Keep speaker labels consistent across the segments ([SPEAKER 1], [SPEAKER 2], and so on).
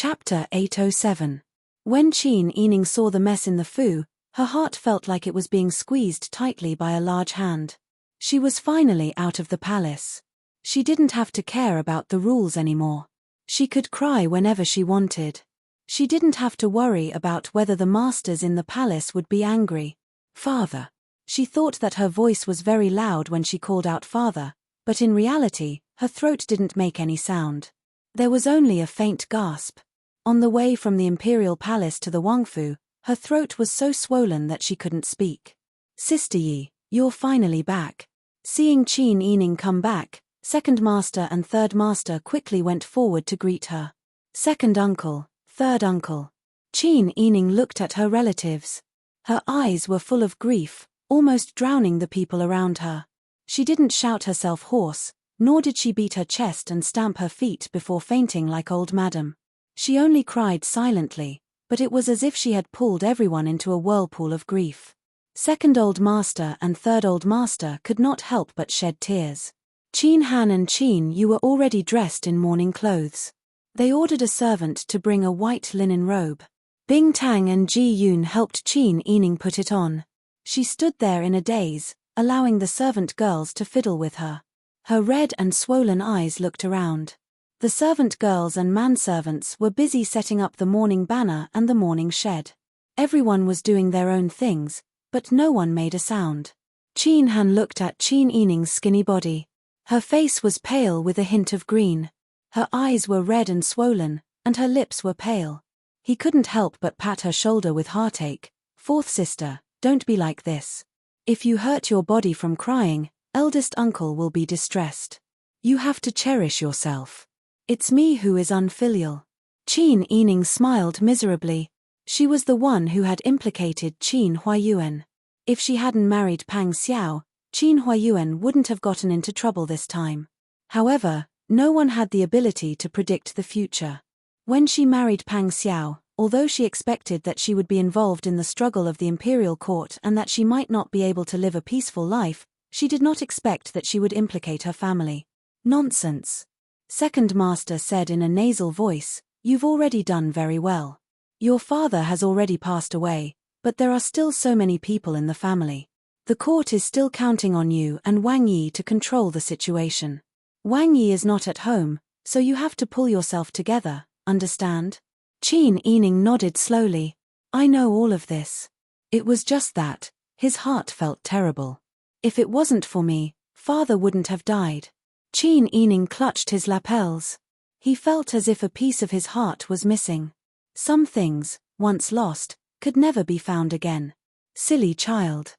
[SPEAKER 1] Chapter 807. When Qin Yining saw the mess in the Fu, her heart felt like it was being squeezed tightly by a large hand. She was finally out of the palace. She didn't have to care about the rules anymore. She could cry whenever she wanted. She didn't have to worry about whether the masters in the palace would be angry. Father. She thought that her voice was very loud when she called out father, but in reality, her throat didn't make any sound. There was only a faint gasp. On the way from the imperial palace to the Wangfu, her throat was so swollen that she couldn't speak. Sister Yi, you're finally back. Seeing Qin Yining come back, second master and third master quickly went forward to greet her. Second uncle, third uncle. Qin Yining looked at her relatives. Her eyes were full of grief, almost drowning the people around her. She didn't shout herself hoarse, nor did she beat her chest and stamp her feet before fainting like old madam. She only cried silently, but it was as if she had pulled everyone into a whirlpool of grief. Second old master and third old master could not help but shed tears. Qin Han and Qin Yu were already dressed in mourning clothes. They ordered a servant to bring a white linen robe. Bing Tang and Ji Yun helped Qin Yining put it on. She stood there in a daze, allowing the servant girls to fiddle with her. Her red and swollen eyes looked around. The servant girls and manservants were busy setting up the mourning banner and the mourning shed. Everyone was doing their own things, but no one made a sound. Qin Han looked at Qin Yining's skinny body. Her face was pale with a hint of green. Her eyes were red and swollen, and her lips were pale. He couldn't help but pat her shoulder with heartache. Fourth sister, don't be like this. If you hurt your body from crying, eldest uncle will be distressed. You have to cherish yourself. It's me who is unfilial. Qin Yining smiled miserably. She was the one who had implicated Qin Huayuan. If she hadn't married Pang Xiao, Qin Huayuan wouldn't have gotten into trouble this time. However, no one had the ability to predict the future. When she married Pang Xiao, although she expected that she would be involved in the struggle of the imperial court and that she might not be able to live a peaceful life, she did not expect that she would implicate her family. Nonsense. Second master said in a nasal voice, you've already done very well. Your father has already passed away, but there are still so many people in the family. The court is still counting on you and Wang Yi to control the situation. Wang Yi is not at home, so you have to pull yourself together, understand? Qin Yining nodded slowly. I know all of this. It was just that, his heart felt terrible. If it wasn't for me, father wouldn't have died. Qin Yining clutched his lapels. He felt as if a piece of his heart was missing. Some things, once lost, could never be found again. Silly child.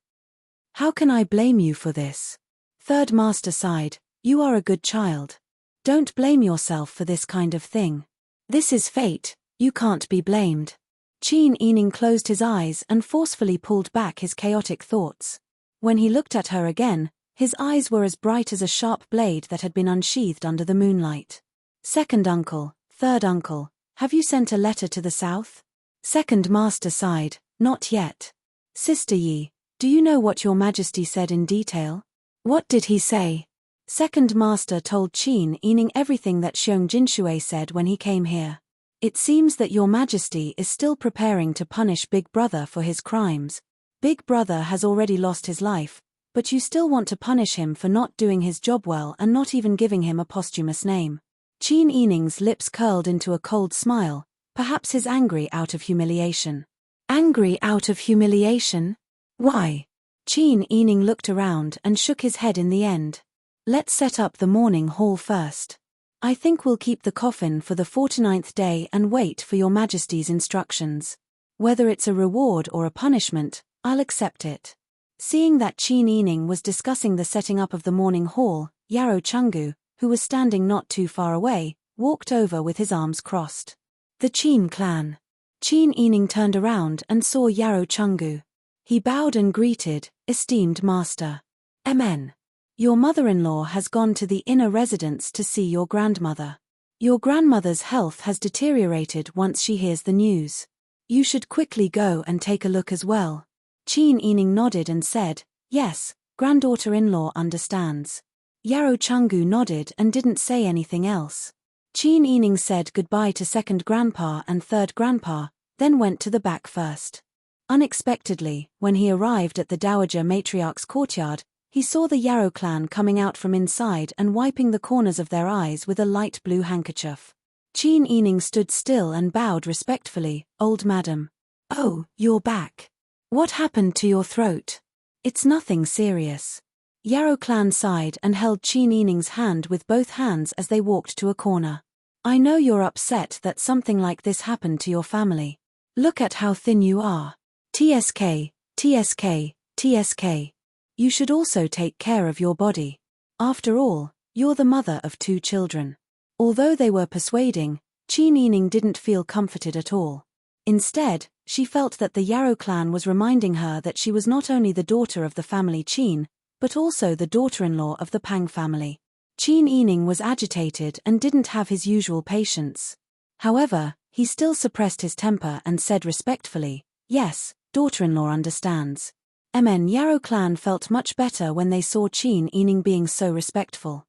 [SPEAKER 1] How can I blame you for this? Third master sighed, you are a good child. Don't blame yourself for this kind of thing. This is fate, you can't be blamed. Qin Yining closed his eyes and forcefully pulled back his chaotic thoughts. When he looked at her again, his eyes were as bright as a sharp blade that had been unsheathed under the moonlight. Second uncle, third uncle, have you sent a letter to the south? Second master sighed, not yet. Sister Yi, do you know what your majesty said in detail? What did he say? Second master told Qin Yining everything that Xiong Jinshui said when he came here. It seems that your majesty is still preparing to punish Big Brother for his crimes. Big Brother has already lost his life, but you still want to punish him for not doing his job well and not even giving him a posthumous name. Qin Yining's lips curled into a cold smile, perhaps his angry out of humiliation. Angry out of humiliation? Why? Qin Yining looked around and shook his head in the end. Let's set up the mourning hall first. I think we'll keep the coffin for the 49th day and wait for your majesty's instructions. Whether it's a reward or a punishment, I'll accept it. Seeing that Qin Yining was discussing the setting up of the mourning hall, Yarrow Chungu, who was standing not too far away, walked over with his arms crossed. The Qin clan. Qin Yining turned around and saw Yarrow Chungu. He bowed and greeted, esteemed master. Amen. Your mother-in-law has gone to the inner residence to see your grandmother. Your grandmother's health has deteriorated once she hears the news. You should quickly go and take a look as well. Qin Yining nodded and said, yes, granddaughter-in-law understands. Yarrow Chungu nodded and didn't say anything else. Qin Yining said goodbye to second grandpa and third grandpa, then went to the back first. Unexpectedly, when he arrived at the Dowager Matriarch's courtyard, he saw the Yarrow clan coming out from inside and wiping the corners of their eyes with a light blue handkerchief. Qin Yining stood still and bowed respectfully. "Old madam." "Oh, you're back. What happened to your throat?" "It's nothing serious." Yarrow clan sighed and held Qin Yining's hand with both hands as they walked to a corner. "I know you're upset that something like this happened to your family. Look at how thin you are. TSK, TSK, TSK. You should also take care of your body. After all, you're the mother of 2 children. Although they were persuading, Qin Yining didn't feel comforted at all. Instead, she felt that the Yarrow clan was reminding her that she was not only the daughter of the family Qin, but also the daughter-in-law of the Pang family. Qin Yining was agitated and didn't have his usual patience. However, he still suppressed his temper and said respectfully, "Yes, daughter-in-law understands." Yarrow clan felt much better when they saw Qin Yining being so respectful.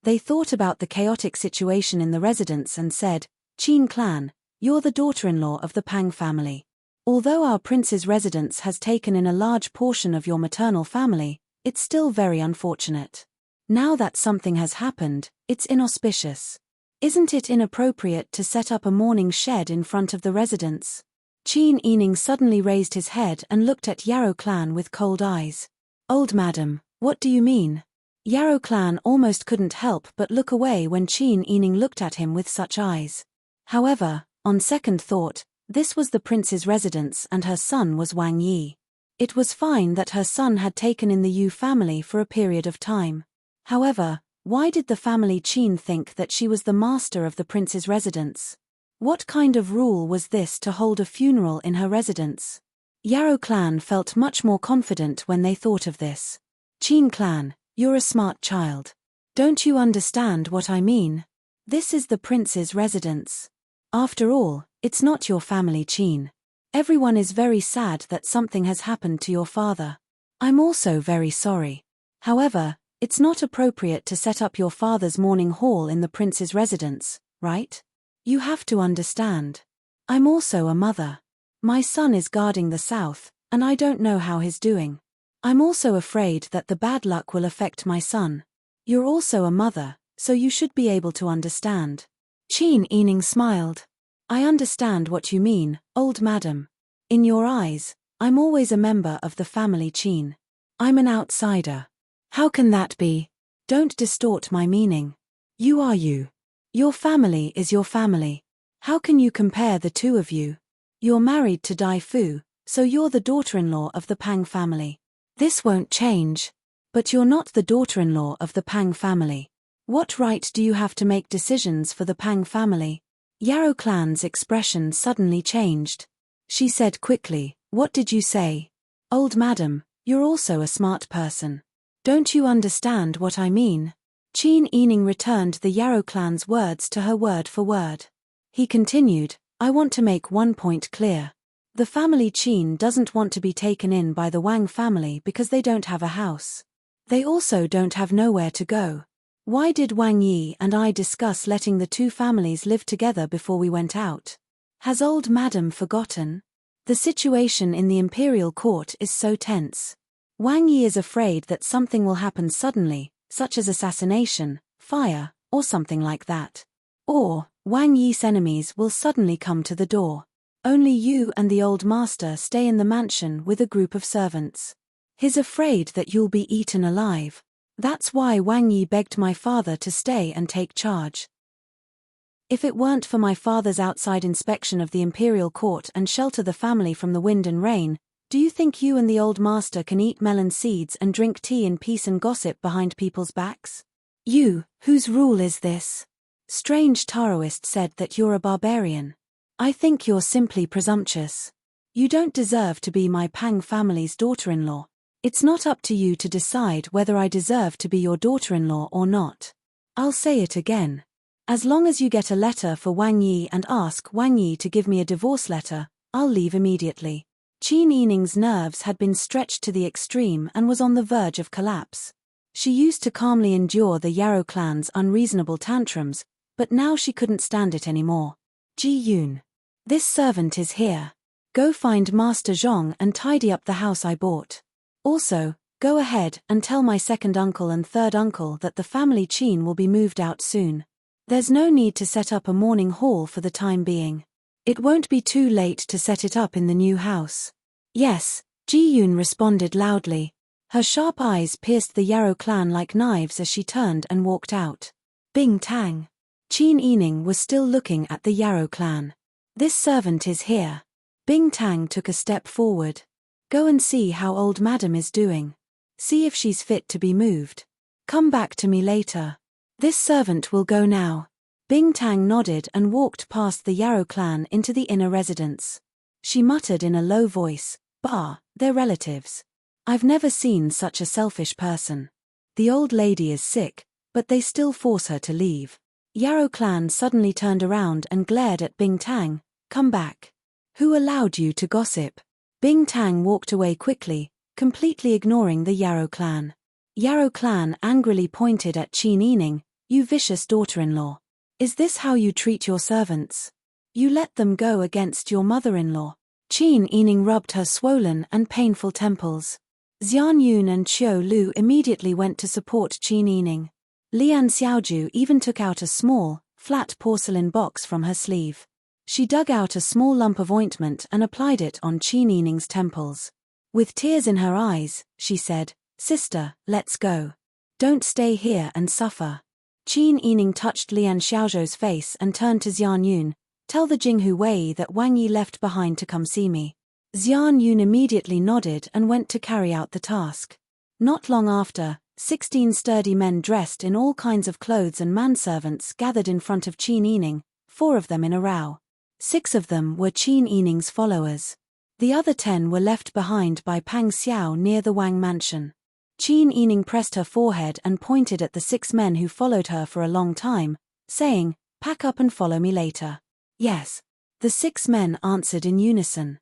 [SPEAKER 1] They thought about the chaotic situation in the residence and said, "Qin clan, you're the daughter-in-law of the Pang family. Although our prince's residence has taken in a large portion of your maternal family, it's still very unfortunate. Now that something has happened, it's inauspicious. Isn't it inappropriate to set up a mourning shed in front of the residence?" Qin Yining suddenly raised his head and looked at Yarrow clan with cold eyes. "Old madam, what do you mean?" Yarrow clan almost couldn't help but look away when Qin Yining looked at him with such eyes. However, on second thought, this was the prince's residence and her son was Wang Yi. It was fine that her son had taken in the Yu family for a period of time. However, why did the family Qin think that she was the master of the prince's residence? What kind of rule was this to hold a funeral in her residence? Yarrow clan felt much more confident when they thought of this. "Qin clan, you're a smart child. Don't you understand what I mean? This is the prince's residence. After all, it's not your family Qin. Everyone is very sad that something has happened to your father. I'm also very sorry. However, it's not appropriate to set up your father's mourning hall in the prince's residence, right? You have to understand. I'm also a mother. My son is guarding the south, and I don't know how he's doing. I'm also afraid that the bad luck will affect my son. You're also a mother, so you should be able to understand." Qin Yining smiled. "I understand what you mean, old madam. In your eyes, I'm always a member of the family Qin. I'm an outsider. How can that be? Don't distort my meaning. You are you. Your family is your family. How can you compare the two of you? You're married to Dai Fu, so you're the daughter-in-law of the Pang family. This won't change. But you're not the daughter-in-law of the Pang family. What right do you have to make decisions for the Pang family?" Yarrow clan's expression suddenly changed. She said quickly, "What did you say? Old madam, you're also a smart person. Don't you understand what I mean?" Qin Yining returned the Yarrow clan's words to her word for word. He continued, "I want to make one point clear. The family Qin doesn't want to be taken in by the Wang family because they don't have a house. They also don't have nowhere to go. Why did Wang Yi and I discuss letting the 2 families live together before we went out? Has old madam forgotten? The situation in the imperial court is so tense. Wang Yi is afraid that something will happen suddenly, such as assassination, fire, or something like that. Or, Wang Yi's enemies will suddenly come to the door. Only you and the old master stay in the mansion with a group of servants. He's afraid that you'll be eaten alive. That's why Wang Yi begged my father to stay and take charge. If it weren't for my father's outside inspection of the imperial court and shelter the family from the wind and rain, do you think you and the old master can eat melon seeds and drink tea in peace and gossip behind people's backs? You, whose rule is this? Strange Taoist said that you're a barbarian. I think you're simply presumptuous. You don't deserve to be my Pang family's daughter-in-law. It's not up to you to decide whether I deserve to be your daughter-in-law or not. I'll say it again. As long as you get a letter for Wang Yi and ask Wang Yi to give me a divorce letter, I'll leave immediately." Qin Yining's nerves had been stretched to the extreme and was on the verge of collapse. She used to calmly endure the Yarrow clan's unreasonable tantrums, but now she couldn't stand it anymore. Ji Yun. This servant is here. Go find Master Zhong and tidy up the house I bought. Also, go ahead and tell my second uncle and third uncle that the family Qin will be moved out soon. There's no need to set up a mourning hall for the time being. It won't be too late to set it up in the new house. Yes, Ji Yun responded loudly. Her sharp eyes pierced the Yarrow clan like knives as she turned and walked out. Bing Tang. Qin Yining was still looking at the Yarrow clan. This servant is here. Bing Tang took a step forward. Go and see how old madam is doing. See if she's fit to be moved. Come back to me later. This servant will go now. Bing Tang nodded and walked past the Yarrow clan into the inner residence. She muttered in a low voice, "Bah, they're relatives. I've never seen such a selfish person. The old lady is sick, but they still force her to leave." Yarrow clan suddenly turned around and glared at Bing Tang. "Come back. Who allowed you to gossip?" Bing Tang walked away quickly, completely ignoring the Yarrow clan. Yarrow clan angrily pointed at Qin Yining. "You vicious daughter-in-law. Is this how you treat your servants? You let them go against your mother-in-law." Qin Yining rubbed her swollen and painful temples. Xian Yun and Qiu Lu immediately went to support Qin Yining. Lian Xiaoju even took out a small, flat porcelain box from her sleeve. She dug out a small lump of ointment and applied it on Qin Yining's temples. With tears in her eyes, she said, "Sister, let's go. Don't stay here and suffer." Qin Yining touched Lian Xiaozhou's face and turned to Xian Yun. "Tell the Jinghu Wei that Wang Yi left behind to come see me." Xian Yun immediately nodded and went to carry out the task. Not long after, 16 sturdy men dressed in all kinds of clothes and manservants gathered in front of Qin Yining, 4 of them in a row. 6 of them were Qin Yining's followers. The other 10 were left behind by Pang Xiao near the Wang mansion. Qin Yining pressed her forehead and pointed at the 6 men who followed her for a long time, saying, "Pack up and follow me later." "Yes." The 6 men answered in unison.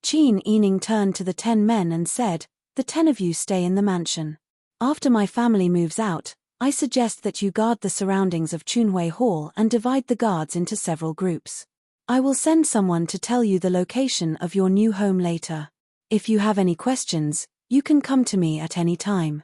[SPEAKER 1] Qin Yining turned to the 10 men and said, "The 10 of you stay in the mansion. After my family moves out, I suggest that you guard the surroundings of Chunhui Hall and divide the guards into several groups. I will send someone to tell you the location of your new home later. If you have any questions, you can come to me at any time."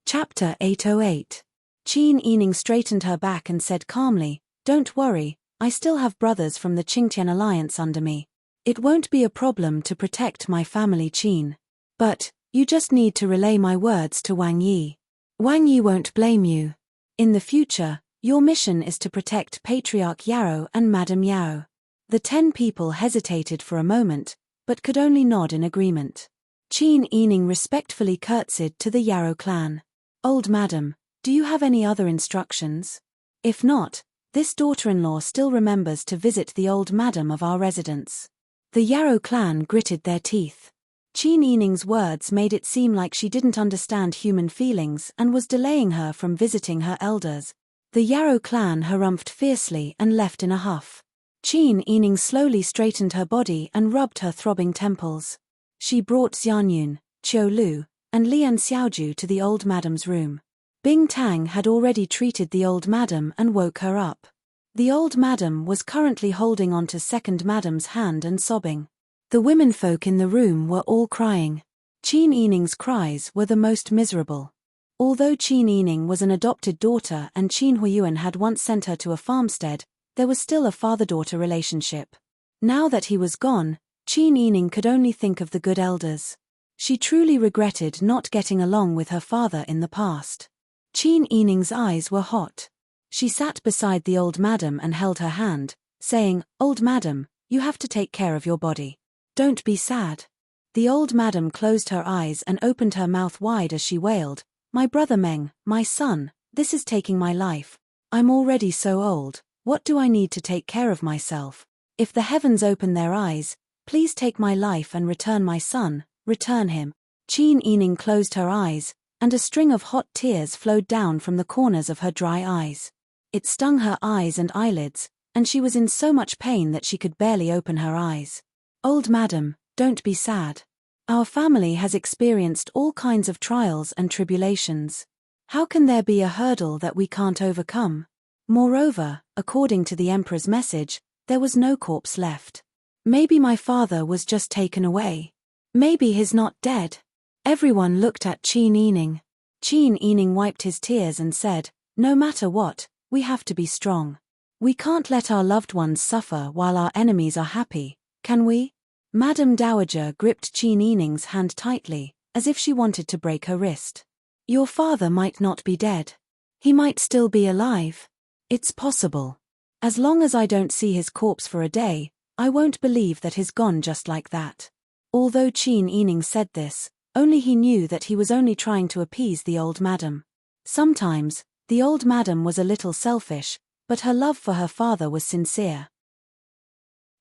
[SPEAKER 1] Chapter 808. Qin Yining straightened her back and said calmly, "Don't worry, I still have brothers from the Qingtian alliance under me. It won't be a problem to protect my family Qin. But, you just need to relay my words to Wang Yi. Wang Yi won't blame you. In the future, your mission is to protect Patriarch Yarrow and Madame Yao." The 10 people hesitated for a moment, but could only nod in agreement. Qin Yining respectfully curtsied to the Yarrow clan. "Old madam, do you have any other instructions? If not, this daughter-in-law still remembers to visit the old madam of our residence." The Yarrow clan gritted their teeth. Qin Yining's words made it seem like she didn't understand human feelings and was delaying her from visiting her elders. The Yarrow clan harumphed fiercely and left in a huff. Qin Yining slowly straightened her body and rubbed her throbbing temples. She brought Xian Yun, Qiu Lu, and Lian Xiaoju to the old madam's room. Bing Tang had already treated the old madam and woke her up. The old madam was currently holding onto second madam's hand and sobbing. The womenfolk in the room were all crying. Qin Yining's cries were the most miserable. Although Qin Yining was an adopted daughter and Qin Huiyuan had once sent her to a farmstead, there was still a father-daughter relationship. Now that he was gone, Qin Yining could only think of the good elders. She truly regretted not getting along with her father in the past. Qin Yining's eyes were hot. She sat beside the old madam and held her hand, saying, "Old madam, you have to take care of your body. Don't be sad." The old madam closed her eyes and opened her mouth wide as she wailed, "My brother Meng, my son, this is taking my life. I'm already so old, what do I need to take care of myself? If the heavens open their eyes, please take my life and return my son, return him." Qin Yining closed her eyes, and a string of hot tears flowed down from the corners of her dry eyes. It stung her eyes and eyelids, and she was in so much pain that she could barely open her eyes. "Old madam, don't be sad. Our family has experienced all kinds of trials and tribulations. How can there be a hurdle that we can't overcome? Moreover, according to the Emperor's message, there was no corpse left. Maybe my father was just taken away. Maybe he's not dead. Everyone looked at Qin Yining. Qin Yining wiped his tears and said, "No matter what, we have to be strong. We can't let our loved ones suffer while our enemies are happy, can we?" Madame Dowager gripped Qin Yining's hand tightly, as if she wanted to break her wrist. "Your father might not be dead. He might still be alive. It's possible. As long as I don't see his corpse for a day, I won't believe that he's gone just like that." Although Qin Yining said this, only he knew that he was only trying to appease the old madam. Sometimes, the old madam was a little selfish, but her love for her father was sincere.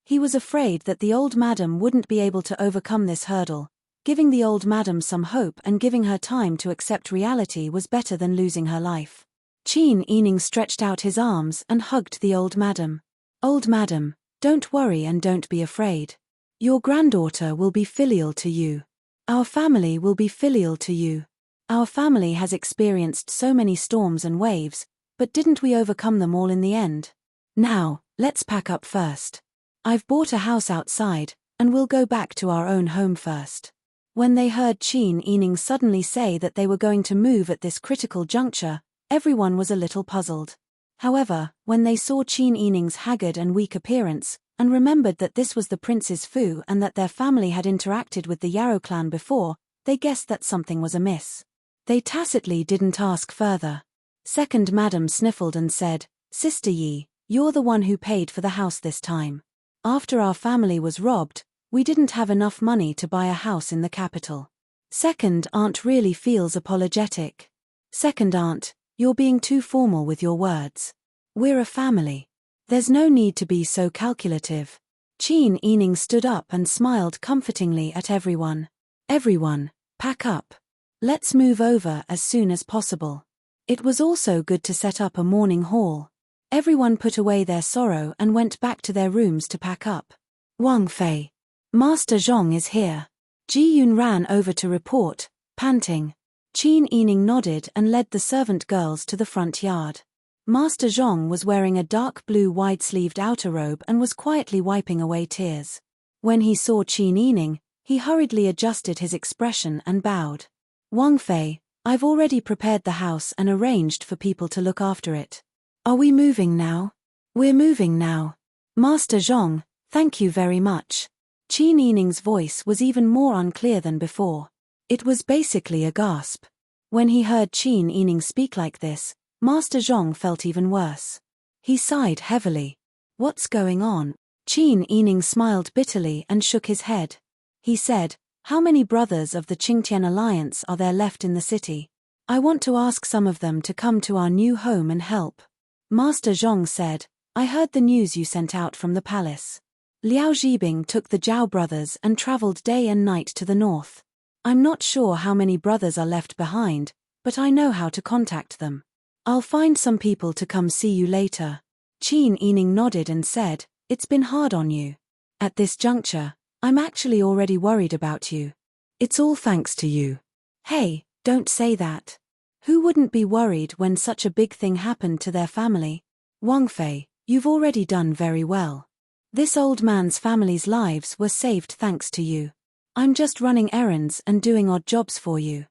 [SPEAKER 1] He was afraid that the old madam wouldn't be able to overcome this hurdle. Giving the old madam some hope and giving her time to accept reality was better than losing her life. Qin Yining stretched out his arms and hugged the old madam. "Old madam, don't worry and don't be afraid. Your granddaughter will be filial to you. Our family will be filial to you. Our family has experienced so many storms and waves, but didn't we overcome them all in the end? Now, let's pack up first. I've bought a house outside, and we'll go back to our own home first." When they heard Qin Yining suddenly say that they were going to move at this critical juncture, everyone was a little puzzled. However, when they saw Qin Yining's haggard and weak appearance, and remembered that this was the prince's Fu and that their family had interacted with the Yarrow clan before, they guessed that something was amiss. They tacitly didn't ask further. Second Madam sniffled and said, "Sister Yi, you're the one who paid for the house this time. After our family was robbed, we didn't have enough money to buy a house in the capital." Second Aunt really feels apologetic. "Second Aunt, you're being too formal with your words. We're a family. There's no need to be so calculative." Qin Yining stood up and smiled comfortingly at everyone. "Everyone, pack up. Let's move over as soon as possible." It was also good to set up a mourning hall. Everyone put away their sorrow and went back to their rooms to pack up. "Wang Fei. Master Zhong is here." Ji Yun ran over to report, panting. Qin Yining nodded and led the servant girls to the front yard. Master Zhong was wearing a dark blue wide-sleeved outer robe and was quietly wiping away tears. When he saw Qin Yining, he hurriedly adjusted his expression and bowed. "Wang Fei, I've already prepared the house and arranged for people to look after it. Are we moving now?" "We're moving now. Master Zhong, thank you very much." Qin Yining's voice was even more unclear than before. It was basically a gasp. When he heard Qin Yining speak like this, Master Zhong felt even worse. He sighed heavily. "What's going on?" Qin Yining smiled bitterly and shook his head. He said, "How many brothers of the Qingtian alliance are there left in the city? I want to ask some of them to come to our new home and help." Master Zhong said, "I heard the news you sent out from the palace. Liao Zhibing took the Zhao brothers and traveled day and night to the north. I'm not sure how many brothers are left behind, but I know how to contact them. I'll find some people to come see you later." Qin Yining nodded and said, "It's been hard on you. At this juncture, I'm actually already worried about you. It's all thanks to you." "Hey, don't say that. Who wouldn't be worried when such a big thing happened to their family? Wang Fei, you've already done very well. This old man's family's lives were saved thanks to you. I'm just running errands and doing odd jobs for you.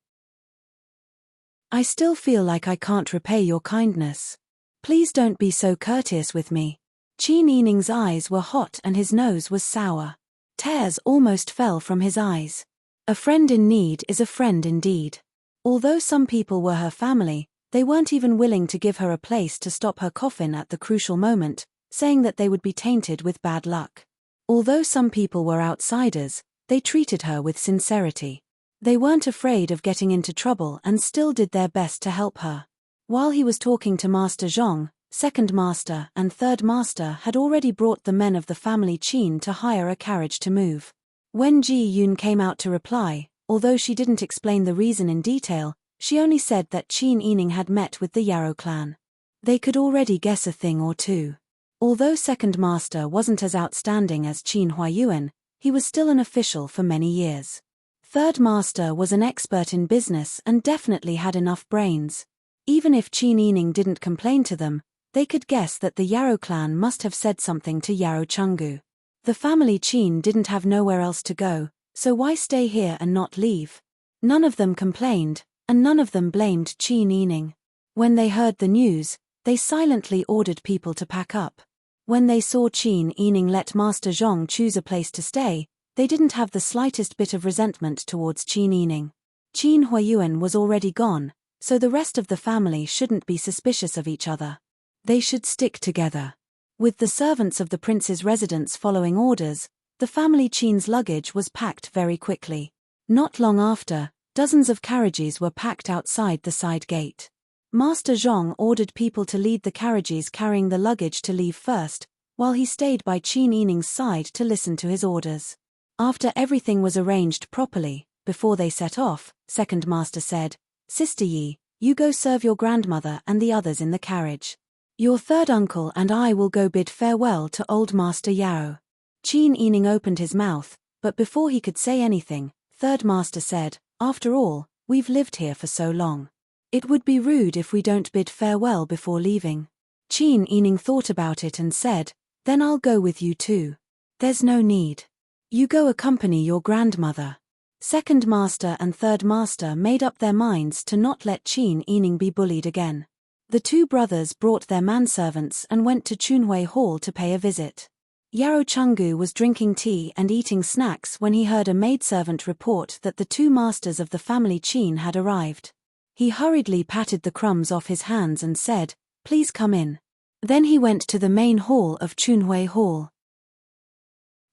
[SPEAKER 1] I still feel like I can't repay your kindness. Please don't be so courteous with me." Qin Yining's eyes were hot and his nose was sour. Tears almost fell from his eyes. A friend in need is a friend indeed. Although some people were her family, they weren't even willing to give her a place to stop her coffin at the crucial moment, saying that they would be tainted with bad luck. Although some people were outsiders, they treated her with sincerity. They weren't afraid of getting into trouble and still did their best to help her. While he was talking to Master Zhong, Second Master and Third Master had already brought the men of the family Qin to hire a carriage to move. When Ji Yun came out to reply, although she didn't explain the reason in detail, she only said that Qin Yining had met with the Yarrow clan. They could already guess a thing or two. Although Second Master wasn't as outstanding as Qin Huayuan, he was still an official for many years. Third Master was an expert in business and definitely had enough brains. Even if Qin Yining didn't complain to them, they could guess that the Yarrow clan must have said something to Yarrow Chungu. The family Qin didn't have nowhere else to go, so why stay here and not leave? None of them complained, and none of them blamed Qin Yining. When they heard the news, they silently ordered people to pack up. When they saw Qin Yining let Master Zhong choose a place to stay, they didn't have the slightest bit of resentment towards Qin Yining. Qin Huayuan was already gone, so the rest of the family shouldn't be suspicious of each other. They should stick together. With the servants of the prince's residence following orders, the family Qin's luggage was packed very quickly. Not long after, dozens of carriages were packed outside the side gate. Master Zhong ordered people to lead the carriages carrying the luggage to leave first, while he stayed by Qin Yining's side to listen to his orders. After everything was arranged properly, before they set off, Second Master said, "Sister Yi, you go serve your grandmother and the others in the carriage. Your third uncle and I will go bid farewell to old Master Yarrow." Qin Yining opened his mouth, but before he could say anything, Third Master said, "After all, we've lived here for so long. It would be rude if we don't bid farewell before leaving." Qin Yining thought about it and said, "Then I'll go with you too." "There's no need. You go accompany your grandmother." Second Master and Third Master made up their minds to not let Qin Yining be bullied again. The two brothers brought their manservants and went to Chunhui Hall to pay a visit. Yarrow Chungu was drinking tea and eating snacks when he heard a maidservant report that the two masters of the family Qin had arrived. He hurriedly patted the crumbs off his hands and said, "Please come in." Then he went to the main hall of Chunhui Hall.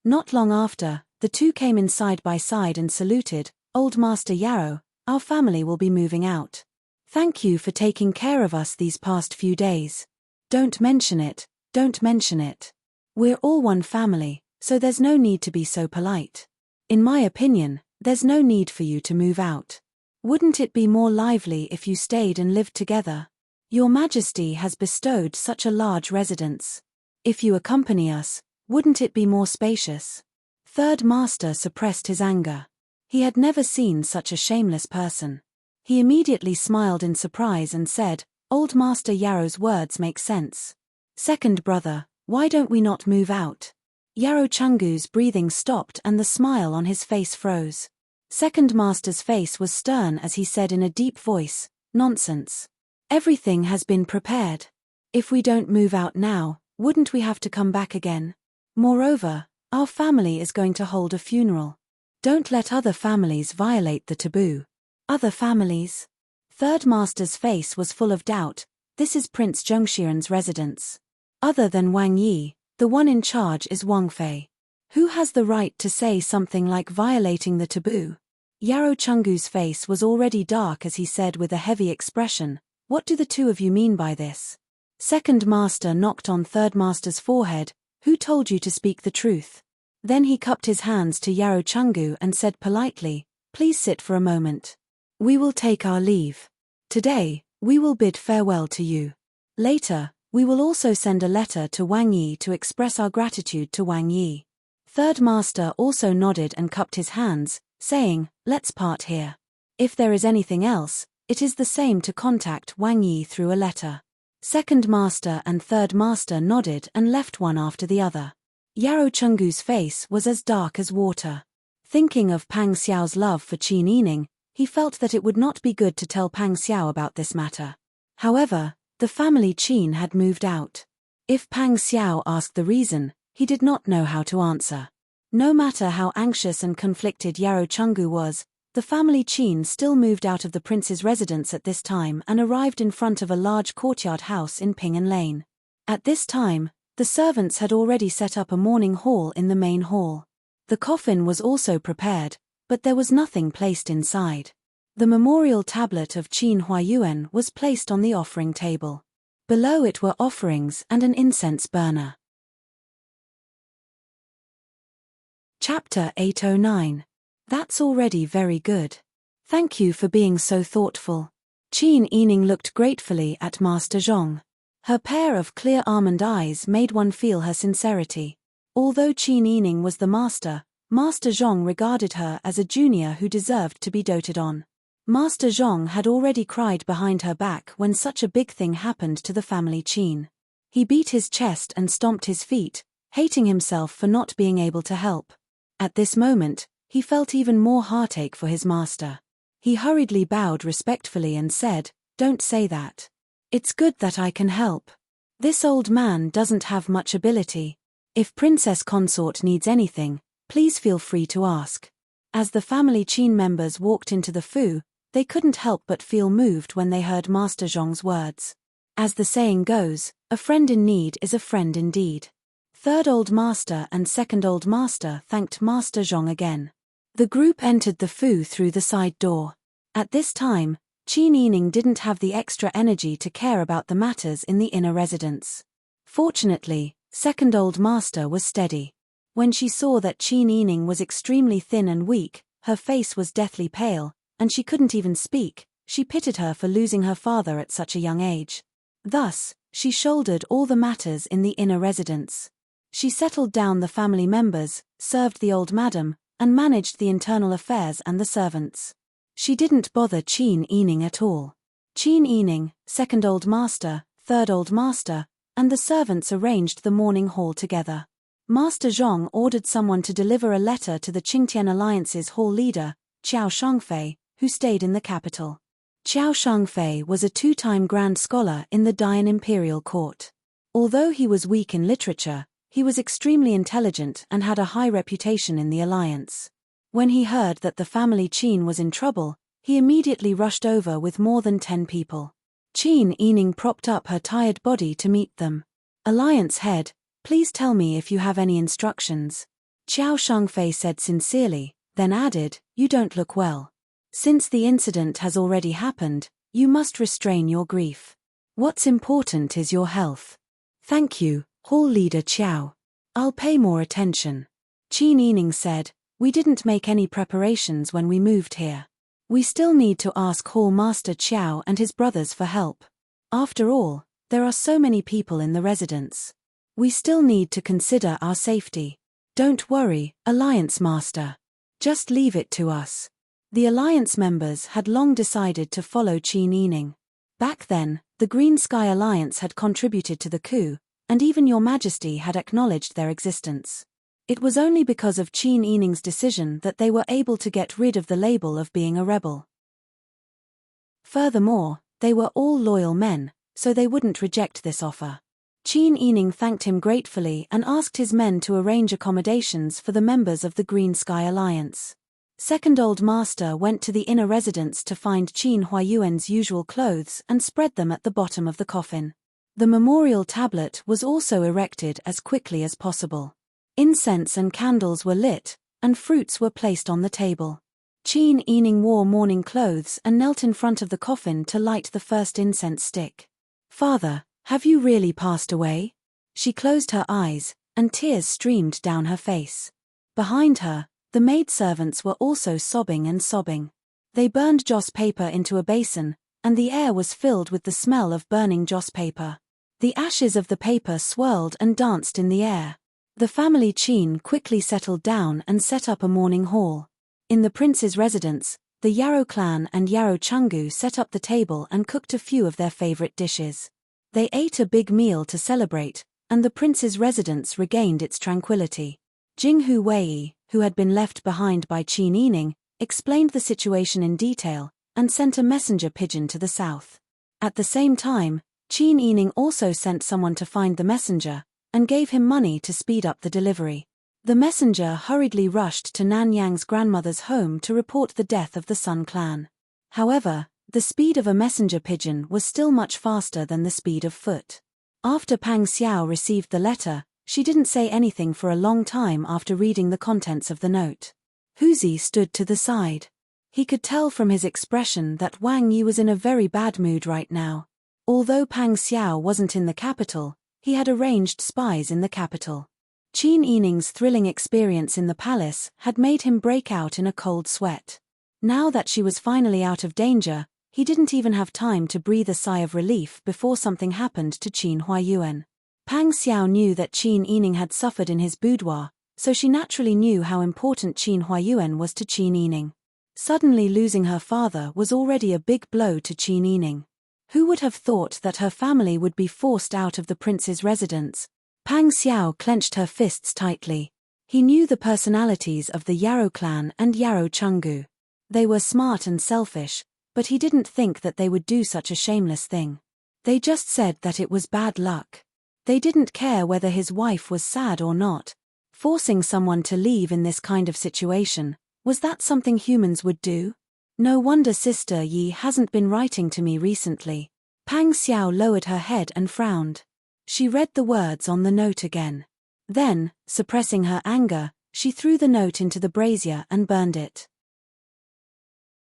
[SPEAKER 1] Not long after, the two came in side by side and saluted, "Old Master Yarrow, our family will be moving out. Thank you for taking care of us these past few days." "Don't mention it, don't mention it. We're all one family, so there's no need to be so polite. In my opinion, there's no need for you to move out. Wouldn't it be more lively if you stayed and lived together? Your Majesty has bestowed such a large residence. If you accompany us, wouldn't it be more spacious?" Third Master suppressed his anger. He had never seen such a shameless person. He immediately smiled in surprise and said, "Old Master Yarrow's words make sense. Second brother, why don't we not move out?" Yarrow Chungu's breathing stopped and the smile on his face froze. Second Master's face was stern as he said in a deep voice, "Nonsense. Everything has been prepared. If we don't move out now, wouldn't we have to come back again? Moreover, our family is going to hold a funeral. Don't let other families violate the taboo." "Other families?" Third Master's face was full of doubt. "This is Prince Zhongxian's residence. Other than Wang Yi, the one in charge is Wang Fei. Who has the right to say something like violating the taboo?" Yarrow Chungu's face was already dark as he said with a heavy expression, "What do the two of you mean by this?" Second Master knocked on Third Master's forehead, "Who told you to speak the truth?" Then he cupped his hands to Yarrow Chungu and said politely, "Please sit for a moment. We will take our leave. Today, we will bid farewell to you. Later, we will also send a letter to Wang Yi to express our gratitude to Wang Yi." Third Master also nodded and cupped his hands, saying, "Let's part here. If there is anything else, it is the same to contact Wang Yi through a letter." Second Master and Third Master nodded and left one after the other. Yarrow Chungu's face was as dark as water. Thinking of Pang Xiao's love for Qin Yining, he felt that it would not be good to tell Pang Xiao about this matter. However, the family Qin had moved out. If Pang Xiao asked the reason, he did not know how to answer. No matter how anxious and conflicted Yarrow Chungu was, the family Qin still moved out of the prince's residence at this time and arrived in front of a large courtyard house in Ping'an Lane. At this time, the servants had already set up a mourning hall in the main hall. The coffin was also prepared, but there was nothing placed inside. The memorial tablet of Qin Huayuan was placed on the offering table. Below it were offerings and an incense burner. Chapter 809. That's already very good. Thank you for being so thoughtful. Qin Yining looked gratefully at Master Zhong. Her pair of clear almond eyes made one feel her sincerity. Although Qin Yining was the master, Master Zhong regarded her as a junior who deserved to be doted on. Master Zhong had already cried behind her back when such a big thing happened to the family Qin. He beat his chest and stomped his feet, hating himself for not being able to help. At this moment, he felt even more heartache for his master. He hurriedly bowed respectfully and said, "Don't say that. It's good that I can help. This old man doesn't have much ability. If Princess Consort needs anything, please feel free to ask." As the family Qin members walked into the Fu, they couldn't help but feel moved when they heard Master Zhong's words. As the saying goes, a friend in need is a friend indeed. Third Old Master and Second Old Master thanked Master Zhong again. The group entered the Fu through the side door. At this time, Qin Yining didn't have the extra energy to care about the matters in the inner residence. Fortunately, Second Old Master was steady. When she saw that Qin Yining was extremely thin and weak, her face was deathly pale, and she couldn't even speak, she pitied her for losing her father at such a young age. Thus, she shouldered all the matters in the inner residence. She settled down the family members, served the old madam, and managed the internal affairs and the servants. She didn't bother Qin Yining at all. Qin Yining, Second Old Master, Third Old Master, and the servants arranged the morning hall together. Master Zhong ordered someone to deliver a letter to the Qingtian Alliance's hall leader, Qiao Shangfei, who stayed in the capital. Qiao Shangfei was a two-time grand scholar in the Dian imperial court. Although he was weak in literature, he was extremely intelligent and had a high reputation in the alliance. When he heard that the family Qin was in trouble, he immediately rushed over with more than 10 people. Qin Yining propped up her tired body to meet them. "Alliance head, please tell me if you have any instructions." Qiao Shangfei said sincerely, then added, "You don't look well. Since the incident has already happened, you must restrain your grief. What's important is your health." "Thank you, Hall Leader Qiao. I'll pay more attention." Qin Yining said, "We didn't make any preparations when we moved here. We still need to ask Hall Master Qiao and his brothers for help. After all, there are so many people in the residence. We still need to consider our safety. Don't worry, Alliance Master. Just leave it to us." The Alliance members had long decided to follow Qin Yining. Back then, the Green Sky Alliance had contributed to the coup, and even Your Majesty had acknowledged their existence. It was only because of Qin Yining's decision that they were able to get rid of the label of being a rebel. Furthermore, they were all loyal men, so they wouldn't reject this offer. Qin Yining thanked him gratefully and asked his men to arrange accommodations for the members of the Green Sky Alliance. Second Old Master went to the inner residence to find Qin Huayuan's usual clothes and spread them at the bottom of the coffin. The memorial tablet was also erected as quickly as possible. Incense and candles were lit, and fruits were placed on the table. Qin Yining wore mourning clothes and knelt in front of the coffin to light the first incense stick. "Father, have you really passed away?" She closed her eyes, and tears streamed down her face. Behind her, the maidservants were also sobbing and sobbing. They burned joss paper into a basin, and the air was filled with the smell of burning joss paper. The ashes of the paper swirled and danced in the air. The family Qin quickly settled down and set up a mourning hall. In the prince's residence, the Yarrow clan and Yarrow Chungu set up the table and cooked a few of their favorite dishes. They ate a big meal to celebrate, and the prince's residence regained its tranquility. Jinghu Wei, who had been left behind by Qin Yining, explained the situation in detail, and sent a messenger pigeon to the south. At the same time, Qin Yining also sent someone to find the messenger, and gave him money to speed up the delivery. The messenger hurriedly rushed to Nanyang's grandmother's home to report the death of the Sun clan. However, the speed of a messenger pigeon was still much faster than the speed of foot. After Pang Xiao received the letter, she didn't say anything for a long time after reading the contents of the note. Huzi stood to the side. He could tell from his expression that Wang Yi was in a very bad mood right now. Although Pang Xiao wasn't in the capital, he had arranged spies in the capital. Qin Yining's thrilling experience in the palace had made him break out in a cold sweat. Now that she was finally out of danger, he didn't even have time to breathe a sigh of relief before something happened to Qin Huayuan. Pang Xiao knew that Qin Yining had suffered in his boudoir, so she naturally knew how important Qin Huayuan was to Qin Yining. Suddenly losing her father was already a big blow to Qin Yining. Who would have thought that her family would be forced out of the prince's residence? Pang Xiao clenched her fists tightly. He knew the personalities of the Yarrow clan and Yarrow Chungu. They were smart and selfish, but he didn't think that they would do such a shameless thing. They just said that it was bad luck. They didn't care whether his wife was sad or not. Forcing someone to leave in this kind of situation, was that something humans would do? No wonder Sister Yi hasn't been writing to me recently. Pang Xiao lowered her head and frowned. She read the words on the note again. Then, suppressing her anger, she threw the note into the brazier and burned it.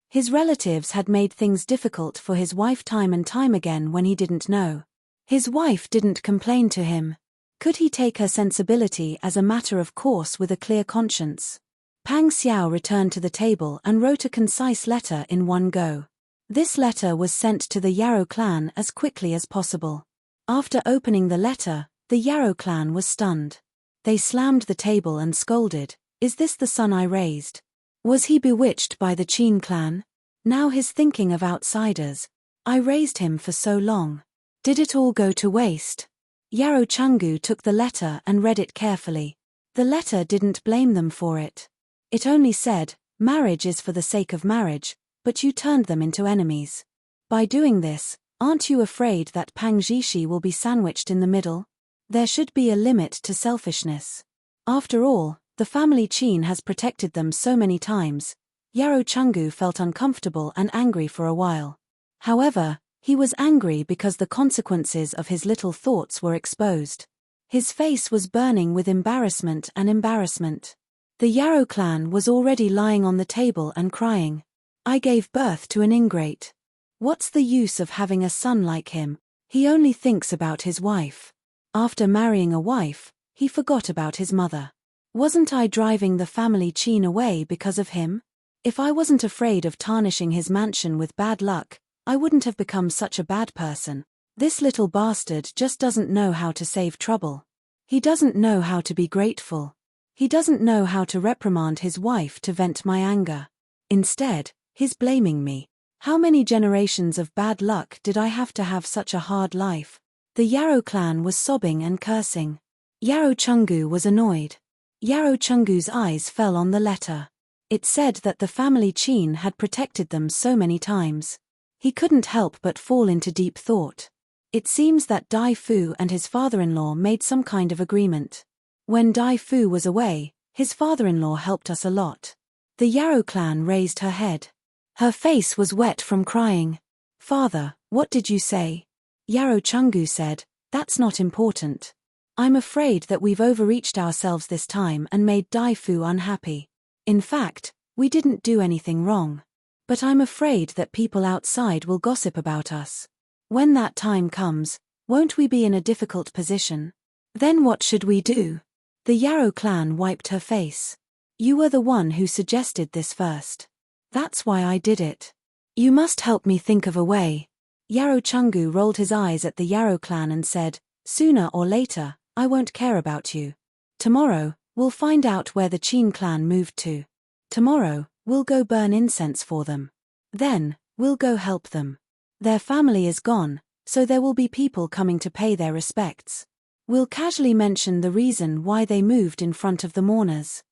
[SPEAKER 1] His relatives had made things difficult for his wife time and time again when he didn't know. His wife didn't complain to him. Could he take her sensibility as a matter of course with a clear conscience? Pang Xiao returned to the table and wrote a concise letter in one go. This letter was sent to the Yarrow clan as quickly as possible. After opening the letter, the Yarrow clan was stunned. They slammed the table and scolded, "Is this the son I raised? Was he bewitched by the Qin clan? Now he's thinking of outsiders. I raised him for so long. Did it all go to waste?" Yarrow Chungu took the letter and read it carefully. The letter didn't blame them for it. It only said, "Marriage is for the sake of marriage, but you turned them into enemies. By doing this, aren't you afraid that Pang Zhishi will be sandwiched in the middle? There should be a limit to selfishness. After all, the family Qin has protected them so many times." Yarrow Chungu felt uncomfortable and angry for a while. However, he was angry because the consequences of his little thoughts were exposed. His face was burning with embarrassment and embarrassment. The Yarrow clan was already lying on the table and crying. "I gave birth to an ingrate. What's the use of having a son like him? He only thinks about his wife. After marrying a wife, he forgot about his mother. Wasn't I driving the family Qin away because of him? If I wasn't afraid of tarnishing his mansion with bad luck, I wouldn't have become such a bad person. This little bastard just doesn't know how to save trouble. He doesn't know how to be grateful. He doesn't know how to reprimand his wife to vent my anger. Instead, he's blaming me. How many generations of bad luck did I have to have such a hard life?" The Yarrow clan was sobbing and cursing. Yarrow Chungu was annoyed. Yarrow Chungu's eyes fell on the letter. It said that the family Qin had protected them so many times. He couldn't help but fall into deep thought. It seems that Dai Fu and his father-in-law made some kind of agreement. When Dai Fu was away, his father-in-law helped us a lot. The Yarrow clan raised her head. Her face was wet from crying. "Father, what did you say?" Yarrow Chungu said, "That's not important. I'm afraid that we've overreached ourselves this time and made Dai Fu unhappy. In fact, we didn't do anything wrong. But I'm afraid that people outside will gossip about us. When that time comes, won't we be in a difficult position? Then what should we do?" The Yarrow clan wiped her face. "You were the one who suggested this first. That's why I did it. You must help me think of a way." Yarrow Chungu rolled his eyes at the Yarrow clan and said, "Sooner or later, I won't care about you. Tomorrow, we'll find out where the Qin clan moved to. Tomorrow, we'll go burn incense for them. Then, we'll go help them. Their family is gone, so there will be people coming to pay their respects. We'll casually mention the reason why they moved in front of the mourners.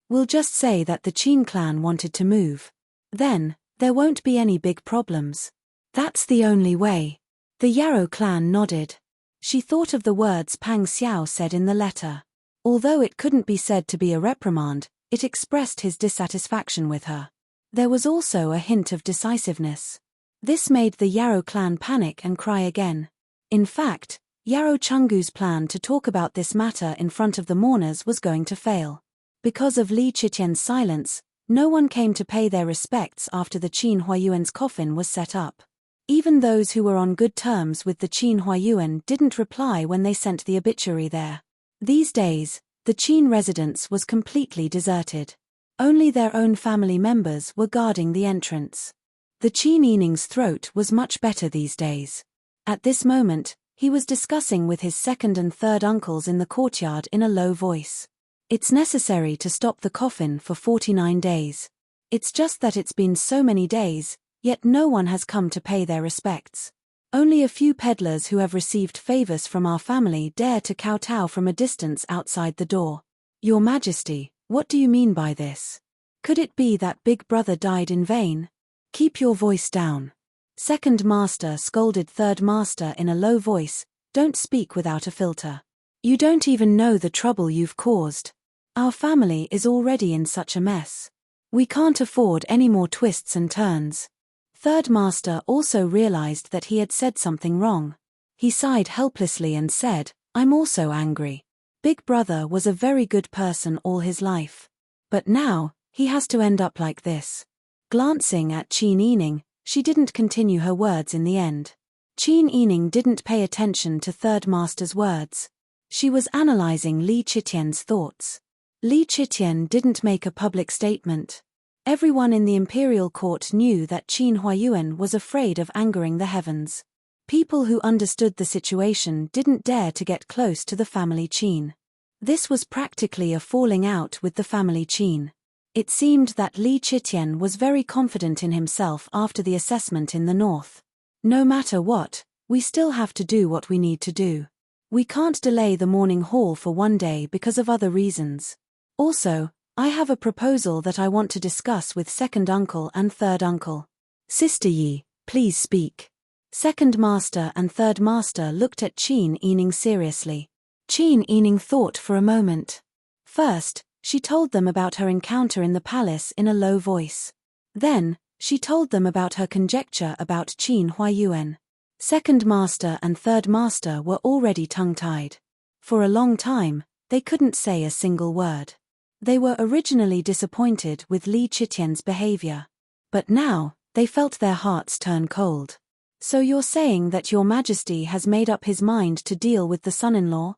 [SPEAKER 1] We'll just say that the Qin clan wanted to move. Then, there won't be any big problems. That's the only way." The Yarrow clan nodded. She thought of the words Pang Xiao said in the letter. Although it couldn't be said to be a reprimand, it expressed his dissatisfaction with her. There was also a hint of decisiveness. This made the Yarrow clan panic and cry again. In fact, Yarrow Chungu's plan to talk about this matter in front of the mourners was going to fail. Because of Li Chitian's silence, no one came to pay their respects after the Qin Huayuan's coffin was set up. Even those who were on good terms with the Qin Huayuan didn't reply when they sent the obituary there. These days, the Qin residence was completely deserted. Only their own family members were guarding the entrance. The Qin Yining's throat was much better these days. At this moment, he was discussing with his second and third uncles in the courtyard in a low voice. "It's necessary to stop the coffin for 49 days. It's just that it's been so many days, yet no one has come to pay their respects. Only a few peddlers who have received favors from our family dare to kowtow from a distance outside the door. Your Majesty, what do you mean by this? Could it be that Big Brother died in vain? Keep your voice down. Second Master scolded Third Master in a low voice, don't speak without a filter. You don't even know the trouble you've caused. Our family is already in such a mess. We can't afford any more twists and turns. Third Master also realized that he had said something wrong. He sighed helplessly and said, I'm also angry. Big Brother was a very good person all his life. But now, he has to end up like this. Glancing at Qin Yining, she didn't continue her words in the end. Qin Yining didn't pay attention to Third Master's words. She was analyzing Li Qitian's thoughts. Li Qitian didn't make a public statement. Everyone in the imperial court knew that Qin Huayuan was afraid of angering the heavens. People who understood the situation didn't dare to get close to the family Qin. This was practically a falling out with the family Qin. It seemed that Li Qitian was very confident in himself after the assessment in the north. No matter what, we still have to do what we need to do. We can't delay the morning hall for one day because of other reasons. Also, I have a proposal that I want to discuss with second uncle and third uncle. Sister Yi, please speak. Second Master and Third Master looked at Qin Yining seriously. Qin Yining thought for a moment. First, she told them about her encounter in the palace in a low voice. Then, she told them about her conjecture about Qin Huayuan. Second Master and Third Master were already tongue-tied. For a long time, they couldn't say a single word. They were originally disappointed with Li Qitian's behavior. But now, they felt their hearts turn cold. So you're saying that Your Majesty has made up his mind to deal with the son-in-law?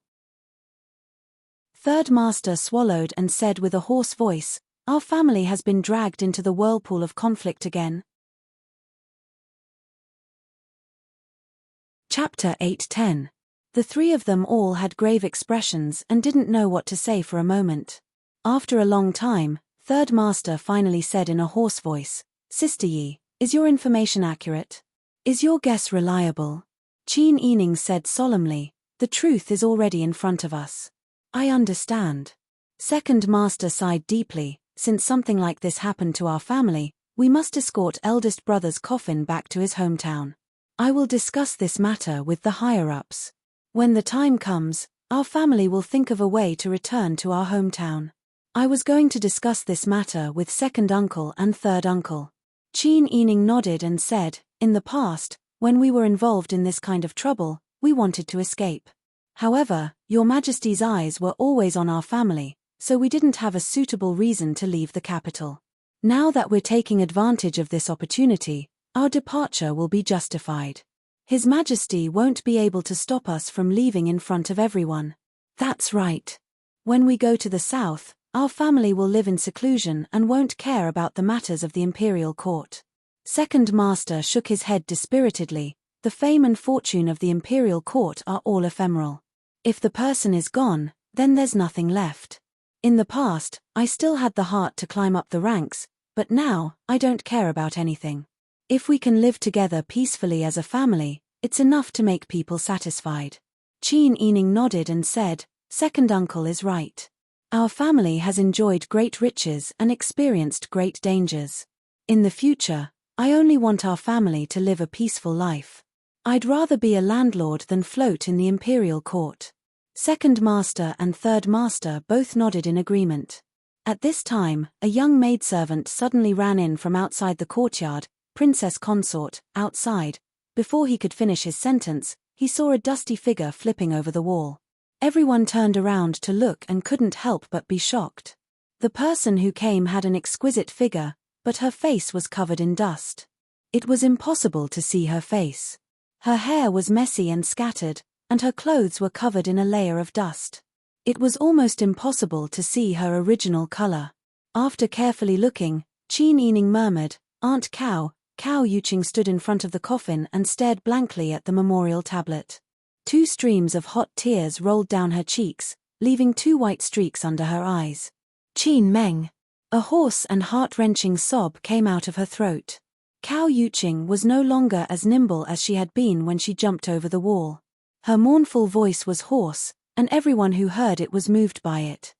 [SPEAKER 1] Third Master swallowed and said with a hoarse voice, our family has been dragged into the whirlpool of conflict again. Chapter 8-10. The three of them all had grave expressions and didn't know what to say for a moment. After a long time, Third Master finally said in a hoarse voice, Sister Yi, is your information accurate? Is your guess reliable? Qin Yining said solemnly, the truth is already in front of us. I understand. Second Master sighed deeply, since something like this happened to our family, we must escort eldest brother's coffin back to his hometown. I will discuss this matter with the higher-ups. When the time comes, our family will think of a way to return to our hometown. I was going to discuss this matter with second uncle and third uncle. Qin Yining nodded and said, in the past, when we were involved in this kind of trouble, we wanted to escape. However, Your Majesty's eyes were always on our family, so we didn't have a suitable reason to leave the capital. Now that we're taking advantage of this opportunity, our departure will be justified. His Majesty won't be able to stop us from leaving in front of everyone. That's right. When we go to the south, our family will live in seclusion and won't care about the matters of the imperial court. Second Master shook his head dispiritedly, the fame and fortune of the imperial court are all ephemeral. If the person is gone, then there's nothing left. In the past, I still had the heart to climb up the ranks, but now, I don't care about anything. If we can live together peacefully as a family, it's enough to make people satisfied. Qin Yining nodded and said, second uncle is right. Our family has enjoyed great riches and experienced great dangers. In the future, I only want our family to live a peaceful life. I'd rather be a landlord than float in the imperial court. Second Master and Third Master both nodded in agreement. At this time, a young maidservant suddenly ran in from outside the courtyard, Princess Consort, outside. Before he could finish his sentence, he saw a dusty figure flipping over the wall. Everyone turned around to look and couldn't help but be shocked. The person who came had an exquisite figure, but her face was covered in dust. It was impossible to see her face. Her hair was messy and scattered, and her clothes were covered in a layer of dust. It was almost impossible to see her original color. After carefully looking, Qin Yining murmured, Aunt Cow. Cao Yuqing stood in front of the coffin and stared blankly at the memorial tablet. 2 streams of hot tears rolled down her cheeks, leaving 2 white streaks under her eyes. Qin Meng. A hoarse and heart-wrenching sob came out of her throat. Cao Yuqing was no longer as nimble as she had been when she jumped over the wall. Her mournful voice was hoarse, and everyone who heard it was moved by it.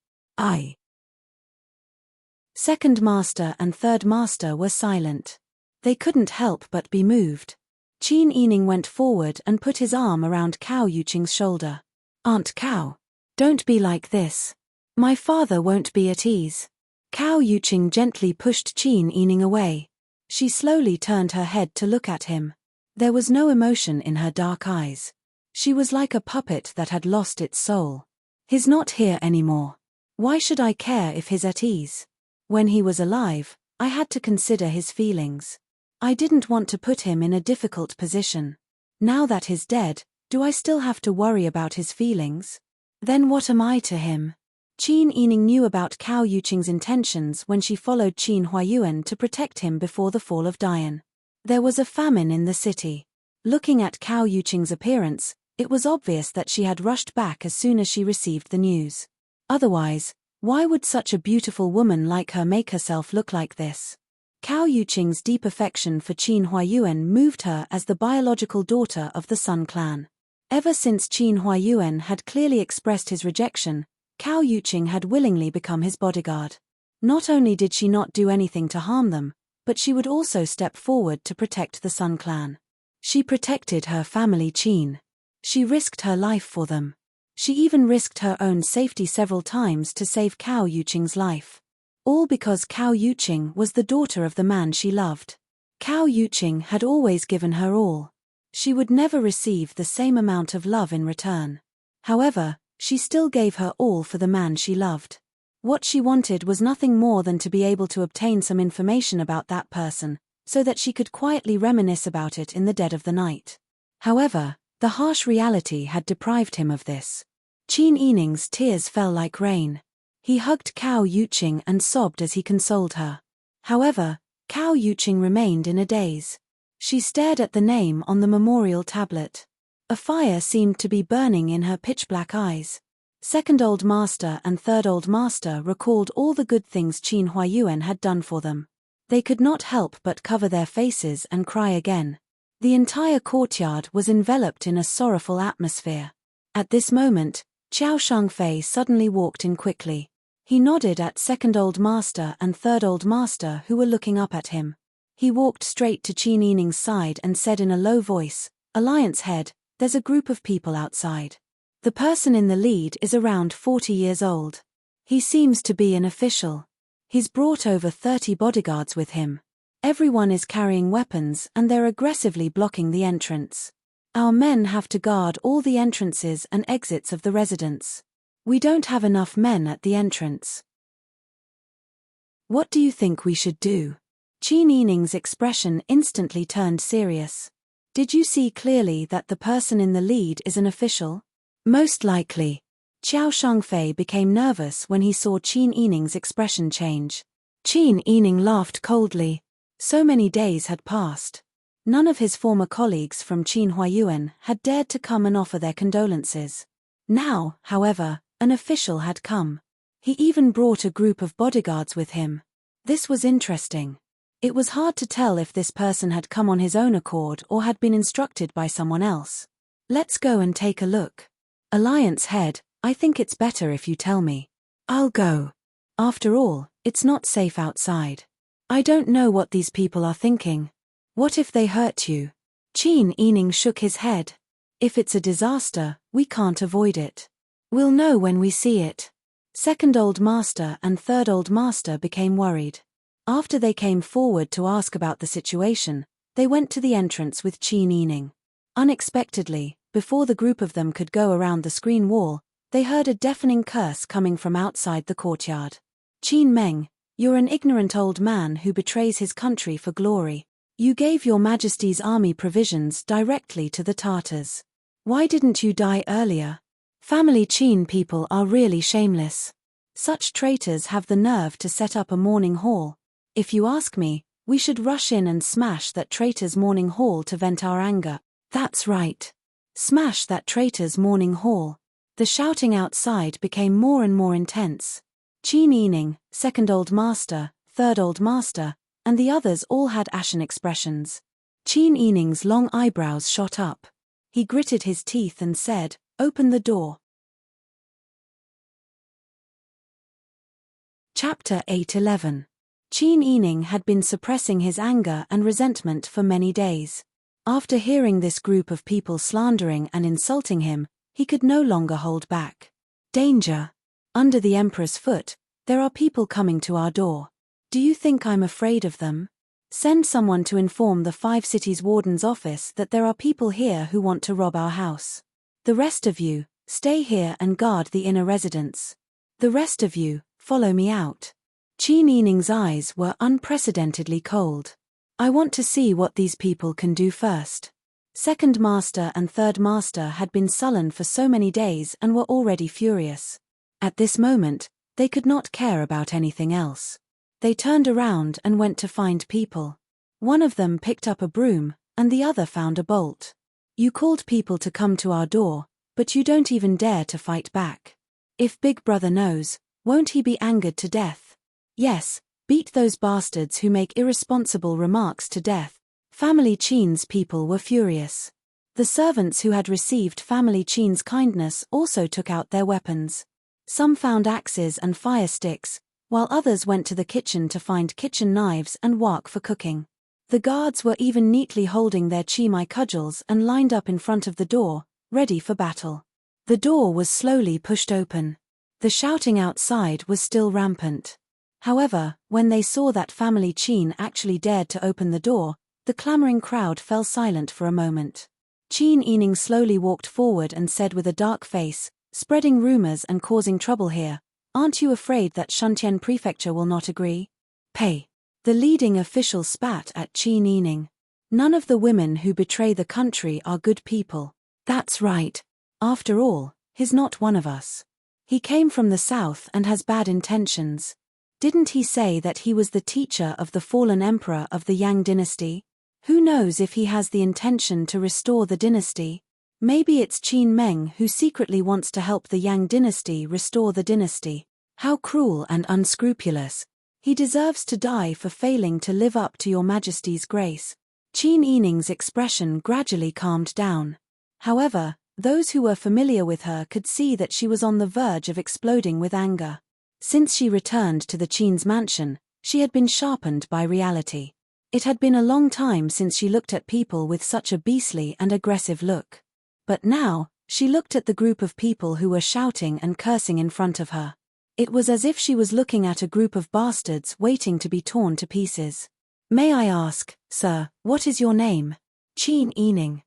[SPEAKER 1] Second master and third master were silent. They couldn't help but be moved. Qin Yining went forward and put his arm around Cao Yuqing's shoulder. "Aunt Cao, don't be like this. My father won't be at ease." Cao Yuqing gently pushed Qin Yining away. She slowly turned her head to look at him. There was no emotion in her dark eyes. She was like a puppet that had lost its soul. "He's not here anymore. Why should I care if he's at ease? When he was alive, I had to consider his feelings. I didn't want to put him in a difficult position. Now that he's dead, do I still have to worry about his feelings? Then what am I to him?" Qin Yining knew about Cao Yuqing's intentions when she followed Qin Huayuan to protect him before the fall of Dian. There was a famine in the city. Looking at Cao Yuqing's appearance, it was obvious that she had rushed back as soon as she received the news. Otherwise, why would such a beautiful woman like her make herself look like this? Cao Yuqing's deep affection for Qin Huayuan moved her as the biological daughter of the Sun clan. Ever since Qin Huayuan had clearly expressed his rejection, Cao Yuqing had willingly become his bodyguard. Not only did she not do anything to harm them, but she would also step forward to protect the Sun clan. She protected her family Qin. She risked her life for them. She even risked her own safety several times to save Cao Yuqing's life. All because Cao Yuqing was the daughter of the man she loved. Cao Yuqing had always given her all. She would never receive the same amount of love in return. However, she still gave her all for the man she loved. What she wanted was nothing more than to be able to obtain some information about that person, so that she could quietly reminisce about it in the dead of the night. However, the harsh reality had deprived him of this. Qin Yining's tears fell like rain. He hugged Cao Yuqing and sobbed as he consoled her. However, Cao Yuqing remained in a daze. She stared at the name on the memorial tablet. A fire seemed to be burning in her pitch-black eyes. Second Old Master and Third Old Master recalled all the good things Qin Huayuan had done for them. They could not help but cover their faces and cry again. The entire courtyard was enveloped in a sorrowful atmosphere. At this moment, Qiao Shangfei suddenly walked in quickly. He nodded at Second Old Master and Third Old Master who were looking up at him. He walked straight to Qin Yining's side and said in a low voice, "Alliance head, there's a group of people outside. The person in the lead is around 40 years old. He seems to be an official. He's brought over 30 bodyguards with him. Everyone is carrying weapons and they're aggressively blocking the entrance. Our men have to guard all the entrances and exits of the residence. We don't have enough men at the entrance. What do you think we should do?" Qin Yining's expression instantly turned serious. "Did you see clearly that the person in the lead is an official?" "Most likely." Qiao Shangfei became nervous when he saw Qin Yining's expression change. Qin Yining laughed coldly. So many days had passed. None of his former colleagues from Qin Huayuan had dared to come and offer their condolences. Now, however, an official had come. He even brought a group of bodyguards with him. This was interesting. It was hard to tell if this person had come on his own accord or had been instructed by someone else. "Let's go and take a look. Alliance head, I think it's better if you tell me." "I'll go. After all, it's not safe outside. I don't know what these people are thinking. What if they hurt you?" Qin Yining shook his head. "If it's a disaster, we can't avoid it. We'll know when we see it." Second Old Master and Third Old Master became worried. After they came forward to ask about the situation, they went to the entrance with Qin Yining. Unexpectedly, before the group of them could go around the screen wall, they heard a deafening curse coming from outside the courtyard. "Qin Meng, you're an ignorant old man who betrays his country for glory. You gave your Majesty's army provisions directly to the Tartars. Why didn't you die earlier? Family Qin people are really shameless. Such traitors have the nerve to set up a mourning hall. If you ask me, we should rush in and smash that traitor's mourning hall to vent our anger." "That's right. Smash that traitor's mourning hall." The shouting outside became more and more intense. Qin Yining, second Old Master, third Old Master, and the others all had ashen expressions. Qin Yining's long eyebrows shot up. He gritted his teeth and said, "Open the door." Chapter 8:11. Qin Yining had been suppressing his anger and resentment for many days. After hearing this group of people slandering and insulting him, he could no longer hold back. Danger! Under the Emperor's foot, there are people coming to our door. Do you think I'm afraid of them? Send someone to inform the 5 cities warden's office that there are people here who want to rob our house. The rest of you, stay here and guard the inner residence. The rest of you, follow me out. Qin Yining's eyes were unprecedentedly cold. I want to see what these people can do first. Second Master and Third Master had been sullen for so many days and were already furious. At this moment, they could not care about anything else. They turned around and went to find people. One of them picked up a broom, and the other found a bolt. You called people to come to our door, but you don't even dare to fight back. If Big Brother knows, won't he be angered to death? Yes, beat those bastards who make irresponsible remarks to death. Family Qin's people were furious. The servants who had received Family Qin's kindness also took out their weapons. Some found axes and fire sticks, while others went to the kitchen to find kitchen knives and wok for cooking. The guards were even neatly holding their chimai cudgels and lined up in front of the door, ready for battle. The door was slowly pushed open. The shouting outside was still rampant. However, when they saw that Family Qin actually dared to open the door, the clamoring crowd fell silent for a moment. Qin Yining slowly walked forward and said with a dark face, "Spreading rumors and causing trouble here. Aren't you afraid that Shuntian Prefecture will not agree?" Pei. The leading official spat at Qin Yining. "None of the women who betray the country are good people." "That's right. After all, he's not one of us. He came from the south and has bad intentions. Didn't he say that he was the teacher of the fallen emperor of the Yang dynasty? Who knows if he has the intention to restore the dynasty? Maybe it's Qin Meng who secretly wants to help the Yang dynasty restore the dynasty. How cruel and unscrupulous. He deserves to die for failing to live up to your Majesty's grace." Qin Yining's expression gradually calmed down. However, those who were familiar with her could see that she was on the verge of exploding with anger. Since she returned to the Qin's mansion, she had been sharpened by reality. It had been a long time since she looked at people with such a beastly and aggressive look. But now, she looked at the group of people who were shouting and cursing in front of her. It was as if she was looking at a group of bastards waiting to be torn to pieces. "May I ask, sir, what is your name?" "Qin Yining."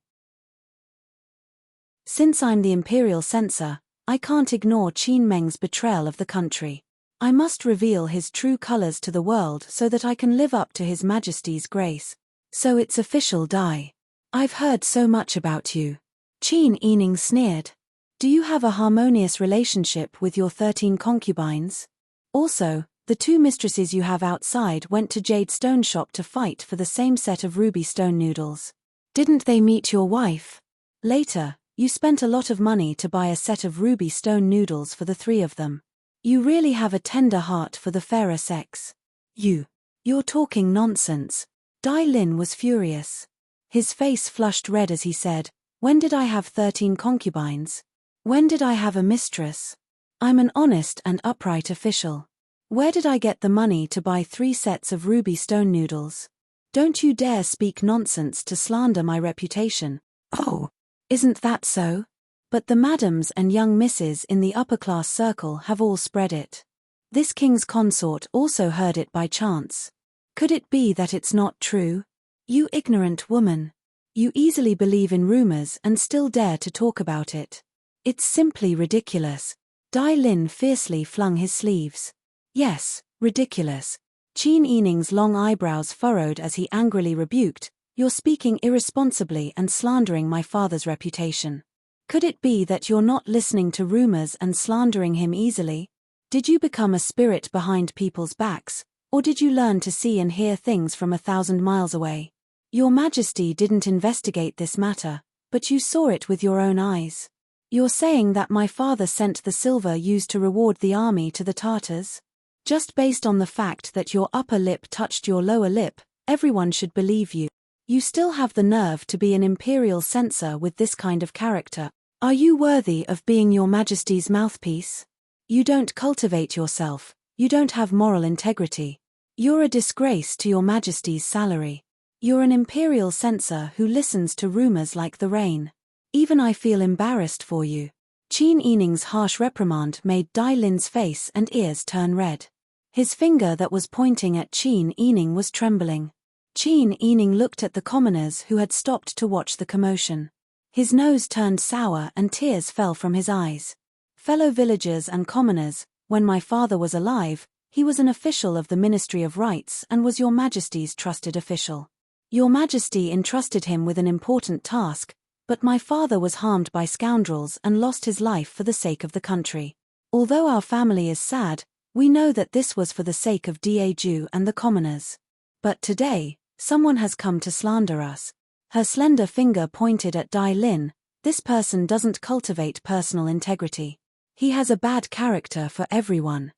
[SPEAKER 1] "Since I'm the imperial censor, I can't ignore Qin Meng's betrayal of the country. I must reveal his true colors to the world so that I can live up to His Majesty's grace. So it's official, Dai. I've heard so much about you." Qin Yining sneered. "Do you have a harmonious relationship with your 13 concubines? Also, the 2 mistresses you have outside went to Jade Stone Shop to fight for the same set of ruby stone noodles. Didn't they meet your wife? Later, you spent a lot of money to buy a set of ruby stone noodles for the 3 of them. You really have a tender heart for the fairer sex. You're talking nonsense." Dai Lin was furious. His face flushed red as he said, "When did I have 13 concubines? When did I have a mistress? I'm an honest and upright official. Where did I get the money to buy 3 sets of ruby stone noodles? Don't you dare speak nonsense to slander my reputation." "Oh, isn't that so? But the madams and young misses in the upper-class circle have all spread it. This king's consort also heard it by chance. Could it be that it's not true? You ignorant woman. You easily believe in rumors and still dare to talk about it. It's simply ridiculous." Dai Lin fiercely flung his sleeves. "Yes, ridiculous." Qin Yining's long eyebrows furrowed as he angrily rebuked, "You're speaking irresponsibly and slandering my father's reputation. Could it be that you're not listening to rumors and slandering him easily? Did you become a spirit behind people's backs, or did you learn to see and hear things from 1,000 miles away? Your Majesty didn't investigate this matter, but you saw it with your own eyes. You're saying that my father sent the silver used to reward the army to the Tartars? Just based on the fact that your upper lip touched your lower lip, everyone should believe you. You still have the nerve to be an imperial censor with this kind of character. Are you worthy of being your Majesty's mouthpiece? You don't cultivate yourself, you don't have moral integrity. You're a disgrace to your Majesty's salary. You're an imperial censor who listens to rumors like the rain. Even I feel embarrassed for you. Qin Yining's harsh reprimand made Dai Lin's face and ears turn red. His finger that was pointing at Qin Yining was trembling. Qin Yining looked at the commoners who had stopped to watch the commotion. His nose turned sour and tears fell from his eyes. Fellow villagers and commoners, when my father was alive, he was an official of the Ministry of Rights and was your Majesty's trusted official. Your Majesty entrusted him with an important task, but my father was harmed by scoundrels and lost his life for the sake of the country. Although our family is sad, we know that this was for the sake of Daju and the commoners. But today, someone has come to slander us. Her slender finger pointed at Dai Lin. This person doesn't cultivate personal integrity. He has a bad character for everyone.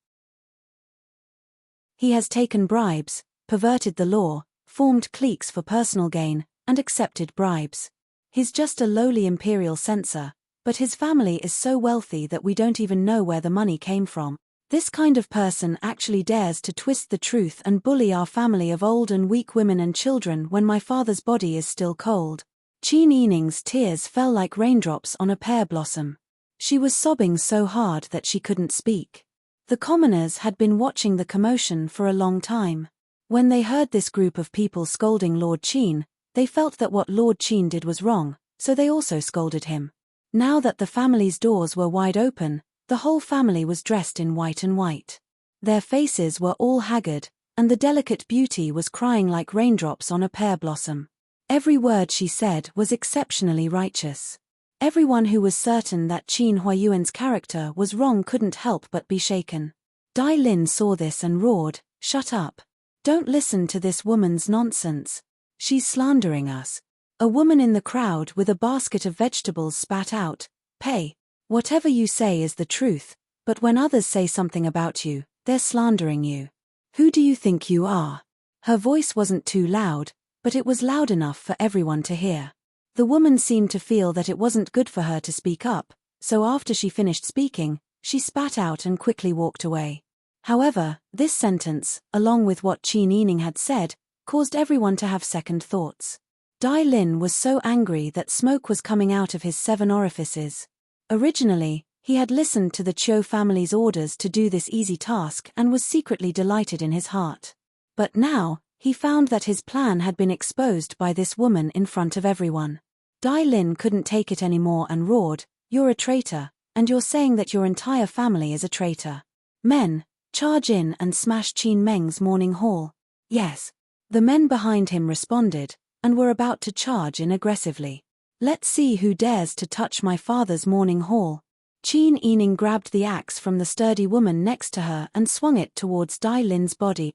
[SPEAKER 1] He has taken bribes, perverted the law, formed cliques for personal gain, and accepted bribes. He's just a lowly imperial censor, but his family is so wealthy that we don't even know where the money came from. This kind of person actually dares to twist the truth and bully our family of old and weak women and children when my father's body is still cold. Qin Yining's tears fell like raindrops on a pear blossom. She was sobbing so hard that she couldn't speak. The commoners had been watching the commotion for a long time. When they heard this group of people scolding Lord Qin, they felt that what Lord Qin did was wrong, so they also scolded him. Now that the family's doors were wide open, the whole family was dressed in white and white. Their faces were all haggard, and the delicate beauty was crying like raindrops on a pear blossom. Every word she said was exceptionally righteous. Everyone who was certain that Qin Huayuan's character was wrong couldn't help but be shaken. Dai Lin saw this and roared, "Shut up. Don't listen to this woman's nonsense. She's slandering us." A woman in the crowd with a basket of vegetables spat out, "Pay. Whatever you say is the truth, but when others say something about you, they're slandering you. Who do you think you are?" Her voice wasn't too loud, but it was loud enough for everyone to hear. The woman seemed to feel that it wasn't good for her to speak up, so after she finished speaking, she spat out and quickly walked away. However, this sentence, along with what Qin Yining had said, caused everyone to have second thoughts. Dai Lin was so angry that smoke was coming out of his 7 orifices. Originally, he had listened to the Chiu family's orders to do this easy task and was secretly delighted in his heart. But now, he found that his plan had been exposed by this woman in front of everyone. Dai Lin couldn't take it anymore and roared, "You're a traitor, and you're saying that your entire family is a traitor. Men, charge in and smash Qin Meng's morning hall." Yes. The men behind him responded, and were about to charge in aggressively. "Let's see who dares to touch my father's morning hall." Qin Yining grabbed the axe from the sturdy woman next to her and swung it towards Dai Lin's body.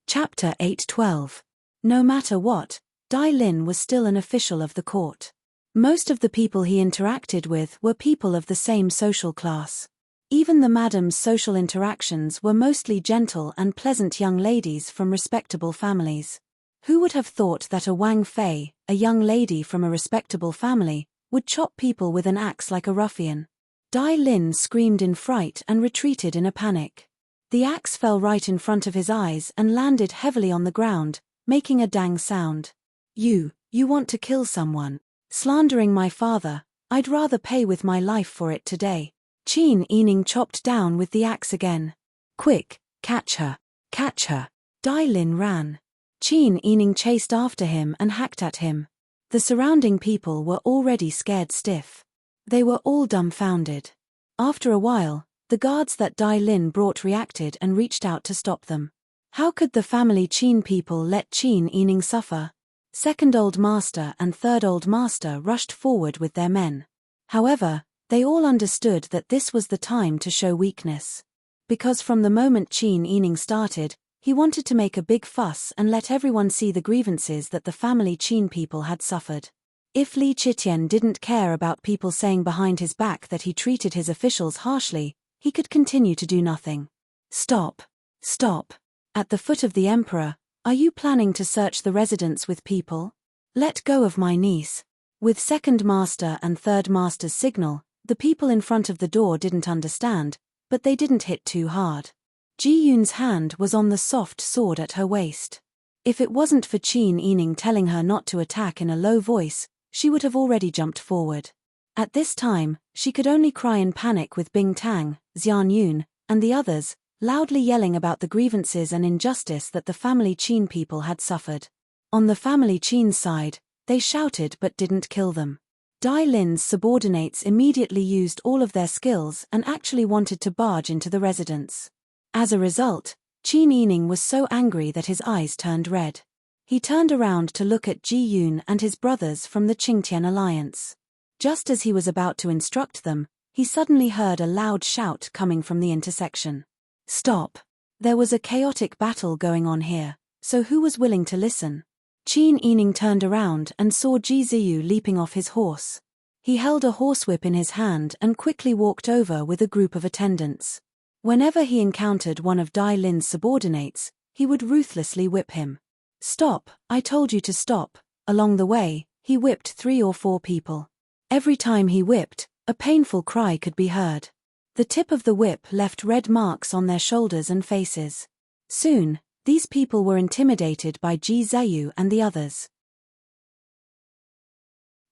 [SPEAKER 1] Chapter 8:12. No matter what, Dai Lin was still an official of the court. Most of the people he interacted with were people of the same social class. Even the madam's social interactions were mostly gentle and pleasant young ladies from respectable families. Who would have thought that a Wang Fei, a young lady from a respectable family, would chop people with an axe like a ruffian? Dai Lin screamed in fright and retreated in a panic. The axe fell right in front of his eyes and landed heavily on the ground, making a dang sound. You want to kill someone. Slandering my father, I'd rather pay with my life for it today." Qin Yining chopped down with the axe again. "Quick, catch her, catch her." Dai Lin ran. Qin Yining chased after him and hacked at him. The surrounding people were already scared stiff. They were all dumbfounded. After a while, the guards that Dai Lin brought reacted and reached out to stop them. How could the family Qin people let Qin Yining suffer? Second Old Master and Third Old Master rushed forward with their men. However, they all understood that this was the time to show weakness. Because from the moment Qin Yining started, he wanted to make a big fuss and let everyone see the grievances that the family Qin people had suffered. If Li Chitian didn't care about people saying behind his back that he treated his officials harshly, he could continue to do nothing. Stop. Stop. At the foot of the emperor, are you planning to search the residence with people? Let go of my niece. With second master and third master's signal, the people in front of the door didn't understand, but they didn't hit too hard. Ji Yun's hand was on the soft sword at her waist. If it wasn't for Qin Yining telling her not to attack in a low voice, she would have already jumped forward. At this time, she could only cry in panic with Bing Tang, Xian Yun, and the others, loudly yelling about the grievances and injustice that the family Qin people had suffered. On the family Qin's side, they shouted but didn't kill them. Dai Lin's subordinates immediately used all of their skills and actually wanted to barge into the residence. As a result, Qin Yining was so angry that his eyes turned red. He turned around to look at Ji Yun and his brothers from the Qingtian alliance. Just as he was about to instruct them, he suddenly heard a loud shout coming from the intersection. Stop! There was a chaotic battle going on here, so who was willing to listen? Qin Yining turned around and saw Ji Ziyu leaping off his horse. He held a horsewhip in his hand and quickly walked over with a group of attendants. Whenever he encountered one of Dai Lin's subordinates, he would ruthlessly whip him. Stop, I told you to stop. Along the way, he whipped 3 or 4 people. Every time he whipped, a painful cry could be heard. The tip of the whip left red marks on their shoulders and faces. Soon, these people were intimidated by Ji Ziyu and the others.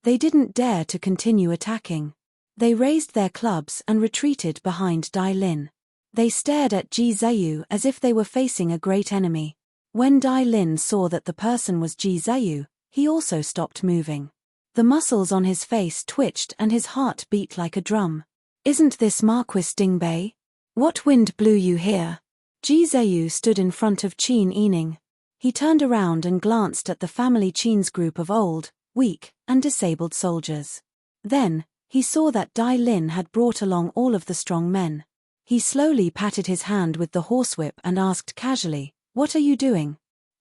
[SPEAKER 1] They didn't dare to continue attacking. They raised their clubs and retreated behind Dai Lin. They stared at Ji Ziyu as if they were facing a great enemy. When Dai Lin saw that the person was Ji Ziyu, he also stopped moving. The muscles on his face twitched and his heart beat like a drum. Isn't this Marquis Dingbei? What wind blew you here? Ji Ziyu stood in front of Qin Yining. He turned around and glanced at the family Qin's group of old, weak, and disabled soldiers. Then, he saw that Dai Lin had brought along all of the strong men. He slowly patted his hand with the horsewhip and asked casually, "What are you doing?"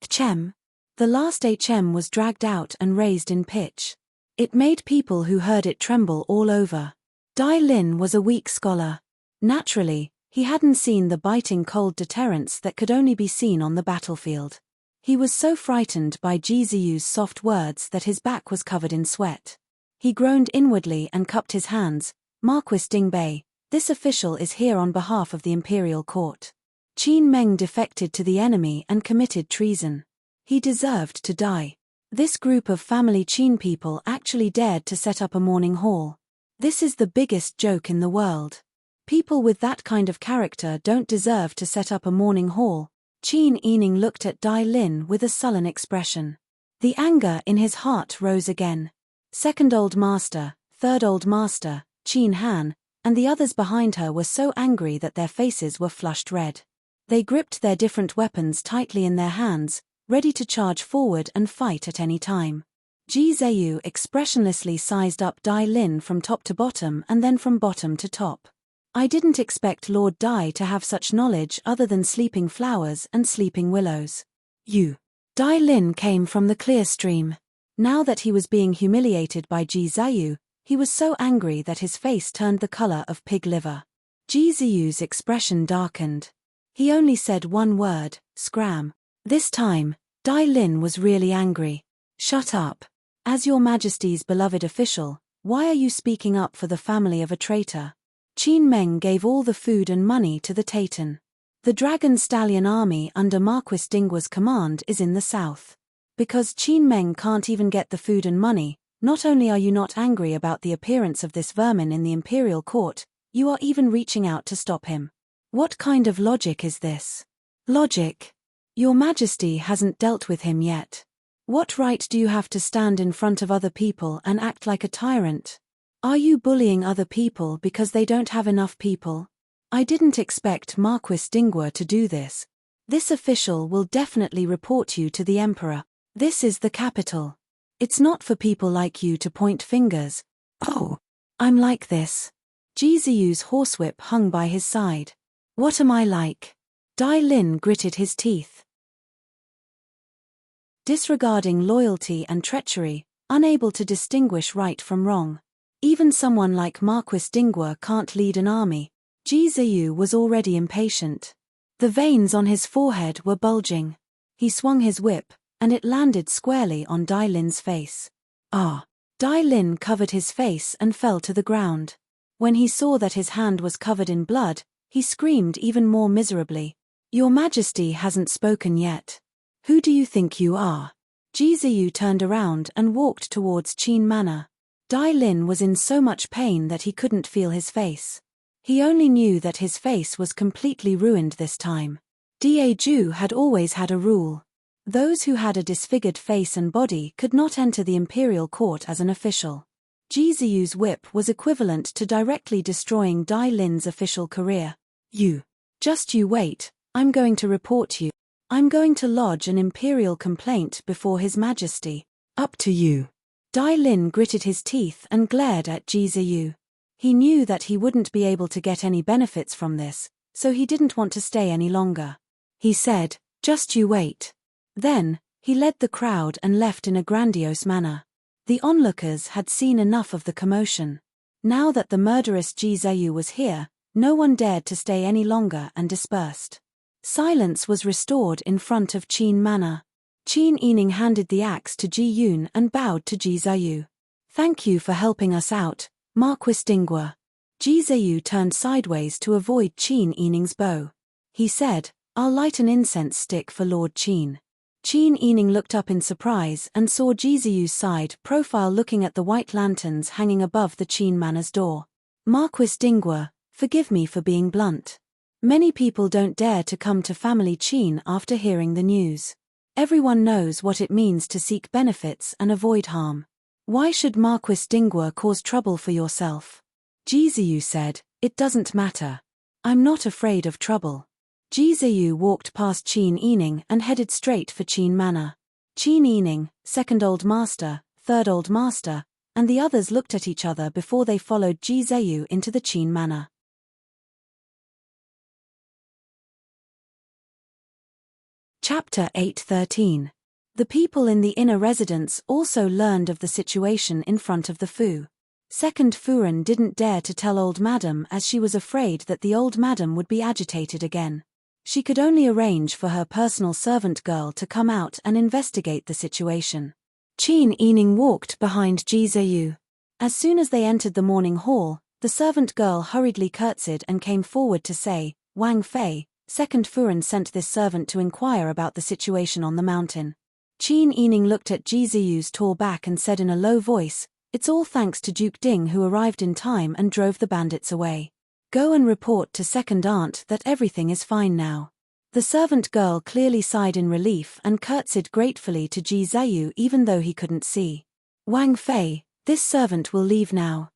[SPEAKER 1] "Chem." The last HM was dragged out and raised in pitch. It made people who heard it tremble all over. Dai Lin was a weak scholar. Naturally, he hadn't seen the biting cold deterrence that could only be seen on the battlefield. He was so frightened by Ji Ziyu's soft words that his back was covered in sweat. He groaned inwardly and cupped his hands. "Marquis Dingbei, this official is here on behalf of the imperial court. Qin Meng defected to the enemy and committed treason. He deserved to die. This group of family Qin people actually dared to set up a mourning hall. This is the biggest joke in the world. People with that kind of character don't deserve to set up a mourning hall." Qin Yining looked at Dai Lin with a sullen expression. The anger in his heart rose again. Second Old Master, Third Old Master, Qin Han, and the others behind her were so angry that their faces were flushed red. They gripped their different weapons tightly in their hands, ready to charge forward and fight at any time. Ji Ziyu expressionlessly sized up Dai Lin from top to bottom and then from bottom to top. "I didn't expect Lord Dai to have such knowledge other than sleeping flowers and sleeping willows. You." Dai Lin came from the clear stream. Now that he was being humiliated by Ji Ziyu, he was so angry that his face turned the color of pig liver. Ji Ziyu's expression darkened. He only said one word, "Scram." This time, Dai Lin was really angry. "Shut up. As your Majesty's beloved official, why are you speaking up for the family of a traitor?" Qin Meng gave all the food and money to the Taitan. The Dragon Stallion army under Marquis Dingwa's command is in the south. Because Qin Meng can't even get the food and money, not only are you not angry about the appearance of this vermin in the imperial court, you are even reaching out to stop him. What kind of logic is this? Logic? Your Majesty hasn't dealt with him yet. What right do you have to stand in front of other people and act like a tyrant? Are you bullying other people because they don't have enough people? I didn't expect Marquis Dingwa to do this. This official will definitely report you to the Emperor. This is the capital. It's not for people like you to point fingers. Oh, I'm like this. Ji Ziyu's horsewhip hung by his side. What am I like? Dai Lin gritted his teeth. Disregarding loyalty and treachery, unable to distinguish right from wrong. Even someone like Marquis Dingwa can't lead an army. Ji Ziyu was already impatient. The veins on his forehead were bulging. He swung his whip, and it landed squarely on Dai Lin's face. Ah! Dai Lin covered his face and fell to the ground. When he saw that his hand was covered in blood, he screamed even more miserably. Your Majesty hasn't spoken yet. Who do you think you are? Ji Ziyu turned around and walked towards Qin Manor. Dai Lin was in so much pain that he couldn't feel his face. He only knew that his face was completely ruined this time. Daiju had always had a rule. Those who had a disfigured face and body could not enter the imperial court as an official. Ji Ziyu's whip was equivalent to directly destroying Dai Lin's official career. You wait, I'm going to report you. I'm going to lodge an imperial complaint before His Majesty. Up to you. Dai Lin gritted his teeth and glared at Ji Ziyu. He knew that he wouldn't be able to get any benefits from this, so he didn't want to stay any longer. He said, just you wait. Then, he led the crowd and left in a grandiose manner. The onlookers had seen enough of the commotion. Now that the murderous Ji Ziyu was here, no one dared to stay any longer and dispersed. Silence was restored in front of Qin Manor. Qin Yining handed the axe to Ji Yun and bowed to Ji Ziyu. Thank you for helping us out, Marquis Dingwa. Ji Ziyu turned sideways to avoid Qin Yining's bow. He said, I'll light an incense stick for Lord Qin. Qin Yining looked up in surprise and saw Ji Ziyu's side profile looking at the white lanterns hanging above the Qin Manor's door. Marquis Dingwa, forgive me for being blunt. Many people don't dare to come to family Qin after hearing the news. Everyone knows what it means to seek benefits and avoid harm. Why should Marquis Dingwa cause trouble for yourself? Ji Ziyu said, it doesn't matter. I'm not afraid of trouble. Ji Ziyu walked past Qin Yining and headed straight for Qin Manor. Qin Yining, second Old Master, third Old Master, and the others looked at each other before they followed Ji Ziyu into the Qin Manor. Chapter 8:13. The people in the inner residence also learned of the situation in front of the Fu. Second Furen didn't dare to tell Old Madam as she was afraid that the Old Madam would be agitated again. She could only arrange for her personal servant girl to come out and investigate the situation. Qin Yining walked behind Ji Ziyu. As soon as they entered the morning hall, the servant girl hurriedly curtsied and came forward to say, Wang Fei, Second Furen sent this servant to inquire about the situation on the mountain. Qin Yining looked at Ji Ziyu's tall back and said in a low voice, it's all thanks to Duke Ding who arrived in time and drove the bandits away. Go and report to Second Aunt that everything is fine now. The servant girl clearly sighed in relief and curtsied gratefully to Ji Ziyu even though he couldn't see. Wang Fei, this servant will leave now.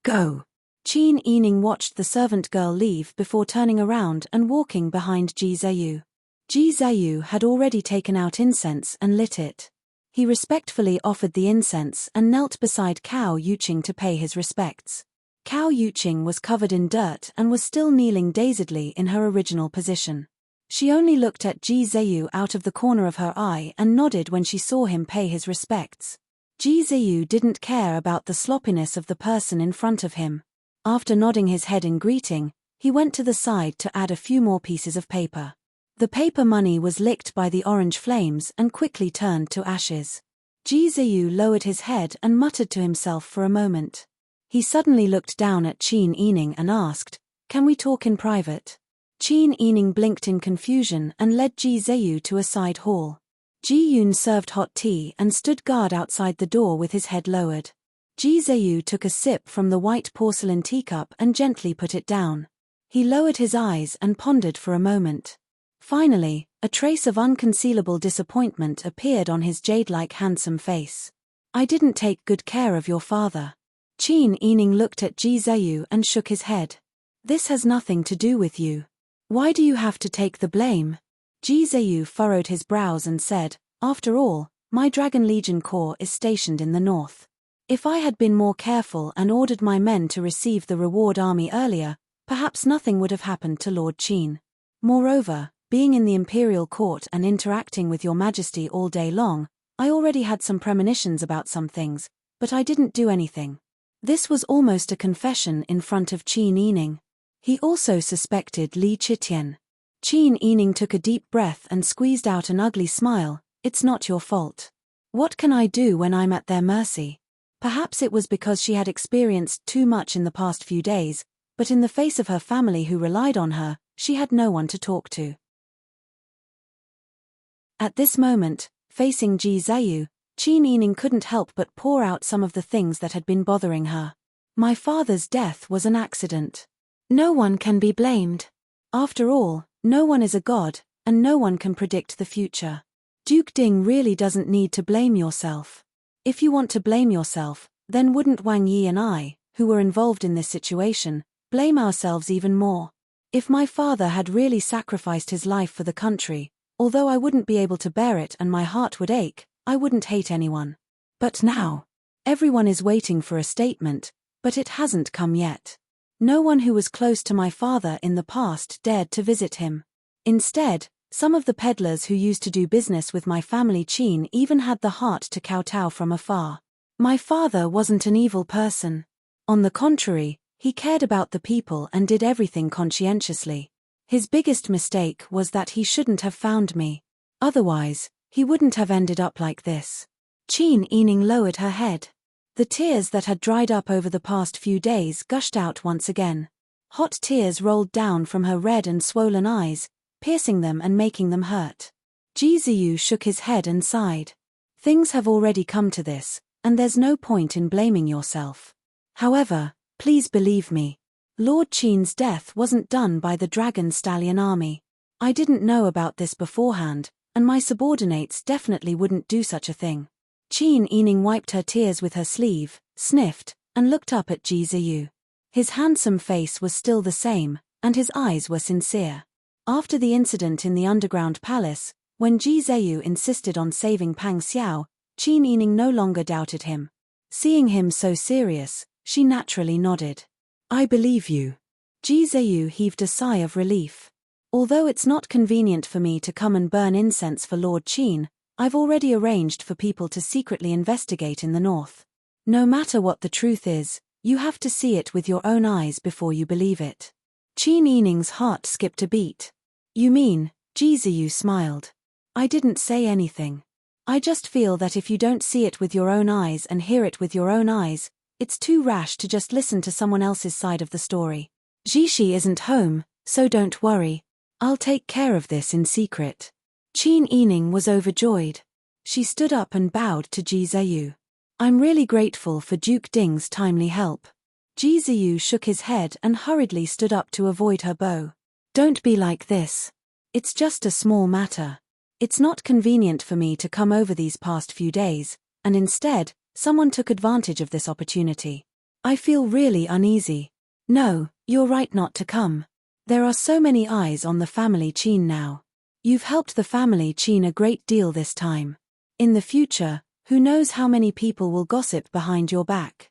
[SPEAKER 1] Go. Qin Yining watched the servant girl leave before turning around and walking behind Ji Ziyu. Ji Ziyu had already taken out incense and lit it. He respectfully offered the incense and knelt beside Cao Yuqing to pay his respects. Cao Yuqing was covered in dirt and was still kneeling dazedly in her original position. She only looked at Ji Ziyu out of the corner of her eye and nodded when she saw him pay his respects. Ji Ziyu didn't care about the sloppiness of the person in front of him. After nodding his head in greeting, he went to the side to add a few more pieces of paper. The paper money was licked by the orange flames and quickly turned to ashes. Ji Ziyu lowered his head and muttered to himself for a moment. He suddenly looked down at Qin Yining and asked, can we talk in private? Qin Yining blinked in confusion and led Ji Ziyu to a side hall. Ji Yun served hot tea and stood guard outside the door with his head lowered. Ji Ziyu took a sip from the white porcelain teacup and gently put it down. He lowered his eyes and pondered for a moment. Finally, a trace of unconcealable disappointment appeared on his jade-like handsome face. I didn't take good care of your father. Qin Yining looked at Ji Ziyu and shook his head. This has nothing to do with you. Why do you have to take the blame? Ji Ziyu furrowed his brows and said, after all, my Dragon Legion Corps is stationed in the north. If I had been more careful and ordered my men to receive the reward army earlier, perhaps nothing would have happened to Lord Qin. Moreover, being in the imperial court and interacting with your majesty all day long, I already had some premonitions about some things, but I didn't do anything. This was almost a confession in front of Qin Yining. He also suspected Li Chitian. Qin Yining took a deep breath and squeezed out an ugly smile. It's not your fault. What can I do when I'm at their mercy? Perhaps it was because she had experienced too much in the past few days, but in the face of her family who relied on her, she had no one to talk to. At this moment, facing Ji Zhayu, Qin Yining couldn't help but pour out some of the things that had been bothering her. My father's death was an accident. No one can be blamed. After all, no one is a god, and no one can predict the future. Duke Ding really doesn't need to blame yourself. If you want to blame yourself, then wouldn't Wang Yi and I, who were involved in this situation, blame ourselves even more? If my father had really sacrificed his life for the country, although I wouldn't be able to bear it and my heart would ache, I wouldn't hate anyone. But now, everyone is waiting for a statement, but it hasn't come yet. No one who was close to my father in the past dared to visit him. Instead, some of the peddlers who used to do business with my family Qin even had the heart to kowtow from afar. My father wasn't an evil person. On the contrary, he cared about the people and did everything conscientiously. His biggest mistake was that he shouldn't have found me. Otherwise, he wouldn't have ended up like this. Qin Yining lowered her head. The tears that had dried up over the past few days gushed out once again. Hot tears rolled down from her red and swollen eyes, piercing them and making them hurt. Ji Zhayu shook his head and sighed. Things have already come to this, and there's no point in blaming yourself. However, please believe me. Lord Qin's death wasn't done by the Dragon Stallion army. I didn't know about this beforehand, and my subordinates definitely wouldn't do such a thing. Qin Yining wiped her tears with her sleeve, sniffed, and looked up at Ji Zhayu. His handsome face was still the same, and his eyes were sincere. After the incident in the underground palace, when Ji Zhayu insisted on saving Pang Xiao, Qin Yining no longer doubted him. Seeing him so serious, she naturally nodded. I believe you. Ji Zhayu heaved a sigh of relief. Although it's not convenient for me to come and burn incense for Lord Qin, I've already arranged for people to secretly investigate in the north. No matter what the truth is, you have to see it with your own eyes before you believe it. Qin Yining's heart skipped a beat. You mean? Ji Zhayu smiled. I didn't say anything. I just feel that if you don't see it with your own eyes and hear it with your own eyes, it's too rash to just listen to someone else's side of the story. Jishi isn't home, so don't worry. I'll take care of this in secret. Qin Yining was overjoyed. She stood up and bowed to Ji Zhayu. I'm really grateful for Duke Ding's timely help. Ji Zhayu shook his head and hurriedly stood up to avoid her bow. Don't be like this. It's just a small matter. It's not convenient for me to come over these past few days, and instead, someone took advantage of this opportunity. I feel really uneasy. No, you're right not to come. There are so many eyes on the family Qin now. You've helped the family Qin a great deal this time. In the future, who knows how many people will gossip behind your back.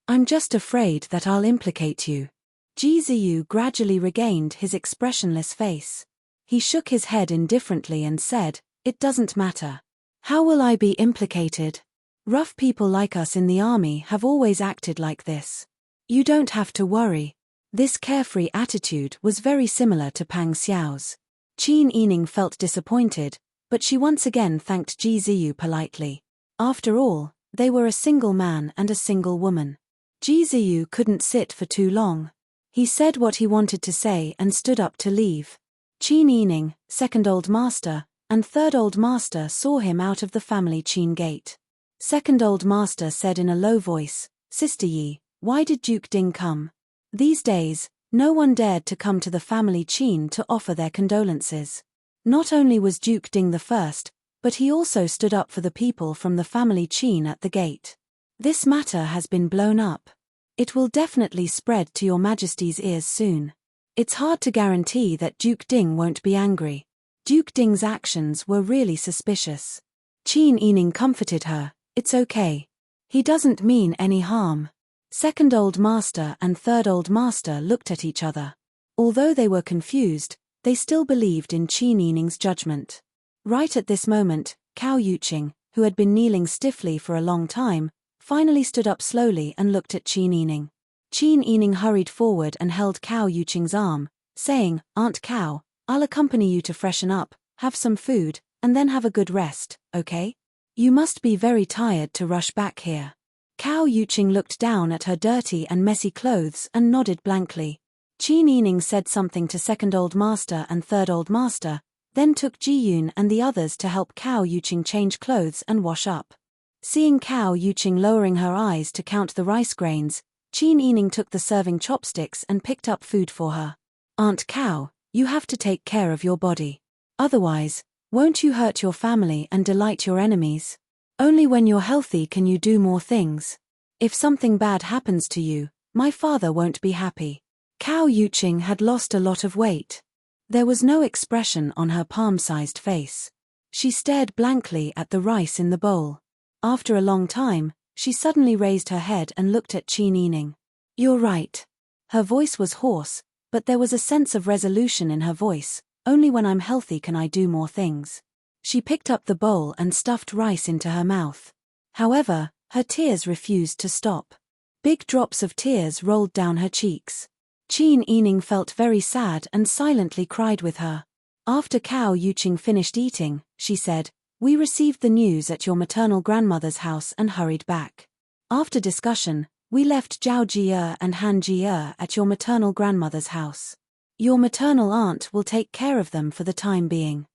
[SPEAKER 1] I'm just afraid that I'll implicate you. Ji Zhayu gradually regained his expressionless face. He shook his head indifferently and said, It doesn't matter. How will I be implicated? Rough people like us in the army have always acted like this. You don't have to worry. This carefree attitude was very similar to Pang Xiao's. Qin Yining felt disappointed, but she once again thanked Ji Zhayu politely. After all, they were a single man and a single woman. Ji Zhayu couldn't sit for too long. He said what he wanted to say and stood up to leave. Qin Yining, second old master, and third old master saw him out of the family Qin gate. Second old master said in a low voice, Sister Yi, why did Duke Ding come? These days, no one dared to come to the family Qin to offer their condolences. Not only was Duke Ding the first, but he also stood up for the people from the family Qin at the gate. This matter has been blown up. It will definitely spread to your Majesty's ears soon. It's hard to guarantee that Duke Ding won't be angry. Duke Ding's actions were really suspicious. Qin Yining comforted her, it's okay. He doesn't mean any harm. Second old master and third old master looked at each other. Although they were confused, they still believed in Qin Yining's judgment. Right at this moment, Cao Yuqing, who had been kneeling stiffly for a long time, finally stood up slowly and looked at Qin Yining. Qin Yining hurried forward and held Cao Yuqing's arm, saying, "Aunt Cao, I'll accompany you to freshen up, have some food, and then have a good rest, okay? You must be very tired to rush back here." Cao Yuqing looked down at her dirty and messy clothes and nodded blankly. Qin Yining said something to second old master and third old master, then took Ji Yun and the others to help Cao Yuqing change clothes and wash up. Seeing Cao Yuqing lowering her eyes to count the rice grains, Qin Yining took the serving chopsticks and picked up food for her. "Aunt Cao, you have to take care of your body. Otherwise, won't you hurt your family and delight your enemies? Only when you're healthy can you do more things. If something bad happens to you, my father won't be happy." Cao Yuqing had lost a lot of weight. There was no expression on her palm-sized face. She stared blankly at the rice in the bowl. After a long time, she suddenly raised her head and looked at Qin Yining. "You're right." Her voice was hoarse, but there was a sense of resolution in her voice. "Only when I'm healthy can I do more things." She picked up the bowl and stuffed rice into her mouth. However, her tears refused to stop. Big drops of tears rolled down her cheeks. Qin Yining felt very sad and silently cried with her. After Cao Yuqing finished eating, she said, "We received the news at your maternal grandmother's house and hurried back. After discussion, we left Zhao Jie and Han Jie at your maternal grandmother's house. Your maternal aunt will take care of them for the time being.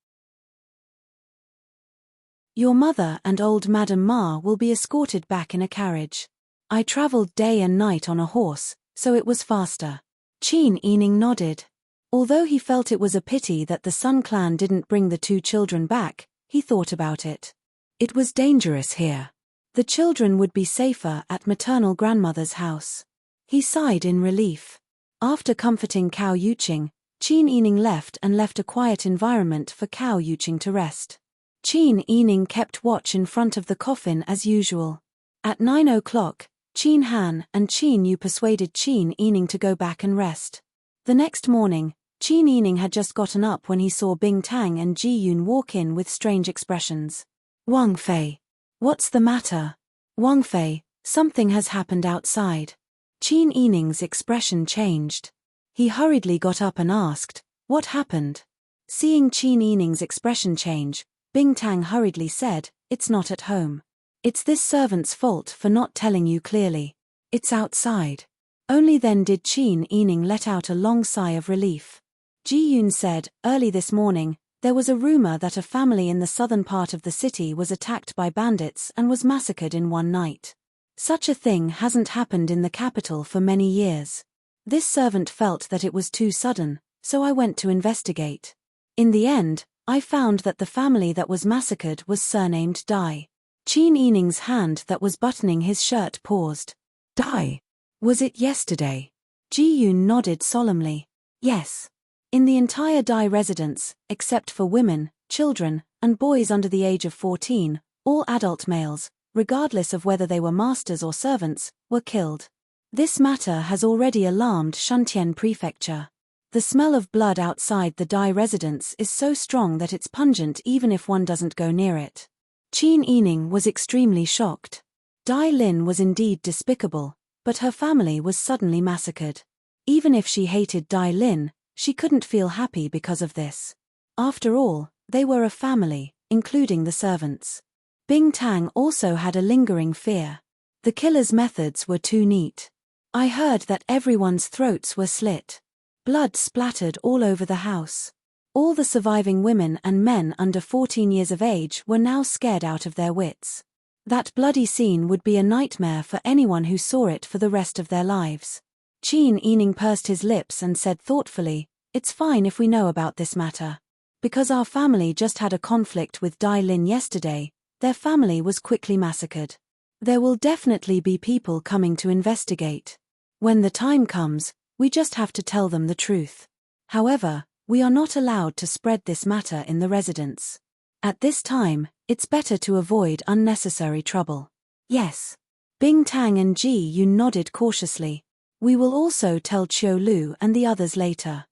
[SPEAKER 1] Your mother and old Madame Ma will be escorted back in a carriage. I traveled day and night on a horse, so it was faster." Qin Yining nodded. Although he felt it was a pity that the Sun clan didn't bring the two children back, he thought about it. It was dangerous here. The children would be safer at maternal grandmother's house. He sighed in relief. After comforting Cao Yuqing, Qin Yining left a quiet environment for Cao Yuqing to rest. Qin Yining kept watch in front of the coffin as usual. At 9 o'clock, Qin Han and Qin Yu persuaded Qin Yining to go back and rest. The next morning, Qin Yining had just gotten up when he saw Bing Tang and Ji Yun walk in with strange expressions. "Wang Fei. What's the matter?" "Wang Fei, something has happened outside." Qin Yining's expression changed. He hurriedly got up and asked, "What happened?" Seeing Qin Yining's expression change, Bing Tang hurriedly said, "It's not at home. It's this servant's fault for not telling you clearly. It's outside." Only then did Qin Yining let out a long sigh of relief. Ji Yun said, "Early this morning, there was a rumor that a family in the southern part of the city was attacked by bandits and was massacred in one night. Such a thing hasn't happened in the capital for many years. This servant felt that it was too sudden, so I went to investigate. In the end, I found that the family that was massacred was surnamed Dai." Qin Yining's hand that was buttoning his shirt paused. "Dai? Was it yesterday?" Ji Yun nodded solemnly. "Yes. In the entire Dai residence, except for women, children, and boys under the age of 14, all adult males, regardless of whether they were masters or servants, were killed. This matter has already alarmed Shuntian Prefecture. The smell of blood outside the Dai residence is so strong that it's pungent even if one doesn't go near it." Qin Yining was extremely shocked. Dai Lin was indeed despicable, but her family was suddenly massacred. Even if she hated Dai Lin, she couldn't feel happy because of this. After all, they were a family, including the servants. Bing Tang also had a lingering fear. The killer's methods were too neat. "I heard that everyone's throats were slit. Blood splattered all over the house. All the surviving women and men under 14 years of age were now scared out of their wits. That bloody scene would be a nightmare for anyone who saw it for the rest of their lives." Qin Yining pursed his lips and said thoughtfully, "It's fine if we know about this matter. Because our family just had a conflict with Dai Lin yesterday, their family was quickly massacred. There will definitely be people coming to investigate. When the time comes, we just have to tell them the truth. However, we are not allowed to spread this matter in the residence. At this time, it's better to avoid unnecessary trouble." "Yes." Bing Tang and Ji Yun nodded cautiously. "We will also tell Qiu Lu and the others later."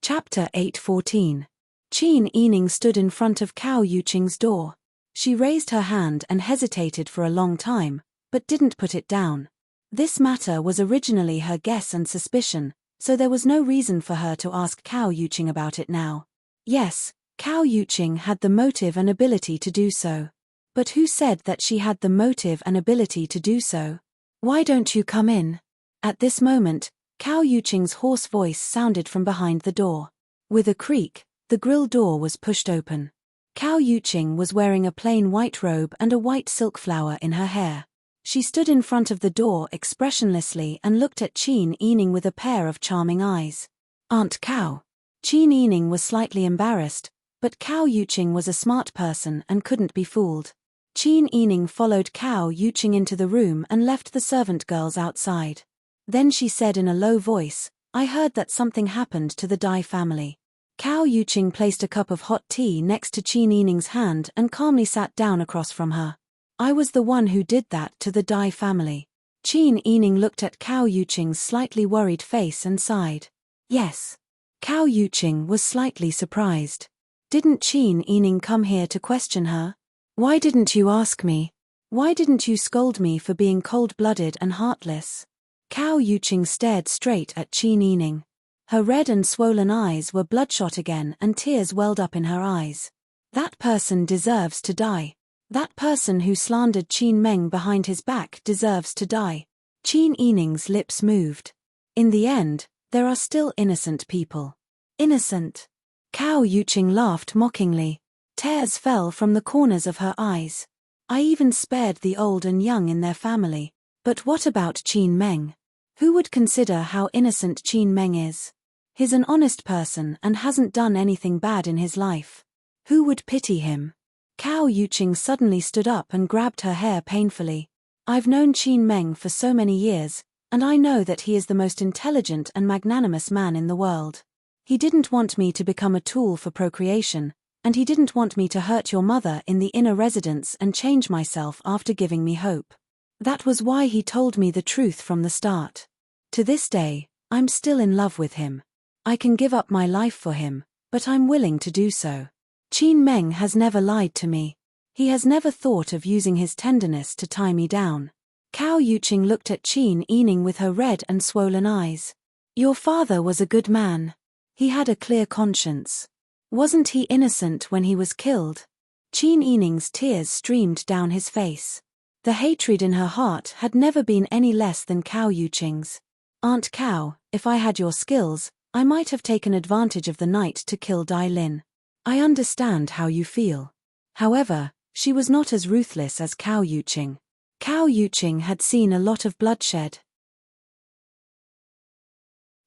[SPEAKER 1] Chapter 8:14. Qin Yining stood in front of Cao Yuqing's door. She raised her hand and hesitated for a long time, but didn't put it down. This matter was originally her guess and suspicion, so there was no reason for her to ask Cao Yuqing about it now. Yes, Cao Yuqing had the motive and ability to do so. But who said that she had the motive and ability to do so? Why don't you come in? At this moment, Cao Yuqing's hoarse voice sounded from behind the door. With a creak, the grill door was pushed open. Cao Yuqing was wearing a plain white robe and a white silk flower in her hair. She stood in front of the door expressionlessly and looked at Qin Yining with a pair of charming eyes. Aunt Cao. Qin Yining was slightly embarrassed, but Cao Yuqing was a smart person and couldn't be fooled. Qin Yining followed Cao Yuqing into the room and left the servant girls outside. Then she said in a low voice, "I heard that something happened to the Dai family." Cao Yuqing placed a cup of hot tea next to Qin Yining's hand and calmly sat down across from her. "I was the one who did that to the Dai family." Qin Yining looked at Cao Yuqing's slightly worried face and sighed. "Yes." Cao Yuqing was slightly surprised. Didn't Qin Yining come here to question her? "Why didn't you ask me? Why didn't you scold me for being cold-blooded and heartless?" Cao Yuqing stared straight at Qin Yining. Her red and swollen eyes were bloodshot again and tears welled up in her eyes. "That person deserves to die. That person who slandered Qin Meng behind his back deserves to die." Qin Yining's lips moved. "In the end, there are still innocent people." "Innocent?" Cao Yuqing laughed mockingly. Tears fell from the corners of her eyes. "I even spared the old and young in their family. But what about Qin Meng? Who would consider how innocent Qin Meng is? He's an honest person and hasn't done anything bad in his life. Who would pity him?" Cao Yuqing suddenly stood up and grabbed her hair painfully. "I've known Qin Meng for so many years, and I know that he is the most intelligent and magnanimous man in the world. He didn't want me to become a tool for procreation, and he didn't want me to hurt your mother in the inner residence and change myself after giving me hope. That was why he told me the truth from the start. To this day, I'm still in love with him. I can give up my life for him, but I'm willing to do so. Qin Meng has never lied to me. He has never thought of using his tenderness to tie me down." Cao Yuqing looked at Qin Yining with her red and swollen eyes. "Your father was a good man. He had a clear conscience. Wasn't he innocent when he was killed?" Qin Yining's tears streamed down his face. The hatred in her heart had never been any less than Cao Yuqing's. "Aunt Cao, if I had your skills, I might have taken advantage of the night to kill Dai Lin. I understand how you feel." However, she was not as ruthless as Cao Yuqing. Cao Yuqing had seen a lot of bloodshed.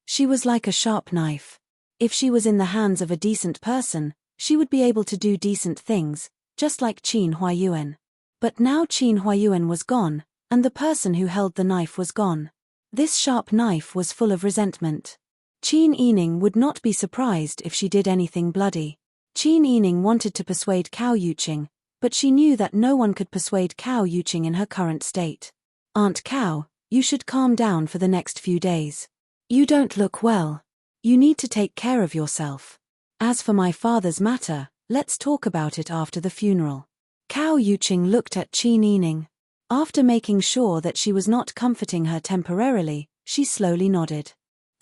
[SPEAKER 1] She was like a sharp knife. If she was in the hands of a decent person, she would be able to do decent things, just like Qin Huayuan. But now Qin Huayuan was gone, and the person who held the knife was gone. This sharp knife was full of resentment. Qin Yining would not be surprised if she did anything bloody. Qin Yining wanted to persuade Cao Yuqing, but she knew that no one could persuade Cao Yuqing in her current state. "Aunt Cao, you should calm down for the next few days. You don't look well. You need to take care of yourself. As for my father's matter, let's talk about it after the funeral." Cao Yuqing looked at Qin Yining. After making sure that she was not comforting her temporarily, she slowly nodded.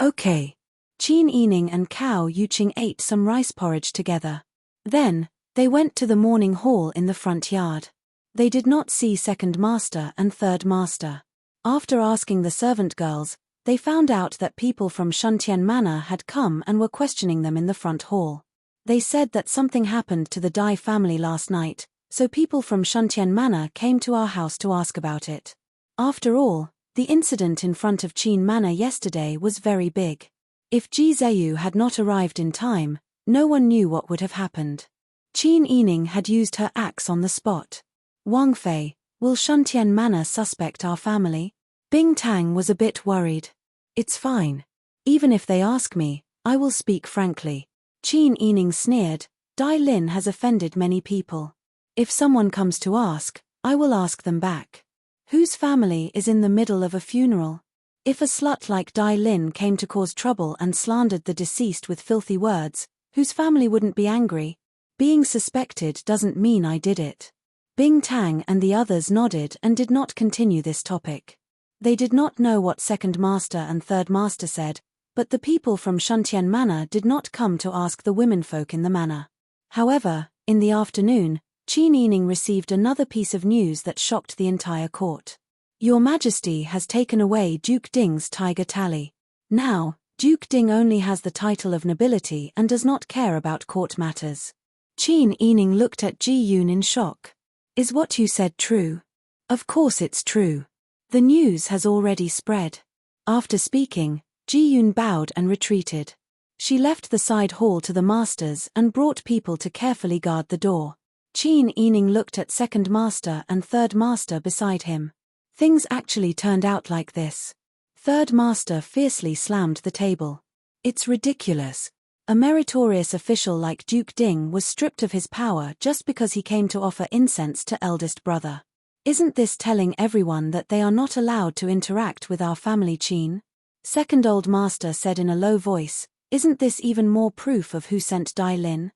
[SPEAKER 1] "Okay." Qin Yining and Cao Yuqing ate some rice porridge together. Then, they went to the morning hall in the front yard. They did not see second master and third master. After asking the servant girls, they found out that people from Shuntian Manor had come and were questioning them in the front hall. They said that something happened to the Dai family last night, so people from Shuntian Manor came to our house to ask about it. After all, the incident in front of Qin Manor yesterday was very big. If Ji Zheyu had not arrived in time, no one knew what would have happened. Qin Yining had used her axe on the spot. "Wang Fei, will Shuntian Manor suspect our family?" Bing Tang was a bit worried. "It's fine. Even if they ask me, I will speak frankly." Qin Yining sneered, "Dai Lin has offended many people. If someone comes to ask, I will ask them back. Whose family is in the middle of a funeral?" If a slut like Dai Lin came to cause trouble and slandered the deceased with filthy words, whose family wouldn't be angry? Being suspected doesn't mean I did it. Bing Tang and the others nodded and did not continue this topic. They did not know what second master and third master said, but the people from Shuntian Manor did not come to ask the womenfolk in the manor. However, in the afternoon, Qin Yining received another piece of news that shocked the entire court. Your Majesty has taken away Duke Ding's tiger tally. Now, Duke Ding only has the title of nobility and does not care about court matters. Qin Yining looked at Ji Yun in shock. Is what you said true? Of course it's true. The news has already spread. After speaking, Ji Yun bowed and retreated. She left the side hall to the masters and brought people to carefully guard the door. Qin Yining looked at second master and third master beside him. Things actually turned out like this. Third master fiercely slammed the table. It's ridiculous. A meritorious official like Duke Ding was stripped of his power just because he came to offer incense to eldest brother. Isn't this telling everyone that they are not allowed to interact with our family, Qin? Second old master said in a low voice, isn't this even more proof of who sent Dai Lin?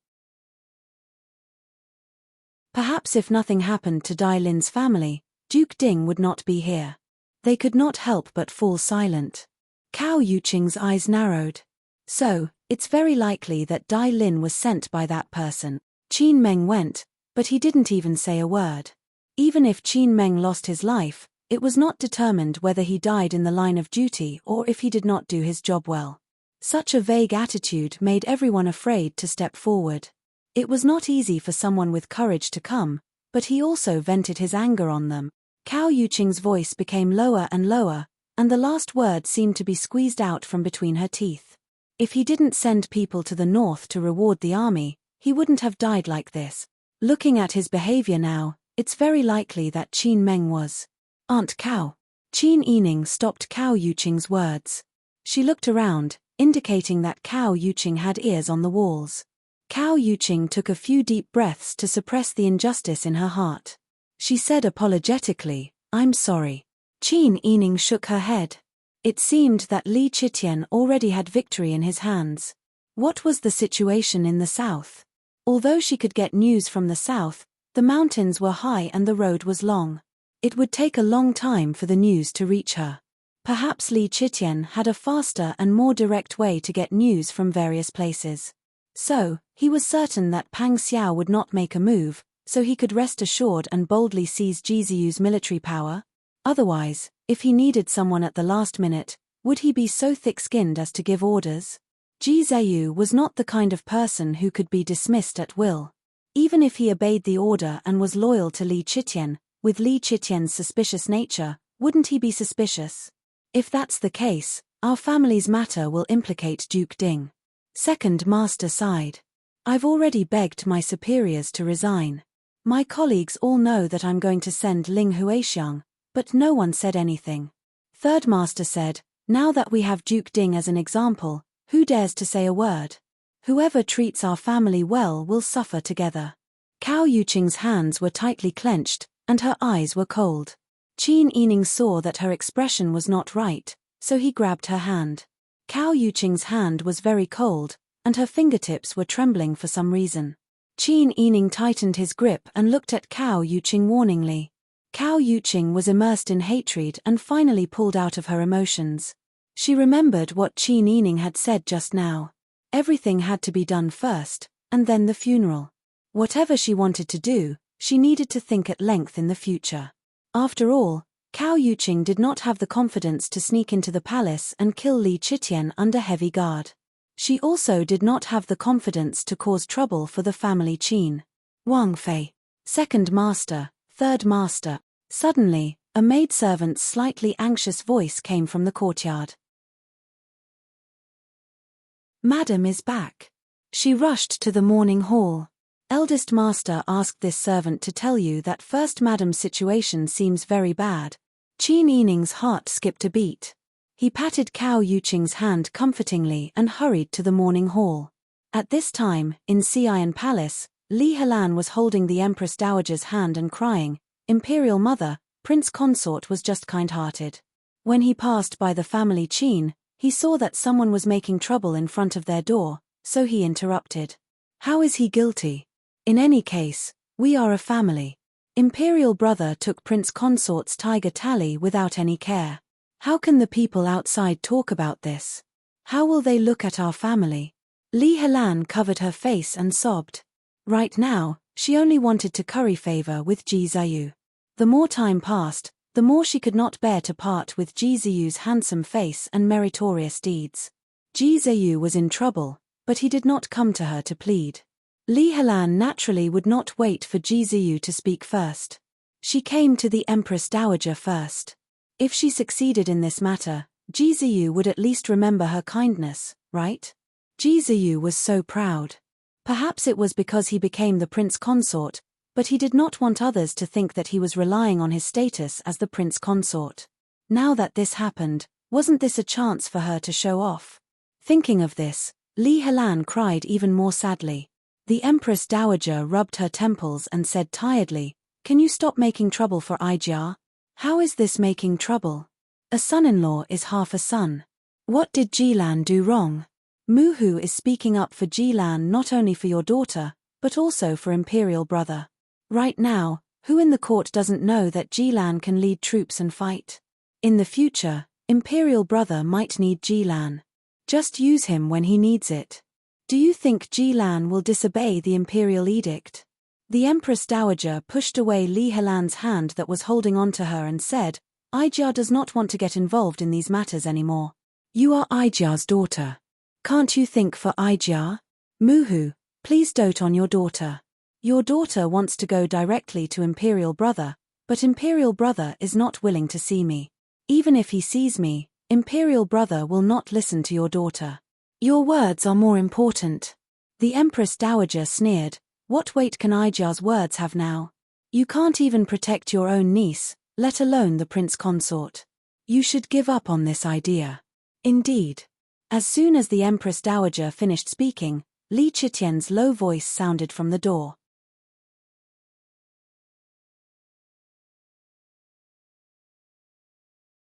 [SPEAKER 1] Perhaps if nothing happened to Dai Lin's family, Duke Ding would not be here. They could not help but fall silent. Cao Yuqing's eyes narrowed. So, it's very likely that Dai Lin was sent by that person. Qin Meng went, but he didn't even say a word. Even if Qin Meng lost his life, it was not determined whether he died in the line of duty or if he did not do his job well. Such a vague attitude made everyone afraid to step forward. It was not easy for someone with courage to come, but he also vented his anger on them. Cao Yuqing's voice became lower and lower, and the last word seemed to be squeezed out from between her teeth. If he didn't send people to the north to reward the army, he wouldn't have died like this. Looking at his behavior now, it's very likely that Qin Meng was. Aunt Cao. Qin Yining stopped Cao Yuqing's words. She looked around, indicating that Cao Yuqing had ears on the walls. Cao Yuqing took a few deep breaths to suppress the injustice in her heart. She said apologetically, I'm sorry. Qin Yining shook her head. It seemed that Li Qitian already had victory in his hands. What was the situation in the south? Although she could get news from the south, the mountains were high and the road was long. It would take a long time for the news to reach her. Perhaps Li Qitian had a faster and more direct way to get news from various places. So, he was certain that Pang Xiao would not make a move, so he could rest assured and boldly seize Jizuyu's military power. Otherwise, if he needed someone at the last minute, would he be so thick-skinned as to give orders? Ji Ziyu was not the kind of person who could be dismissed at will. Even if he obeyed the order and was loyal to Li Qitian, with Li Qitian's suspicious nature, wouldn't he be suspicious? If that's the case, our family's matter will implicate Duke Ding. Second master sighed. I've already begged my superiors to resign. My colleagues all know that I'm going to send Ling Huixiang, but no one said anything. Third master said, now that we have Duke Ding as an example, who dares to say a word? Whoever treats our family well will suffer together. Cao Yuqing's hands were tightly clenched, and her eyes were cold. Qin Yining saw that her expression was not right, so he grabbed her hand. Cao Yuqing's hand was very cold, and her fingertips were trembling for some reason. Qin Yining tightened his grip and looked at Cao Yuqing warningly. Cao Yuqing was immersed in hatred and finally pulled out of her emotions. She remembered what Qin Yining had said just now. Everything had to be done first, and then the funeral. Whatever she wanted to do, she needed to think at length in the future. After all, Cao Yuqing did not have the confidence to sneak into the palace and kill Li Qitian under heavy guard. She also did not have the confidence to cause trouble for the family Qin. Wang Fei. Second master, third master. Suddenly, a maidservant's slightly anxious voice came from the courtyard. Madam is back. She rushed to the morning hall. Eldest master asked this servant to tell you that first madam's situation seems very bad. Qin Yining's heart skipped a beat. He patted Cao Yuqing's hand comfortingly and hurried to the morning hall. At this time, in Xi'an Palace, Li Helan was holding the Empress Dowager's hand and crying, Imperial Mother, Prince Consort was just kind-hearted. When he passed by the family Qin, he saw that someone was making trouble in front of their door, so he interrupted. How is he guilty? In any case, we are a family. Imperial brother took Prince Consort's tiger Tally without any care. How can the people outside talk about this? How will they look at our family? Li Helan covered her face and sobbed. Right now, she only wanted to curry favor with Ji Ziyu. The more time passed, the more she could not bear to part with Ji Ziyu's handsome face and meritorious deeds. Ji Ziyu was in trouble, but he did not come to her to plead. Li Helan naturally would not wait for Ji Ziyu to speak first. She came to the Empress Dowager first. If she succeeded in this matter, Ji Ziyu would at least remember her kindness, right? Ji Ziyu was so proud. Perhaps it was because he became the prince consort, but he did not want others to think that he was relying on his status as the prince consort. Now that this happened, wasn't this a chance for her to show off? Thinking of this, Li Helan cried even more sadly. The Empress Dowager rubbed her temples and said tiredly, "Can you stop making trouble for Ijia? How is this making trouble? A son-in-law is half a son. What did Jilan do wrong? Muhu is speaking up for Jilan not only for your daughter, but also for Imperial brother. Right now, who in the court doesn't know that Jilan can lead troops and fight? In the future, Imperial brother might need Jilan. Just use him when he needs it. Do you think Jilan will disobey the Imperial edict?" The Empress Dowager pushed away Li Helan's hand that was holding on to her and said, "Ijia does not want to get involved in these matters anymore. You are Ijia's daughter. Can't you think for Ijia? Muhu, please dote on your daughter. Your daughter wants to go directly to Imperial brother, but Imperial brother is not willing to see me. Even if he sees me, Imperial brother will not listen to your daughter. Your words are more important." The Empress Dowager sneered, "What weight can Ijia's words have now? You can't even protect your own niece, let alone the prince consort. You should give up on this idea." Indeed. As soon as the Empress Dowager finished speaking, Li Qitian's low voice sounded from the door.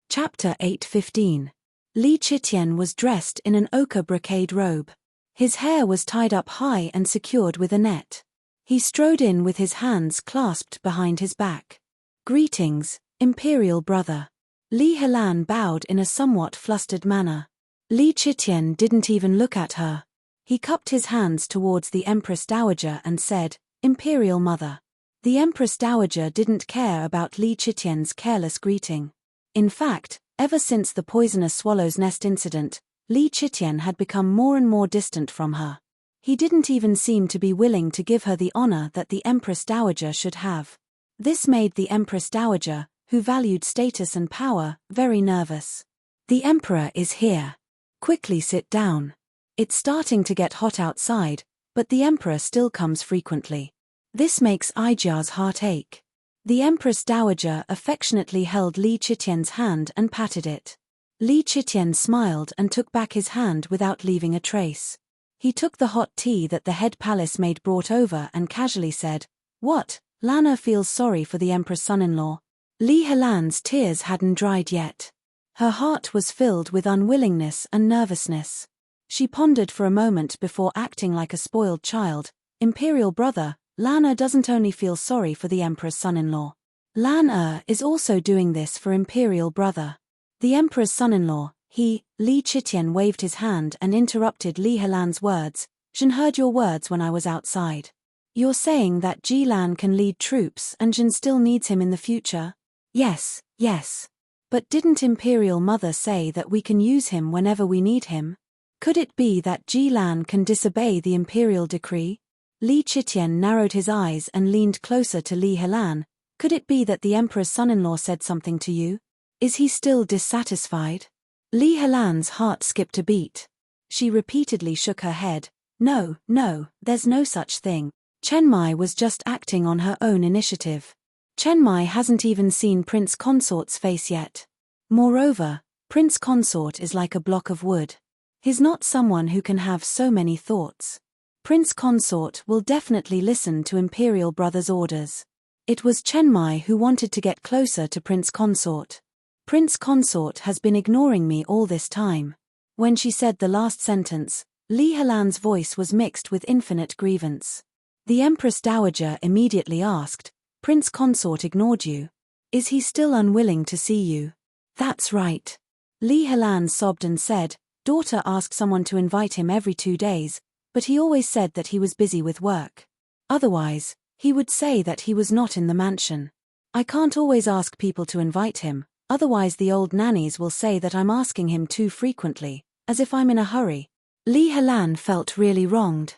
[SPEAKER 1] Chapter 8:15. Li Qitian was dressed in an ochre brocade robe. His hair was tied up high and secured with a net. He strode in with his hands clasped behind his back. "Greetings, Imperial brother." Li Helan bowed in a somewhat flustered manner. Li Qitian didn't even look at her. He cupped his hands towards the Empress Dowager and said, "Imperial mother." The Empress Dowager didn't care about Li Qitian's careless greeting. In fact, ever since the poisonous swallow's nest incident, Li Qitian had become more and more distant from her. He didn't even seem to be willing to give her the honor that the Empress Dowager should have. This made the Empress Dowager, who valued status and power, very nervous. "The Emperor is here. Quickly sit down. It's starting to get hot outside, but the Emperor still comes frequently. This makes Ijia's heart ache." The Empress Dowager affectionately held Li Qitian's hand and patted it. Li Qitian smiled and took back his hand without leaving a trace. He took the hot tea that the head palace maid brought over and casually said, "What? Lana feels sorry for the Emperor's son-in-law." Li Helan's tears hadn't dried yet. Her heart was filled with unwillingness and nervousness. She pondered for a moment before acting like a spoiled child. "Imperial brother, Lana doesn't only feel sorry for the Emperor's son-in-law. Lan is also doing this for Imperial brother. The Emperor's son-in-law, Li Qitian waved his hand and interrupted Li Helan's words. "Jin heard your words when I was outside. You're saying that Jilan can lead troops and Jin still needs him in the future?" Yes. But didn't Imperial mother say that we can use him whenever we need him? Could it be that Jilan can disobey the Imperial decree?" Li Qitian narrowed his eyes and leaned closer to Li Helan. "Could it be that the Emperor's son-in-law said something to you? Is he still dissatisfied?" Li Helan's heart skipped a beat. She repeatedly shook her head. No, there's no such thing. Chenmai was just acting on her own initiative. Chenmai hasn't even seen Prince Consort's face yet. Moreover, Prince Consort is like a block of wood. He's not someone who can have so many thoughts. Prince Consort will definitely listen to Imperial brother's orders. It was Chenmai who wanted to get closer to Prince Consort. Prince Consort has been ignoring me all this time. When she said the last sentence, Li Helan's voice was mixed with infinite grievance. The Empress Dowager immediately asked, Prince Consort ignored you? Is he still unwilling to see you? That's right. Li Helan sobbed and said, Daughter asked someone to invite him every 2 days, but he always said that he was busy with work. Otherwise, he would say that he was not in the mansion. I can't always ask people to invite him, otherwise the old nannies will say that I'm asking him too frequently, as if I'm in a hurry. Li Helan felt really wronged.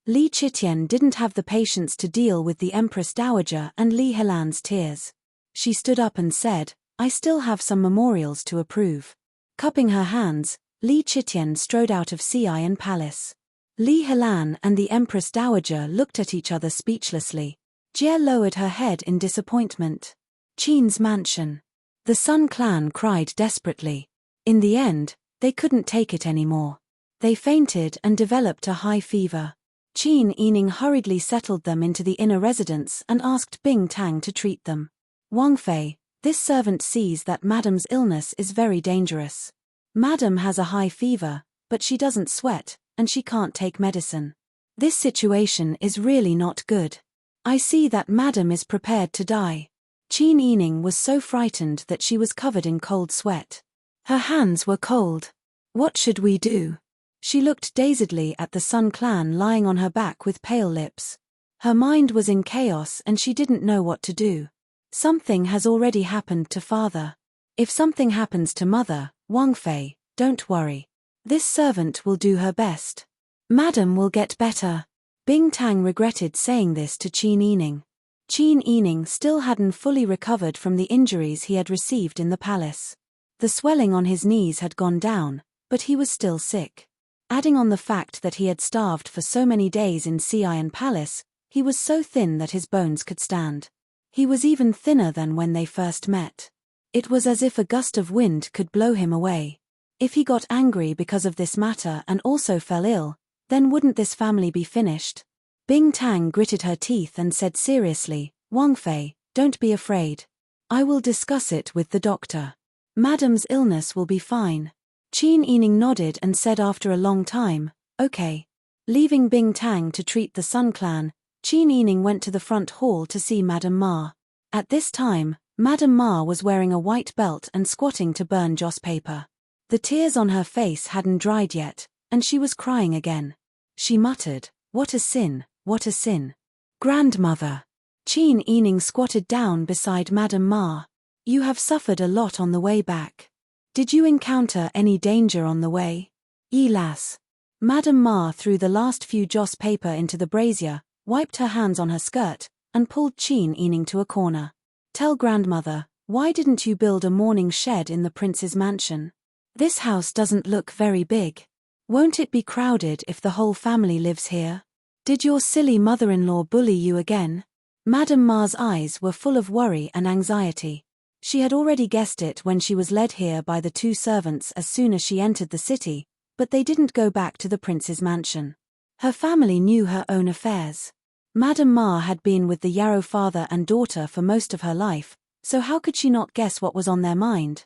[SPEAKER 1] Li Chitian didn't have the patience to deal with the Empress Dowager and Li Helan's tears. She stood up and said, I still have some memorials to approve. Cupping her hands, Li Chitian strode out of Xi'an Palace. Li Helan and the Empress Dowager looked at each other speechlessly. Jie lowered her head in disappointment. Qin's mansion. The Sun clan cried desperately. In the end, they couldn't take it anymore. They fainted and developed a high fever. Qin Yining hurriedly settled them into the inner residence and asked Bing Tang to treat them. Wang Fei, this servant sees that Madam's illness is very dangerous. Madam has a high fever, but she doesn't sweat, and she can't take medicine. This situation is really not good. I see that Madam is prepared to die. Qin Yining was so frightened that she was covered in cold sweat. Her hands were cold. What should we do? She looked dazedly at the Sun clan lying on her back with pale lips. Her mind was in chaos and she didn't know what to do. Something has already happened to father. If something happens to mother, Wang Fei, don't worry. This servant will do her best. Madam will get better. Bing Tang regretted saying this to Qin Yining. Qin Yining still hadn't fully recovered from the injuries he had received in the palace. The swelling on his knees had gone down, but he was still sick. Adding on the fact that he had starved for so many days in Xi'an Palace, he was so thin that his bones could stand. He was even thinner than when they first met. It was as if a gust of wind could blow him away. If he got angry because of this matter and also fell ill, then wouldn't this family be finished? Bing Tang gritted her teeth and said seriously, Wang Fei, don't be afraid. I will discuss it with the doctor. Madam's illness will be fine. Qin Yining nodded and said after a long time, okay. Leaving Bing Tang to treat the Sun clan, Qin Yining went to the front hall to see Madame Ma. At this time, Madame Ma was wearing a white belt and squatting to burn joss paper. The tears on her face hadn't dried yet, and she was crying again. She muttered, what a sin, what a sin. Grandmother. Qin Yining squatted down beside Madame Ma. You have suffered a lot on the way back. Did you encounter any danger on the way? Yelas. Madame Ma threw the last few joss paper into the brazier, wiped her hands on her skirt, and pulled Qin Yining to a corner. Tell grandmother, why didn't you build a mourning shed in the prince's mansion? This house doesn't look very big. Won't it be crowded if the whole family lives here? Did your silly mother-in-law bully you again? Madame Ma's eyes were full of worry and anxiety. She had already guessed it when she was led here by the 2 servants as soon as she entered the city, but they didn't go back to the prince's mansion. Her family knew her own affairs. Madame Ma had been with the Yarrow father and daughter for most of her life, so how could she not guess what was on their mind?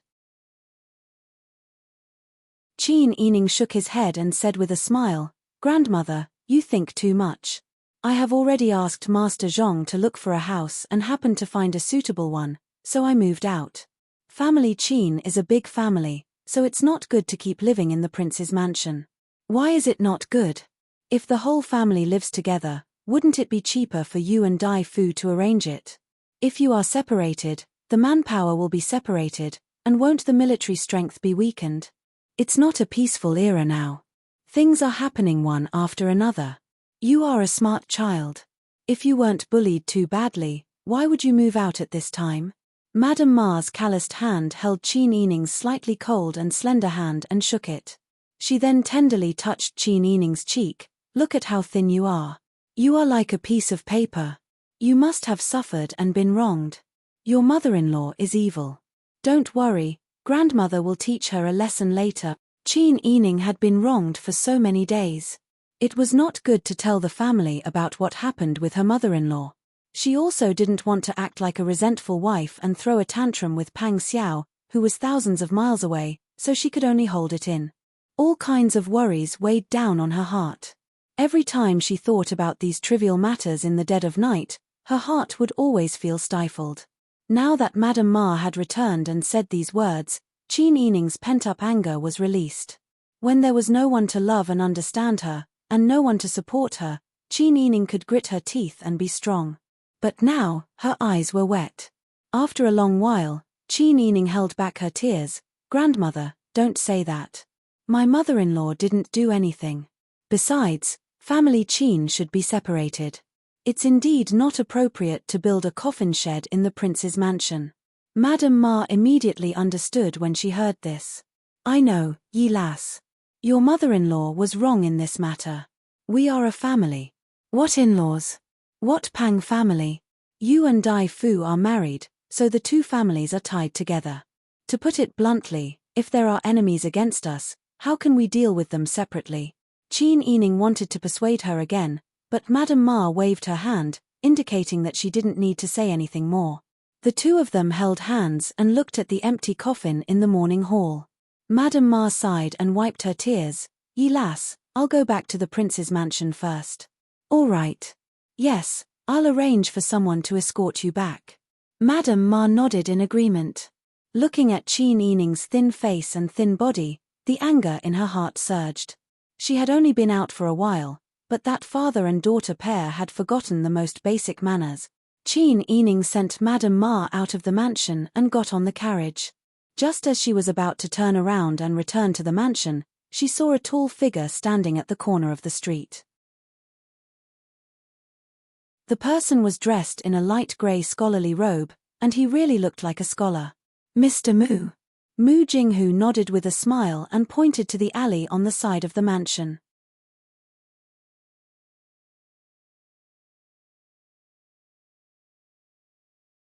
[SPEAKER 1] Qin Yining shook his head and said with a smile, Grandmother, you think too much. I have already asked Master Zhong to look for a house and happened to find a suitable one, so I moved out. Family Qin is a big family, so it's not good to keep living in the prince's mansion. Why is it not good? If the whole family lives together, wouldn't it be cheaper for you and Dai Fu to arrange it? If you are separated, the manpower will be separated, and won't the military strength be weakened? It's not a peaceful era now. Things are happening one after another. You are a smart child. If you weren't bullied too badly, why would you move out at this time? Madame Ma's calloused hand held Qin Yining's slightly cold and slender hand and shook it. She then tenderly touched Qin Yining's cheek. Look at how thin you are. You are like a piece of paper. You must have suffered and been wronged. Your mother-in-law is evil. Don't worry, grandmother will teach her a lesson later. Qin Yining had been wronged for so many days. It was not good to tell the family about what happened with her mother-in-law. She also didn't want to act like a resentful wife and throw a tantrum with Pang Xiao, who was thousands of miles away, so she could only hold it in. All kinds of worries weighed down on her heart. Every time she thought about these trivial matters in the dead of night, her heart would always feel stifled. Now that Madame Ma had returned and said these words, Qin Yining's pent-up anger was released. When there was no one to love and understand her, and no one to support her, Qin Yining could grit her teeth and be strong. But now, her eyes were wet. After a long while, Qin Yining held back her tears. "Grandmother, don't say that. My mother-in-law didn't do anything. Besides, family Qin should be separated. It's indeed not appropriate to build a coffin shed in the prince's mansion." Madame Ma immediately understood when she heard this. "I know, Yi Lass. Your mother-in-law was wrong in this matter. We are a family." "What in-laws? What Pang family? You and Dai Fu are married, so the two families are tied together. To put it bluntly, if there are enemies against us, how can we deal with them separately?" Qin Yining wanted to persuade her again, but Madame Ma waved her hand, indicating that she didn't need to say anything more. The two of them held hands and looked at the empty coffin in the morning hall. Madame Ma sighed and wiped her tears. "Yi Lass, I'll go back to the prince's mansion first." "All right. Yes, I'll arrange for someone to escort you back." Madame Ma nodded in agreement. Looking at Qin Yining's thin face and thin body, the anger in her heart surged. She had only been out for a while, but that father and daughter pair had forgotten the most basic manners. Qin Yining sent Madame Ma out of the mansion and got on the carriage. Just as she was about to turn around and return to the mansion, she saw a tall figure standing at the corner of the street. The person was dressed in a light grey scholarly robe, and he really looked like a scholar. "Mr. Mu." Mu Jinghu nodded with a smile and pointed to the alley on the side of the mansion.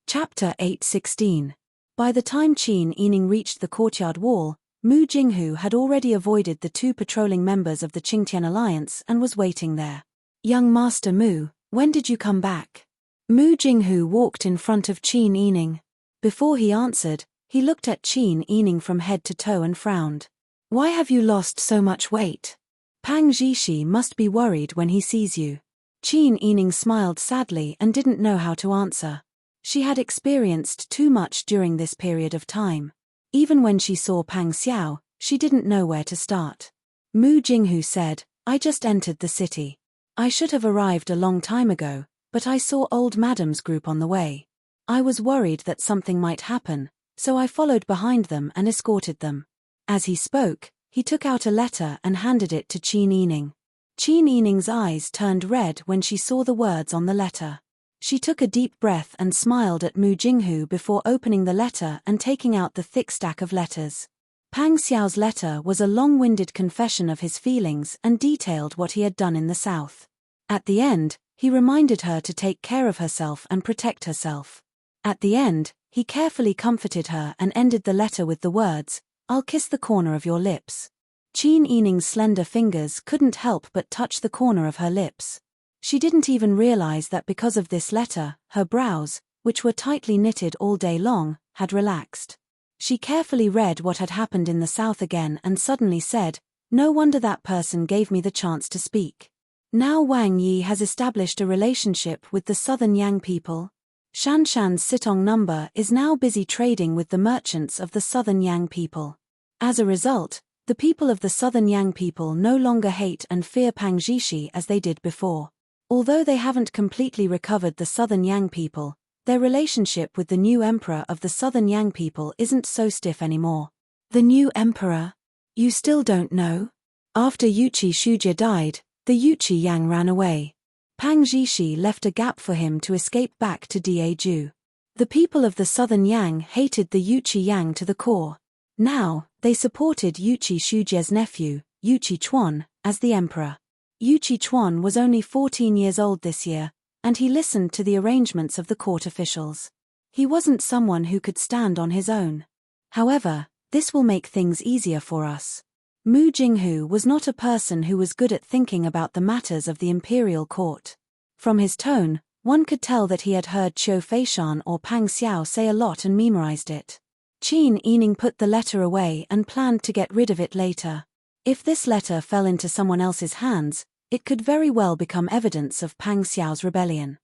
[SPEAKER 1] Chapter 8:16. By the time Qin Yining reached the courtyard wall, Mu Jinghu had already avoided the two patrolling members of the Qingtian Alliance and was waiting there. "Young Master Mu, when did you come back?" Mu Jinghu walked in front of Qin Yining. Before he answered, he looked at Qin Yining from head to toe and frowned. "Why have you lost so much weight? Pang Zhishi must be worried when he sees you." Qin Yining smiled sadly and didn't know how to answer. She had experienced too much during this period of time. Even when she saw Pang Xiao, she didn't know where to start. Mu Jinghu said, "I just entered the city. I should have arrived a long time ago, but I saw old Madam's group on the way. I was worried that something might happen, so I followed behind them and escorted them." As he spoke, he took out a letter and handed it to Qin Yining. Qin Yining's eyes turned red when she saw the words on the letter. She took a deep breath and smiled at Mu Jinghu before opening the letter and taking out the thick stack of letters. Pang Xiao's letter was a long-winded confession of his feelings and detailed what he had done in the south. At the end, he reminded her to take care of herself and protect herself. At the end, he carefully comforted her and ended the letter with the words, "I'll kiss the corner of your lips." Qin Yining's slender fingers couldn't help but touch the corner of her lips. She didn't even realize that because of this letter, her brows, which were tightly knitted all day long, had relaxed. She carefully read what had happened in the south again and suddenly said, "No wonder that person gave me the chance to speak. Now Wang Yi has established a relationship with the southern Yang people. Shanshan's Sitong number is now busy trading with the merchants of the southern Yang people. As a result, the people of the southern Yang people no longer hate and fear Pang Zhishi as they did before. Although they haven't completely recovered the southern Yang people, their relationship with the new emperor of the southern Yang people isn't so stiff anymore." "The new emperor? You still don't know?" After Yuqi Shujia died, the Yuqi Yang ran away. Pang Zhishi left a gap for him to escape back to Daeju. The people of the southern Yang hated the Yuqi Yang to the core. Now, they supported Yuqi Shujia's nephew, Yuqi Chuan, as the emperor. Yuqi Chuan was only 14 years old this year, and he listened to the arrangements of the court officials. He wasn't someone who could stand on his own. However, this will make things easier for us. Mu Jinghu was not a person who was good at thinking about the matters of the imperial court. From his tone, One could tell that he had heard Qiu Feishan or Pang Xiao say a lot and memorized it. Qin Yining put the letter away and planned to get rid of it later. If this letter fell into someone else's hands, it could very well become evidence of Pang Xiao's rebellion.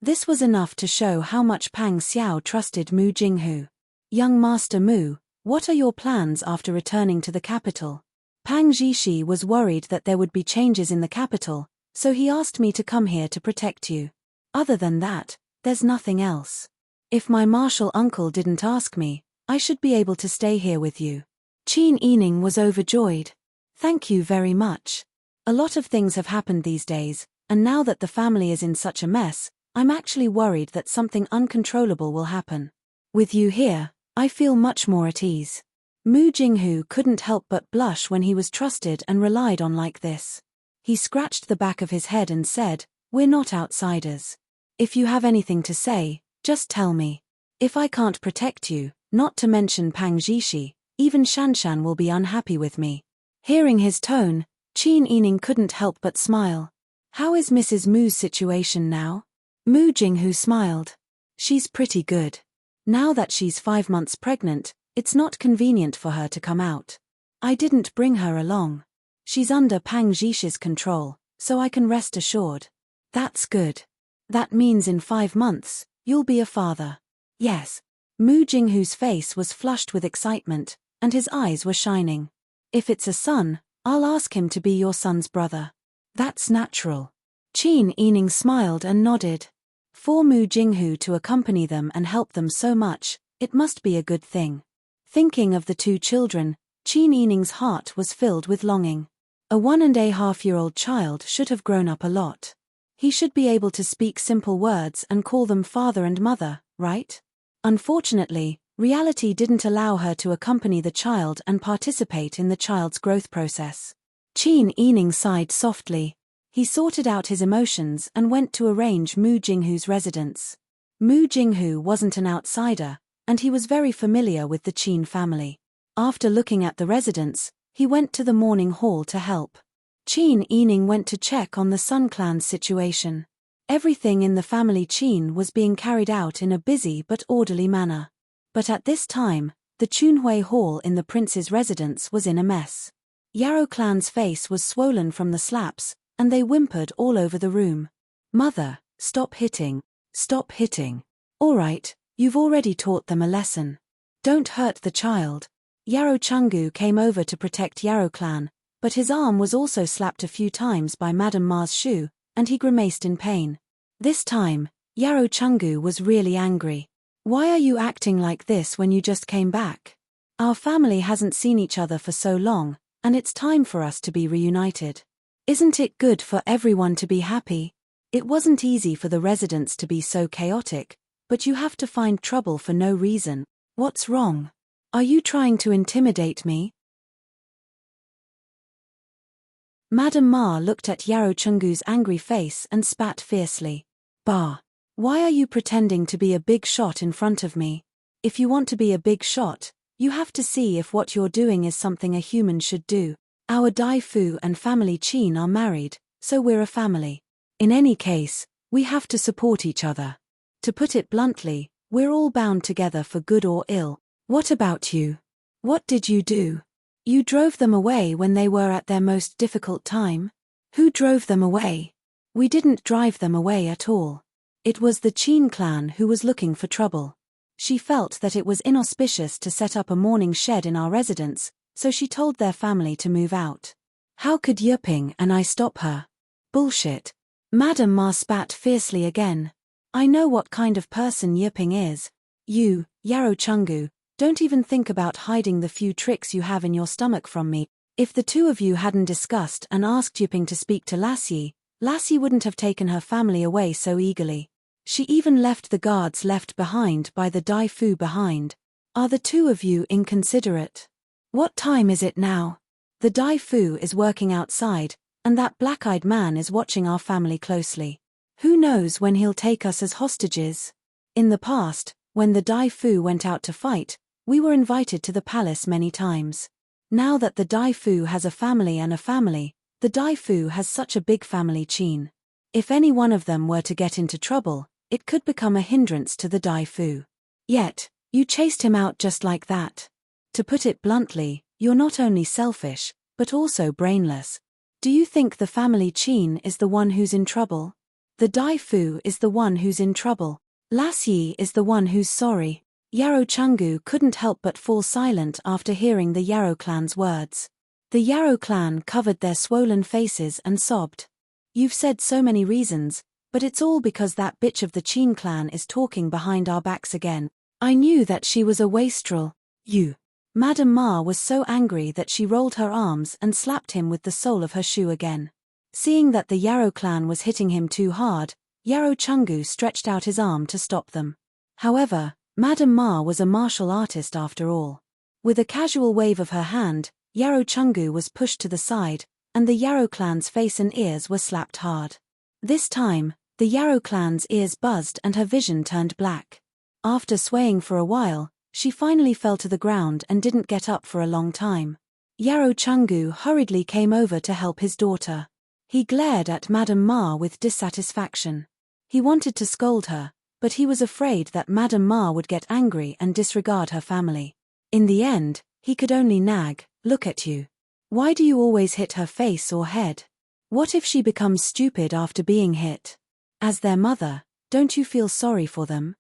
[SPEAKER 1] This was enough to show how much Pang Xiao trusted Mu Jinghu. Young Master Mu, what are your plans after returning to the capital? Pang Zhishi was worried that there would be changes in the capital, so he asked me to come here to protect you. Other than that, there's nothing else. If my martial uncle didn't ask me, I should be able to stay here with you. Qin Yining was overjoyed. Thank you very much. A lot of things have happened these days, and now that the family is in such a mess, I'm actually worried that something uncontrollable will happen. With you here, I feel much more at ease. Mu Jinghu couldn't help but blush when he was trusted and relied on like this. He scratched the back of his head and said, "We're not outsiders. If you have anything to say, just tell me. If I can't protect you, not to mention Pang Zhishi, even Shanshan will be unhappy with me." Hearing his tone, Qin Yining couldn't help but smile. How is Mrs. Mu's situation now? Mu Jinghu smiled. She's pretty good. Now that she's 5 months pregnant, it's not convenient for her to come out. I didn't bring her along. She's under Pang Zhishi's control, so I can rest assured. That's good. That means in 5 months, you'll be a father. Yes. Mu Jinghu's face was flushed with excitement, and his eyes were shining. If it's a son, I'll ask him to be your son's brother. That's natural. Qin Yining smiled and nodded. For Mu Jinghu to accompany them and help them so much, it must be a good thing. Thinking of the 2 children, Qin Yining's heart was filled with longing. A 1.5-year-old child should have grown up a lot. He should be able to speak simple words and call them father and mother, right? Unfortunately, reality didn't allow her to accompany the child and participate in the child's growth process. Qin Yining sighed softly. He sorted out his emotions and went to arrange Mu Jinghu's residence. Mu Jinghu wasn't an outsider, and he was very familiar with the Qin family. After looking at the residence, he went to the morning hall to help. Qin Yining went to check on the Sun clan's situation. Everything in the family Qin was being carried out in a busy but orderly manner. But at this time, the Chunhui Hall in the prince's residence was in a mess. Yarrow clan's face was swollen from the slaps, and they whimpered all over the room. "Mother, stop hitting. Stop hitting. All right, you've already taught them a lesson. Don't hurt the child." Yarrow Chungu came over to protect Yarrow clan, but his arm was also slapped a few times by Madame Ma's shoe, and he grimaced in pain. This time, Yarrow Chungu was really angry. "Why are you acting like this when you just came back? Our family hasn't seen each other for so long, and it's time for us to be reunited. Isn't it good for everyone to be happy? It wasn't easy for the residents to be so chaotic, but you have to find trouble for no reason. What's wrong? Are you trying to intimidate me?" Madame Ma looked at Yarrow Chungu's angry face and spat fiercely. "Bah! Why are you pretending to be a big shot in front of me? If you want to be a big shot, you have to see if what you're doing is something a human should do. Our Dai Fu and family Qin are married, so we're a family. In any case, we have to support each other. To put it bluntly, we're all bound together for good or ill. What about you? What did you do? You drove them away when they were at their most difficult time? Who drove them away? We didn't drive them away at all. It was the Qin clan who was looking for trouble. She felt that it was inauspicious to set up a mourning shed in our residence, so she told their family to move out. How could Yiping and I stop her? Bullshit. Madame Ma spat fiercely again. I know what kind of person Yiping is. You, Yarrow Chungu, don't even think about hiding the few tricks you have in your stomach from me. If the 2 of you hadn't discussed and asked Yiping to speak to Lassie, Lassie wouldn't have taken her family away so eagerly. She even left the guards left behind by the Dai Fu behind. Are the 2 of you inconsiderate? What time is it now? The Dai Fu is working outside, and that black-eyed man is watching our family closely. Who knows when he'll take us as hostages? In the past, when the Dai Fu went out to fight, we were invited to the palace many times. Now that the Dai Fu has a family, The Dai Fu has such a big family Qin. If any one of them were to get into trouble, it could become a hindrance to the Dai Fu. Yet, you chased him out just like that. To put it bluntly, you're not only selfish, but also brainless. Do you think the family Qin is the one who's in trouble? The Dai Fu is the one who's in trouble. Las Yi is the one who's sorry. Yarrow Chungu couldn't help but fall silent after hearing the Yarrow clan's words. The Yarrow clan covered their swollen faces and sobbed. You've said so many reasons, but it's all because that bitch of the Qin clan is talking behind our backs again. I knew that she was a wastrel. You. Madame Ma was so angry that she rolled her arms and slapped him with the sole of her shoe again. Seeing that the Yarrow clan was hitting him too hard, Yarrow Chungu stretched out his arm to stop them. However, Madame Ma was a martial artist after all. With a casual wave of her hand, Yarrow Chungu was pushed to the side, and the Yarrow clan's face and ears were slapped hard. This time, the Yarrow clan's ears buzzed and her vision turned black. After swaying for a while, she finally fell to the ground and didn't get up for a long time. Yarrow Chungu hurriedly came over to help his daughter. He glared at Madame Ma with dissatisfaction. He wanted to scold her, but he was afraid that Madame Ma would get angry and disregard her family. In the end, he could only nag, "Look at you. Why do you always hit her face or head? What if she becomes stupid after being hit? As their mother, don't you feel sorry for them?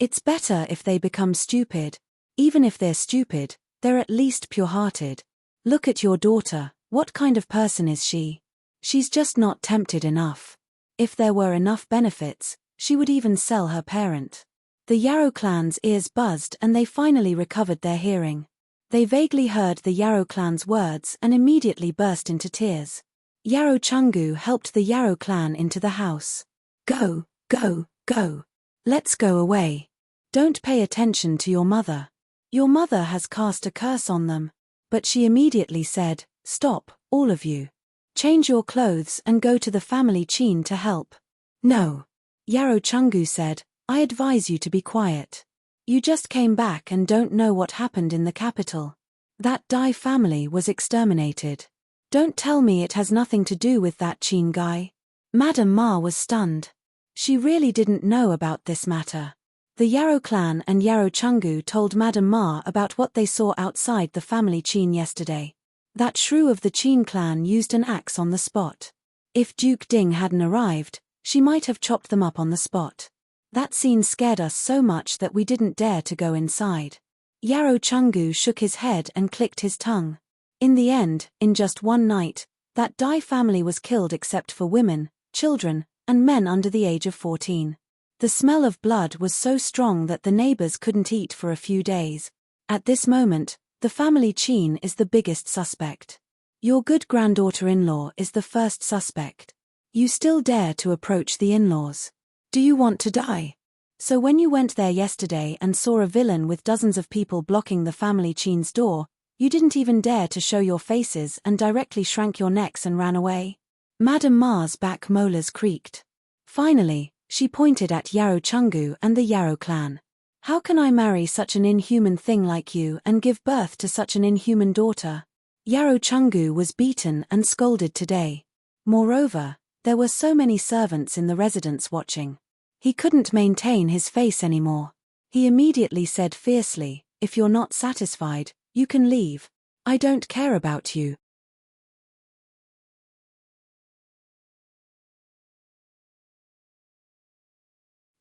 [SPEAKER 1] It's better if they become stupid. Even if they're stupid, they're at least pure-hearted. Look at your daughter, what kind of person is she? She's just not tempted enough. If there were enough benefits, she would even sell her parent." The Yarrow clan's ears buzzed and they finally recovered their hearing. They vaguely heard the Yarrow clan's words and immediately burst into tears. Yarrow Chungu helped the Yarrow clan into the house. "Go, go, go. Let's go away. Don't pay attention to your mother. Your mother has cast a curse on them." But she immediately said, "Stop, all of you. Change your clothes and go to the family Qin to help." "No." Yarrow Chungu said, "I advise you to be quiet. You just came back and don't know what happened in the capital. That Dai family was exterminated. Don't tell me it has nothing to do with that Qin guy." Madame Ma was stunned. She really didn't know about this matter. The Yarrow clan and Yarrow Chungu told Madame Ma about what they saw outside the family Qin yesterday. That shrew of the Qin clan used an axe on the spot. If Duke Ding hadn't arrived, she might have chopped them up on the spot. That scene scared us so much that we didn't dare to go inside. Yarrow Chungu shook his head and clicked his tongue. In the end, in just one night, that Dai family was killed except for women, children, and men under the age of 14. The smell of blood was so strong that the neighbors couldn't eat for a few days. At this moment, the family Qin is the biggest suspect. Your good granddaughter-in-law is the first suspect. You still dare to approach the in-laws. Do you want to die? So when you went there yesterday and saw a villain with dozens of people blocking the family Qin's door, you didn't even dare to show your faces and directly shrank your necks and ran away? Madame Ma's back molars creaked. Finally, she pointed at Yarrow Chungu and the Yarrow clan. "How can I marry such an inhuman thing like you and give birth to such an inhuman daughter?" Yarrow Chungu was beaten and scolded today. Moreover, there were so many servants in the residence watching. He couldn't maintain his face anymore. He immediately said fiercely, "If you're not satisfied, you can leave. I don't care about you."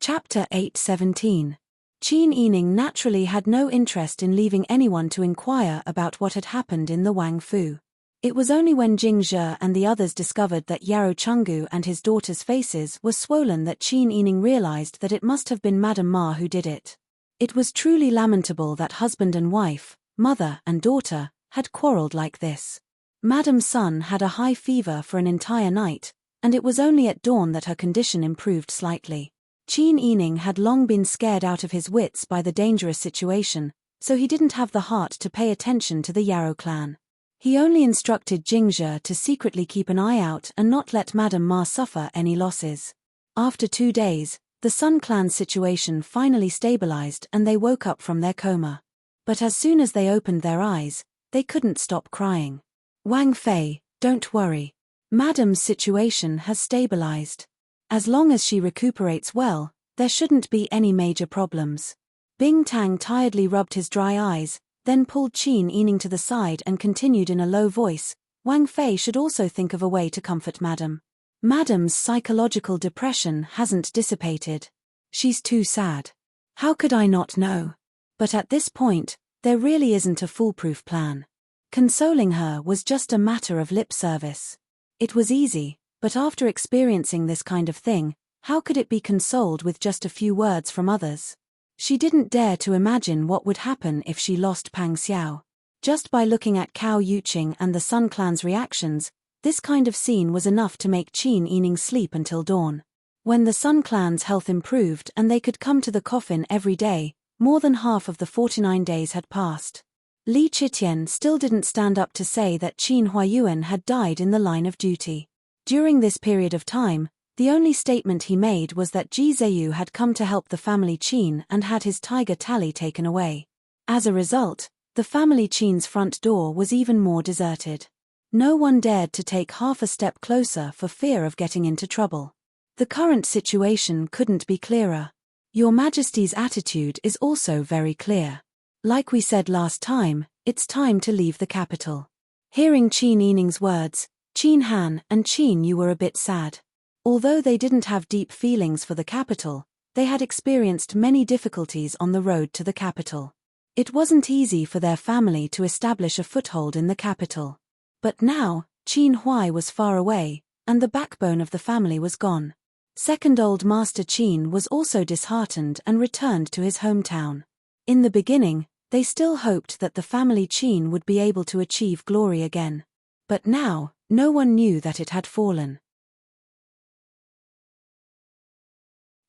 [SPEAKER 1] Chapter 8:17. Qin Yining naturally had no interest in leaving anyone to inquire about what had happened in the Wang Fu. It was only when Jing Zhe and the others discovered that Yarrow Chungu and his daughter's faces were swollen that Qin Yining realized that it must have been Madame Ma who did it. It was truly lamentable that husband and wife, mother and daughter, had quarreled like this. Madame Sun had a high fever for an entire night, and it was only at dawn that her condition improved slightly. Qin Yining had long been scared out of his wits by the dangerous situation, so he didn't have the heart to pay attention to the Yarrow clan. He only instructed Jing Zhe to secretly keep an eye out and not let Madame Ma suffer any losses. After 2 days, the Sun clan's situation finally stabilized and they woke up from their coma. But as soon as they opened their eyes, they couldn't stop crying. Wang Fei, don't worry. Madam's situation has stabilized. As long as she recuperates well, there shouldn't be any major problems. Bing Tang tiredly rubbed his dry eyes, then pulled Qin Yining to the side and continued in a low voice, Wang Fei should also think of a way to comfort Madam. Madam's psychological depression hasn't dissipated. She's too sad. How could I not know? But at this point, there really isn't a foolproof plan. Consoling her was just a matter of lip service. It was easy, but after experiencing this kind of thing, how could it be consoled with just a few words from others? She didn't dare to imagine what would happen if she lost Pang Xiao. Just by looking at Cao Yuqing and the Sun Clan's reactions, this kind of scene was enough to make Qin Yining sleep until dawn. When the Sun Clan's health improved and they could come to the coffin every day, more than half of the 49 days had passed. Li Chitian still didn't stand up to say that Qin Huayuan had died in the line of duty. During this period of time, the only statement he made was that Ji Zheyu had come to help the family Qin and had his tiger tally taken away. As a result, the family Qin's front door was even more deserted. No one dared to take half a step closer for fear of getting into trouble. The current situation couldn't be clearer. Your Majesty's attitude is also very clear. Like we said last time, it's time to leave the capital. Hearing Qin Yining's words, Qin Han and Qin Yu were a bit sad. Although they didn't have deep feelings for the capital, they had experienced many difficulties on the road to the capital. It wasn't easy for their family to establish a foothold in the capital. But now, Qin Huai was far away, and the backbone of the family was gone. Second Old Master Qin was also disheartened and returned to his hometown. In the beginning, they still hoped that the family Qin would be able to achieve glory again. But now, no one knew that it had fallen.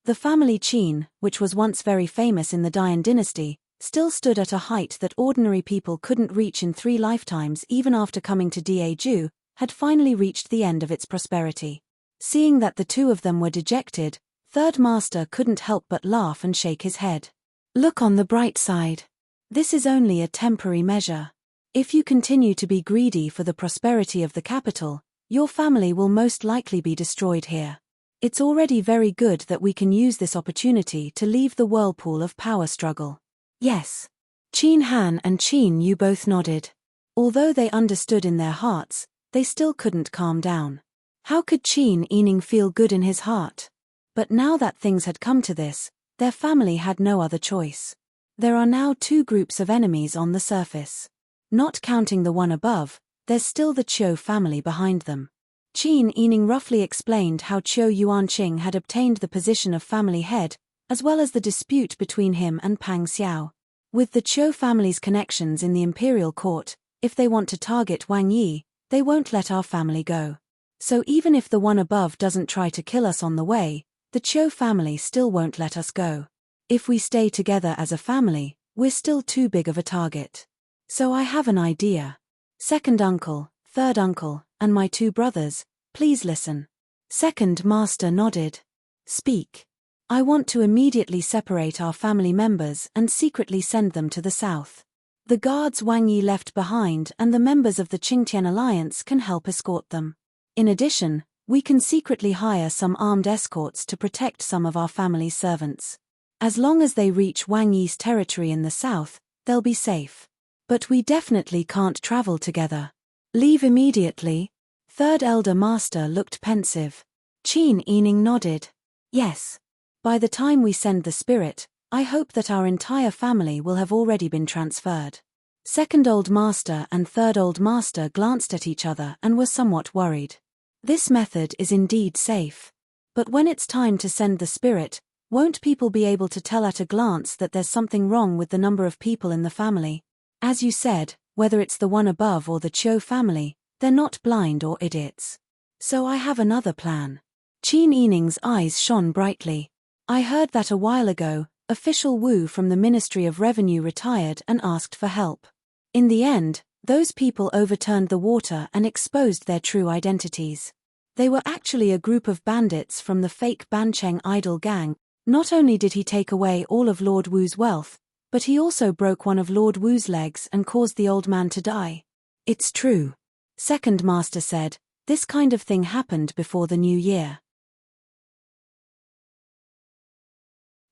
[SPEAKER 1] The family Qin, which was once very famous in the Dian dynasty, still stood at a height that ordinary people couldn't reach in 3 lifetimes even after coming to Daeju, had finally reached the end of its prosperity. Seeing that the two of them were dejected, Third Master couldn't help but laugh and shake his head. Look on the bright side. This is only a temporary measure. If you continue to be greedy for the prosperity of the capital, your family will most likely be destroyed here. It's already very good that we can use this opportunity to leave the whirlpool of power struggle. Yes. Qin Han and Qin Yu both nodded. Although they understood in their hearts, they still couldn't calm down. How could Qin Yining feel good in his heart? But now that things had come to this, their family had no other choice. There are now 2 groups of enemies on the surface. Not counting the one above, there's still the Qiu family behind them. Qin Yining roughly explained how Qiu Yuanqing had obtained the position of family head, as well as the dispute between him and Pang Xiao. With the Qiu family's connections in the imperial court, if they want to target Wang Yi, they won't let our family go. So even if the one above doesn't try to kill us on the way, the Qiu family still won't let us go. If we stay together as a family, we're still too big of a target. So I have an idea. Second uncle, third uncle, and my 2 brothers, please listen. Second Master nodded. Speak. I want to immediately separate our family members and secretly send them to the south. The guards Wang Yi left behind and the members of the Qingtian Alliance can help escort them. In addition, we can secretly hire some armed escorts to protect some of our family's servants. As long as they reach Wang Yi's territory in the south, they'll be safe. But we definitely can't travel together. Leave immediately? Third Elder Master looked pensive. Qin Yining nodded. Yes. By the time we send the spirit, I hope that our entire family will have already been transferred. Second Old Master and Third Old Master glanced at each other and were somewhat worried. This method is indeed safe. But when it's time to send the spirit, won't people be able to tell at a glance that there's something wrong with the number of people in the family? As you said, whether it's the one above or the Qiu family, they're not blind or idiots. So I have another plan. Qin Yining's eyes shone brightly. I heard that a while ago, Official Wu from the Ministry of Revenue retired and asked for help. In the end, those people overturned the water and exposed their true identities. They were actually a group of bandits from the fake Bancheng idol gang. Not only did he take away all of Lord Wu's wealth, But he also broke one of Lord Wu's legs and caused the old man to die. It's true. Second Master said, this kind of thing happened before the new year.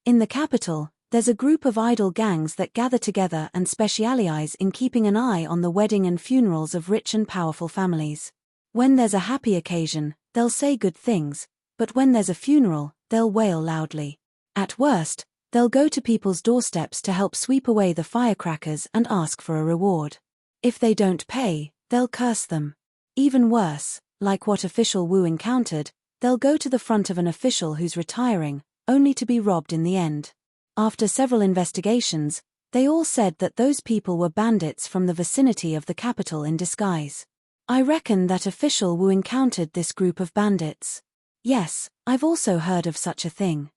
[SPEAKER 1] In the capital, there's a group of idle gangs that gather together and specialize in keeping an eye on the wedding and funerals of rich and powerful families. When there's a happy occasion, they'll say good things, but when there's a funeral, they'll wail loudly. At worst, they'll go to people's doorsteps to help sweep away the firecrackers and ask for a reward. If they don't pay, they'll curse them. Even worse, like what official Wu encountered, they'll go to the front of an official who's retiring, only to be robbed in the end. After several investigations, they all said that those people were bandits from the vicinity of the capital in disguise. I reckon that official Wu encountered this group of bandits. Yes, I've also heard of such a thing.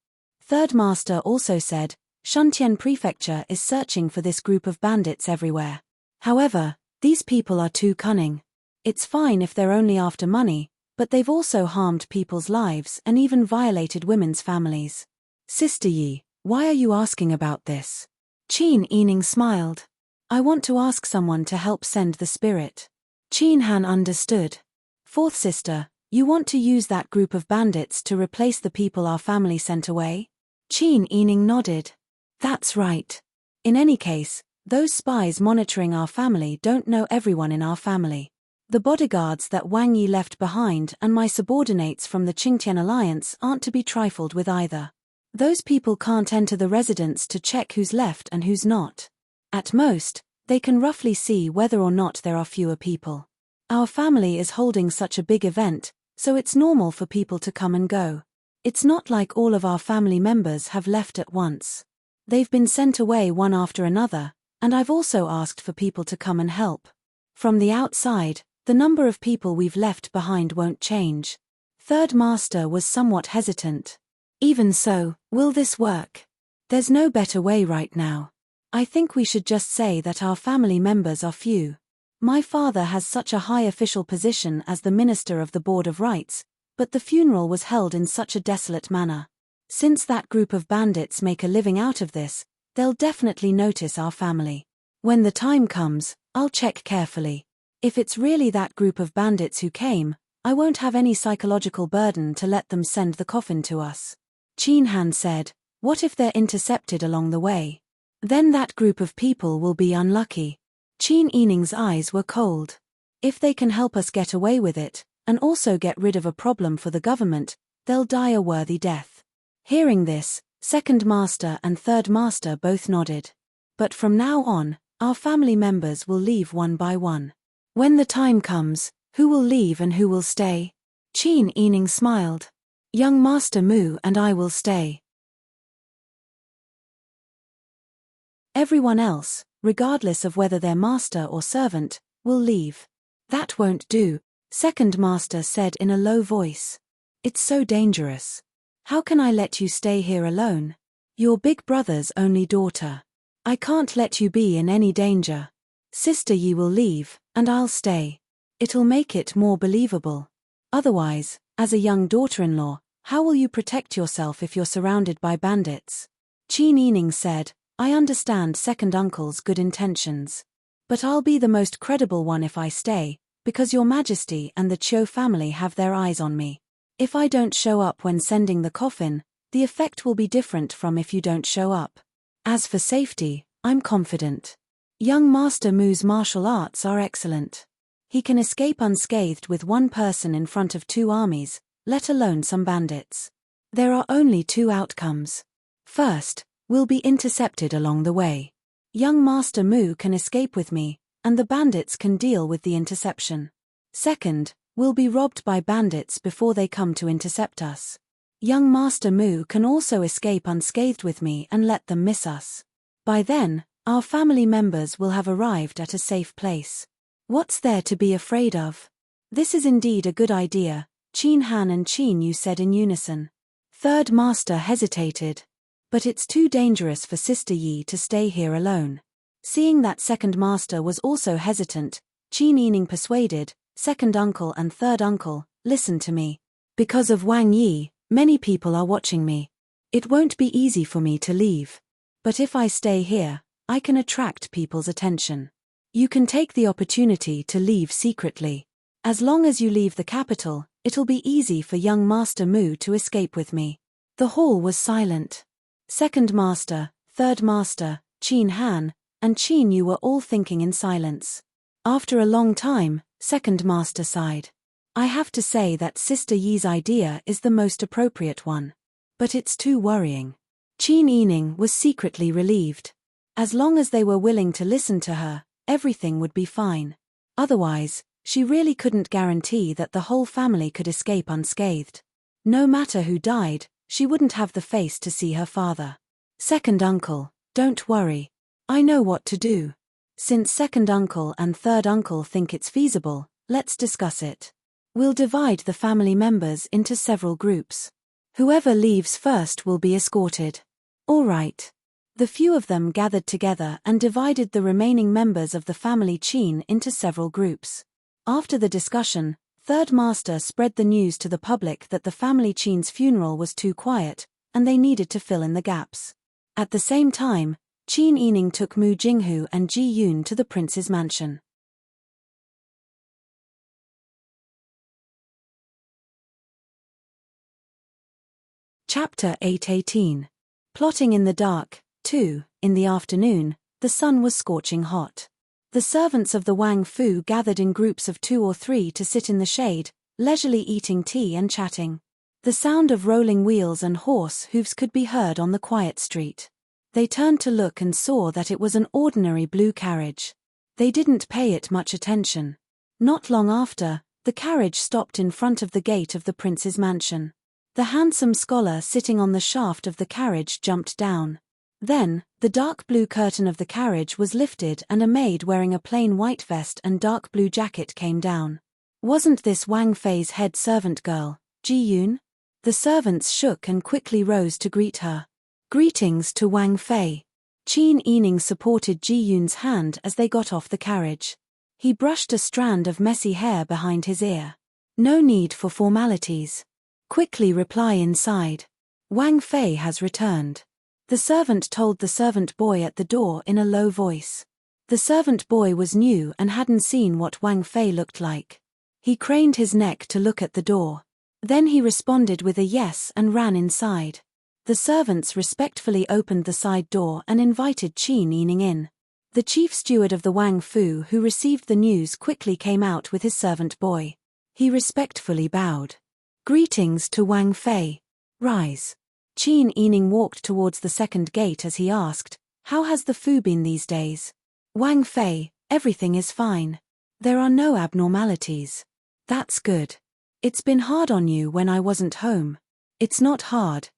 [SPEAKER 1] Third Master also said, Shuntian Prefecture is searching for this group of bandits everywhere. However, these people are too cunning. It's fine if they're only after money, but they've also harmed people's lives and even violated women's families. Sister Yi, why are you asking about this? Qin Yining smiled. I want to ask someone to help send the spirit. Qin Han understood. Fourth sister, you want to use that group of bandits to replace the people our family sent away? Qin Yining nodded. That's right. In any case, those spies monitoring our family don't know everyone in our family. The bodyguards that Wang Yi left behind and my subordinates from the Qingtian Alliance aren't to be trifled with either. Those people can't enter the residence to check who's left and who's not. At most, they can roughly see whether or not there are fewer people. Our family is holding such a big event, so it's normal for people to come and go. It's not like all of our family members have left at once. They've been sent away one after another, and I've also asked for people to come and help. From the outside, the number of people we've left behind won't change. Third Master was somewhat hesitant. Even so, will this work? There's no better way right now. I think we should just say that our family members are few. My father has such a high official position as the Minister of the Board of Rights, but the funeral was held in such a desolate manner. Since that group of bandits make a living out of this, they'll definitely notice our family. When the time comes, I'll check carefully. If it's really that group of bandits who came, I won't have any psychological burden to let them send the coffin to us. Qin Han said, what if they're intercepted along the way? Then that group of people will be unlucky. Qin Yining's eyes were cold. If they can help us get away with it, and also get rid of a problem for the government, they'll die a worthy death. Hearing this, Second Master and Third Master both nodded. But from now on, our family members will leave one by one. When the time comes, who will leave and who will stay? Qin Yining smiled. Young Master Mu and I will stay. Everyone else, regardless of whether they're master or servant, will leave. That won't do, Second Master said in a low voice. It's so dangerous. How can I let you stay here alone? You're big brother's only daughter. I can't let you be in any danger. Sister Yi will leave, and I'll stay. It'll make it more believable. Otherwise, as a young daughter-in-law, how will you protect yourself if you're surrounded by bandits? Qin Yining said, I understand second uncle's good intentions. But I'll be the most credible one if I stay, because your majesty and the Qiu family have their eyes on me. If I don't show up when sending the coffin, the effect will be different from if you don't show up. As for safety, I'm confident. Young Master Mu's martial arts are excellent. He can escape unscathed with one person in front of two armies, let alone some bandits. There are only two outcomes. First, we'll be intercepted along the way. Young Master Mu can escape with me, and the bandits can deal with the interception. Second, we'll be robbed by bandits before they come to intercept us. Young Master Mu can also escape unscathed with me and let them miss us. By then, our family members will have arrived at a safe place. What's there to be afraid of? This is indeed a good idea, Qin Han and Qin Yu said in unison. Third Master hesitated. But it's too dangerous for Sister Yi to stay here alone. Seeing that Second Master was also hesitant, Qin Yining persuaded, Second Uncle and Third Uncle, listen to me. Because of Wang Yi, many people are watching me. It won't be easy for me to leave. But if I stay here, I can attract people's attention. You can take the opportunity to leave secretly. As long as you leave the capital, it'll be easy for young Master Mu to escape with me." The hall was silent. Second Master, Third Master, Qin Han, and Qin Yu were all thinking in silence. After a long time, Second Master sighed. "I have to say that Sister Yi's idea is the most appropriate one. But it's too worrying." Qin Yining was secretly relieved. As long as they were willing to listen to her, everything would be fine. Otherwise, she really couldn't guarantee that the whole family could escape unscathed. No matter who died, she wouldn't have the face to see her father. "Second uncle, don't worry. I know what to do. Since second uncle and third uncle think it's feasible, let's discuss it. We'll divide the family members into several groups. Whoever leaves first will be escorted." "All right." The few of them gathered together and divided the remaining members of the family Qin into several groups. After the discussion, Third Master spread the news to the public that the family Qin's funeral was too quiet, and they needed to fill in the gaps. At the same time, Qin Yining took Mu Jinghu and Ji Yun to the prince's mansion. Chapter 8:18. Plotting in the dark. 2. In the afternoon, the sun was scorching hot. The servants of the Wang Fu gathered in groups of 2 or 3 to sit in the shade, leisurely eating tea and chatting. The sound of rolling wheels and horse hooves could be heard on the quiet street. They turned to look and saw that it was an ordinary blue carriage. They didn't pay it much attention. Not long after, the carriage stopped in front of the gate of the prince's mansion. The handsome scholar sitting on the shaft of the carriage jumped down. Then, the dark blue curtain of the carriage was lifted and a maid wearing a plain white vest and dark blue jacket came down. Wasn't this Wang Fei's head servant girl, Ji Yun? The servants shook and quickly rose to greet her. "Greetings to Wang Fei." Qin Yining supported Ji Yun's hand as they got off the carriage. He brushed a strand of messy hair behind his ear. "No need for formalities. Quickly reply inside. Wang Fei has returned." The servant told the servant boy at the door in a low voice. The servant boy was new and hadn't seen what Wang Fei looked like. He craned his neck to look at the door. Then he responded with a yes and ran inside. The servants respectfully opened the side door and invited Qin Yining in. The chief steward of the Wang Fu who received the news quickly came out with his servant boy. He respectfully bowed. "Greetings to Wang Fei. Rise." Qin Yining walked towards the second gate as he asked, "How has the Fu been these days?" "Wang Fei, everything is fine. There are no abnormalities." "That's good. It's been hard on you when I wasn't home." It's not hard.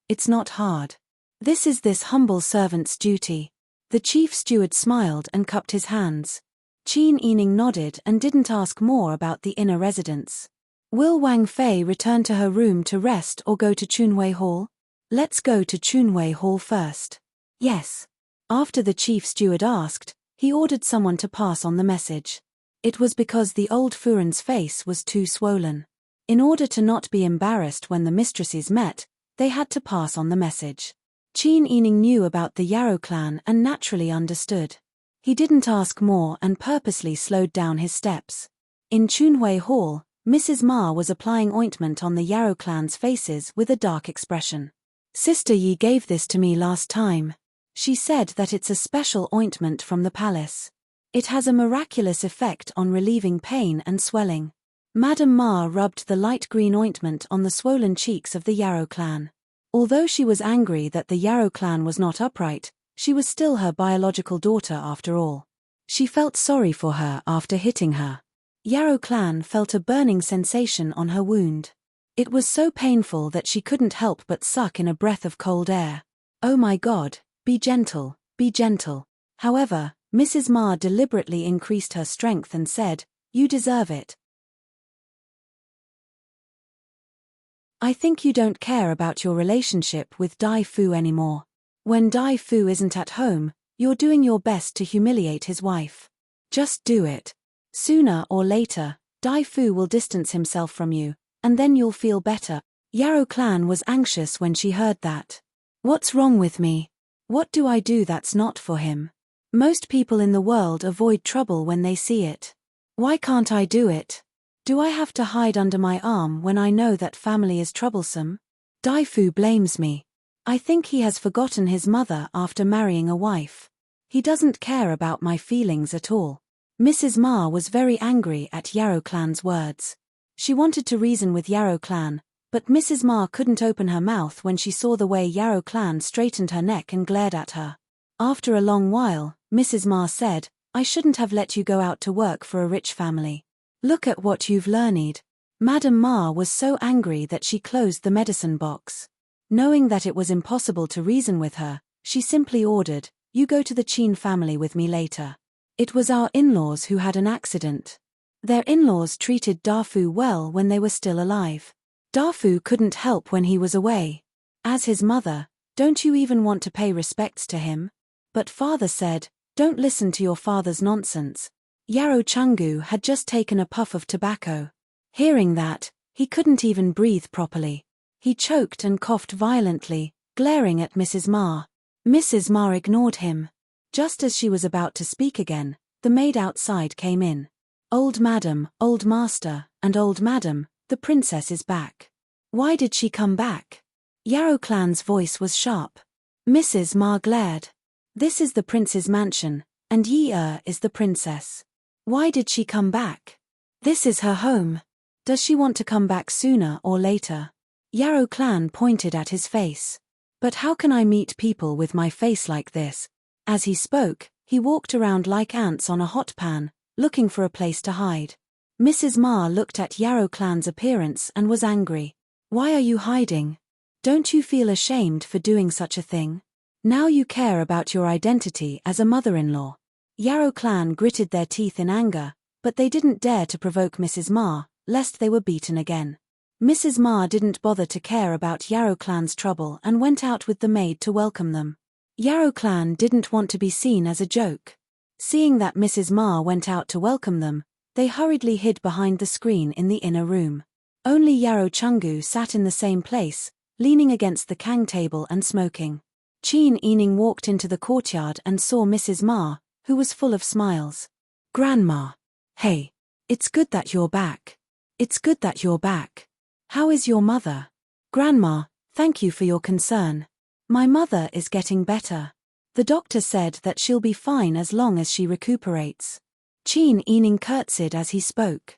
[SPEAKER 1] This is this humble servant's duty." The chief steward smiled and cupped his hands. Qin Yining nodded and didn't ask more about the inner residence. "Will Wang Fei return to her room to rest or go to Chunwei Hall?" "Let's go to Chunwei Hall first." "Yes." After the chief steward asked, he ordered someone to pass on the message. It was because the old Furen's face was too swollen. In order to not be embarrassed when the mistresses met, they had to pass on the message. Qin Yining knew about the Yarrow clan and naturally understood. He didn't ask more and purposely slowed down his steps. In Chunwei Hall, Mrs. Ma was applying ointment on the Yarrow clan's faces with a dark expression. "Sister Yi gave this to me last time. She said that it's a special ointment from the palace. It has a miraculous effect on relieving pain and swelling." Madame Ma rubbed the light green ointment on the swollen cheeks of the Yarrow clan. Although she was angry that the Yarrow clan was not upright, she was still her biological daughter after all. She felt sorry for her after hitting her. Yarrow clan felt a burning sensation on her wound. It was so painful that she couldn't help but suck in a breath of cold air. "Oh my God, be gentle, be gentle." However, Mrs. Ma deliberately increased her strength and said, "You deserve it. I think you don't care about your relationship with Dai Fu anymore. When Dai Fu isn't at home, you're doing your best to humiliate his wife. Just do it. Sooner or later, Dai Fu will distance himself from you, and then you'll feel better." Yarrow clan was anxious when she heard that. "What's wrong with me? What do I do that's not for him?" Most people in the world avoid trouble when they see it. Why can't I do it? Do I have to hide under my arm when I know that family is troublesome? Daifu blames me. I think he has forgotten his mother after marrying a wife. He doesn't care about my feelings at all. Mrs. Ma was very angry at Yarrow Clan's words. She wanted to reason with Yarrow Clan, but Mrs. Ma couldn't open her mouth when she saw the way Yarrow Clan straightened her neck and glared at her. After a long while, Mrs. Ma said, I shouldn't have let you go out to work for a rich family. Look at what you've learned. Madam Ma was so angry that she closed the medicine box. Knowing that it was impossible to reason with her, she simply ordered, you go to the Chin family with me later. It was our in-laws who had an accident. Their in-laws treated Dafu well when they were still alive. Dafu couldn't help when he was away. As his mother, don't you even want to pay respects to him? But father said, don't listen to your father's nonsense. Yarrow Chungu had just taken a puff of tobacco. Hearing that, he couldn't even breathe properly. He choked and coughed violently, glaring at Mrs. Ma. Mrs. Ma ignored him. Just as she was about to speak again, the maid outside came in. Old madam, old master, and old madam, the princess is back. Why did she come back? Yarrow Clan's voice was sharp. Mrs. Ma glared. This is the prince's mansion, and Yi is the princess. Why did she come back? This is her home. Does she want to come back sooner or later? Yarrow Clan pointed at his face. But how can I meet people with my face like this? As he spoke, he walked around like ants on a hot pan, looking for a place to hide. Mrs. Ma looked at Yarrow Clan's appearance and was angry. Why are you hiding? Don't you feel ashamed for doing such a thing? Now you care about your identity as a mother-in-law. Yarrow Clan gritted their teeth in anger, but they didn't dare to provoke Mrs. Ma, lest they were beaten again. Mrs. Ma didn't bother to care about Yarrow Clan's trouble and went out with the maid to welcome them. Yarrow Clan didn't want to be seen as a joke. Seeing that Mrs. Ma went out to welcome them, they hurriedly hid behind the screen in the inner room. Only Yarrow Chungu sat in the same place, leaning against the Kang table and smoking. Chin Ening walked into the courtyard and saw Mrs. Ma, who was full of smiles. Grandma. Hey. It's good that you're back. It's good that you're back. How is your mother? Grandma, thank you for your concern. My mother is getting better. The doctor said that she'll be fine as long as she recuperates. Chin Ening curtsied as he spoke.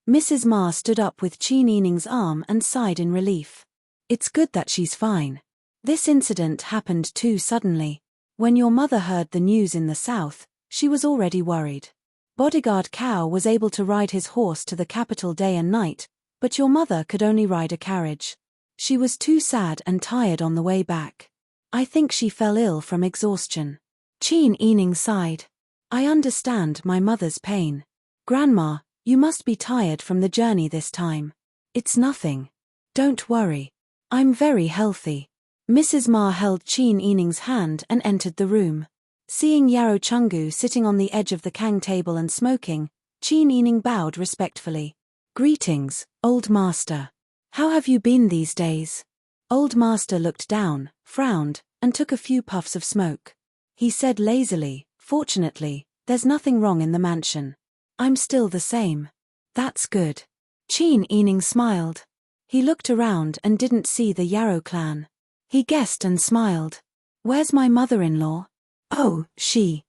[SPEAKER 1] Mrs. Ma stood up with Chin Ening's arm and sighed in relief. It's good that she's fine. This incident happened too suddenly. When your mother heard the news in the south, she was already worried. Bodyguard Cow was able to ride his horse to the capital day and night, but your mother could only ride a carriage. She was too sad and tired on the way back. I think she fell ill from exhaustion. Chin Ening sighed. I understand my mother's pain. Grandma, you must be tired from the journey this time. It's nothing. Don't worry. I'm very healthy. Mrs. Ma held Chin Ening's hand and entered the room. Seeing Yarrow Chungu sitting on the edge of the Kang table and smoking, Chin Ening bowed respectfully. Greetings, old master. How have you been these days? Old master looked down, frowned, and took a few puffs of smoke. He said lazily, fortunately, there's nothing wrong in the mansion. I'm still the same. That's good. Chin Ening smiled. He looked around and didn't see the Yarrow clan. He guessed and smiled. Where's my mother-in-law? Oh, she's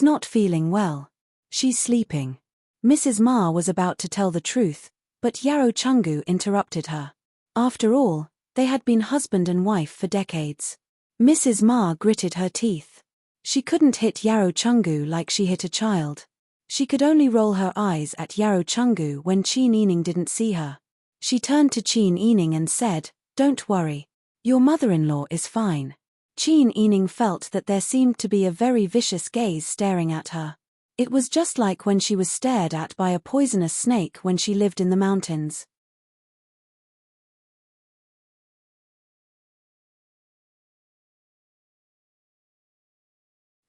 [SPEAKER 1] not feeling well. She's sleeping. Mrs. Ma was about to tell the truth, but Yarrow Chungu interrupted her. After all, they had been husband and wife for decades. Mrs. Ma gritted her teeth. She couldn't hit Yarrow Chungu like she hit a child. She could only roll her eyes at Yarrow Chungu when Chin Ening didn't see her. She turned to Chin Ening and said, Don't worry. Your mother-in-law is fine. Chin Ening felt that there seemed to be a very vicious gaze staring at her. It was just like when she was stared at by a poisonous snake when she lived in the mountains.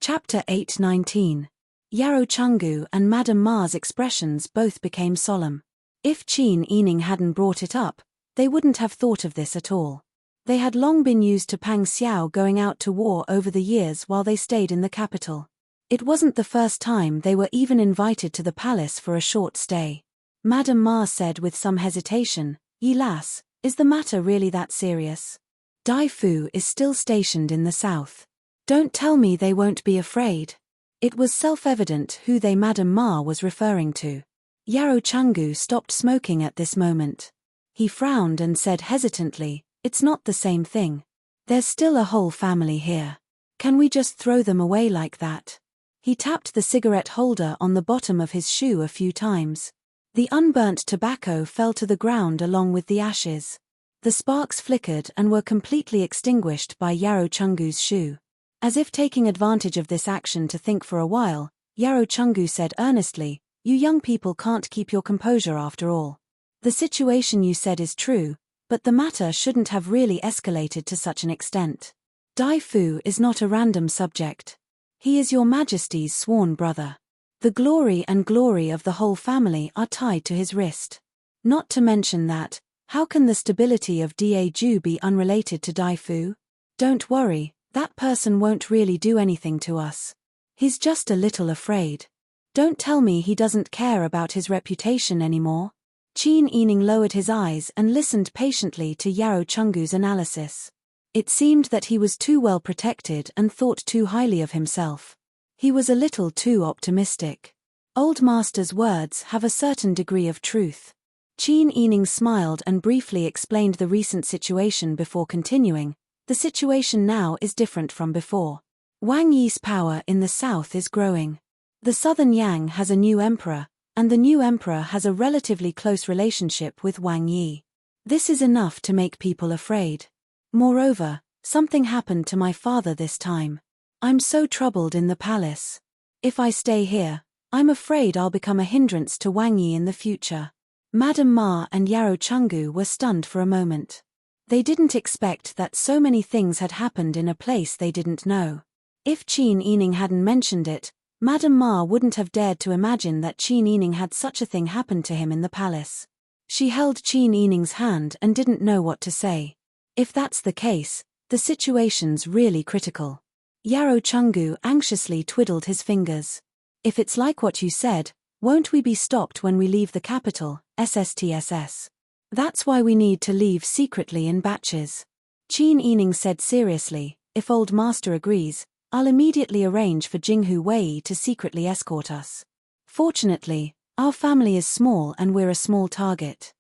[SPEAKER 1] Chapter 8:19. Yarrow Chungu and Madam Ma's expressions both became solemn. If Chin Ening hadn't brought it up, they wouldn't have thought of this at all. They had long been used to Pang Xiao going out to war over the years while they stayed in the capital. It wasn't the first time they were even invited to the palace for a short stay. Madame Ma said with some hesitation, "Yi lass, is the matter really that serious? Dai Fu is still stationed in the south. Don't tell me they won't be afraid." It was self-evident who Madame Ma was referring to. Yarrow Changu stopped smoking at this moment. He frowned and said hesitantly, "It's not the same thing. There's still a whole family here. Can we just throw them away like that?" He tapped the cigarette holder on the bottom of his shoe a few times. The unburnt tobacco fell to the ground along with the ashes. The sparks flickered and were completely extinguished by Yarrow Chungu's shoe. As if taking advantage of this action to think for a while, Yarrow Chungu said earnestly, "You young people can't keep your composure after all. The situation you said is true, but the matter shouldn't have really escalated to such an extent. Dai Fu is not a random subject. He is your Majesty's sworn brother. The glory of the whole family are tied to his wrist. Not to mention that, how can the stability of Da Ju be unrelated to Dai Fu? Don't worry, that person won't really do anything to us. He's just a little afraid. Don't tell me he doesn't care about his reputation anymore." Qin Yining lowered his eyes and listened patiently to Yarrow Chungu's analysis. It seemed that he was too well protected and thought too highly of himself. He was a little too optimistic. Old Master's words have a certain degree of truth. Qin Yining smiled and briefly explained the recent situation before continuing. The situation now is different from before. Wang Yi's power in the south is growing. The southern Yang has a new emperor, and the new emperor has a relatively close relationship with Wang Yi. This is enough to make people afraid. Moreover, something happened to my father this time. I'm so troubled in the palace. If I stay here, I'm afraid I'll become a hindrance to Wang Yi in the future." Madame Ma and Yarrow Chungu were stunned for a moment. They didn't expect that so many things had happened in a place they didn't know. If Qin Yining hadn't mentioned it, Madame Ma wouldn't have dared to imagine that Qin Yining had such a thing happen to him in the palace. She held Qin Yining's hand and didn't know what to say. If that's the case, the situation's really critical. Yarrow Chungu anxiously twiddled his fingers. "If it's like what you said, won't we be stopped when we leave the capital, SSTSS? That's why we need to leave secretly in batches." Qin Yining said seriously, "If Old Master agrees, I'll immediately arrange for Jinghu Wei to secretly escort us. Fortunately, our family is small and we're a small target.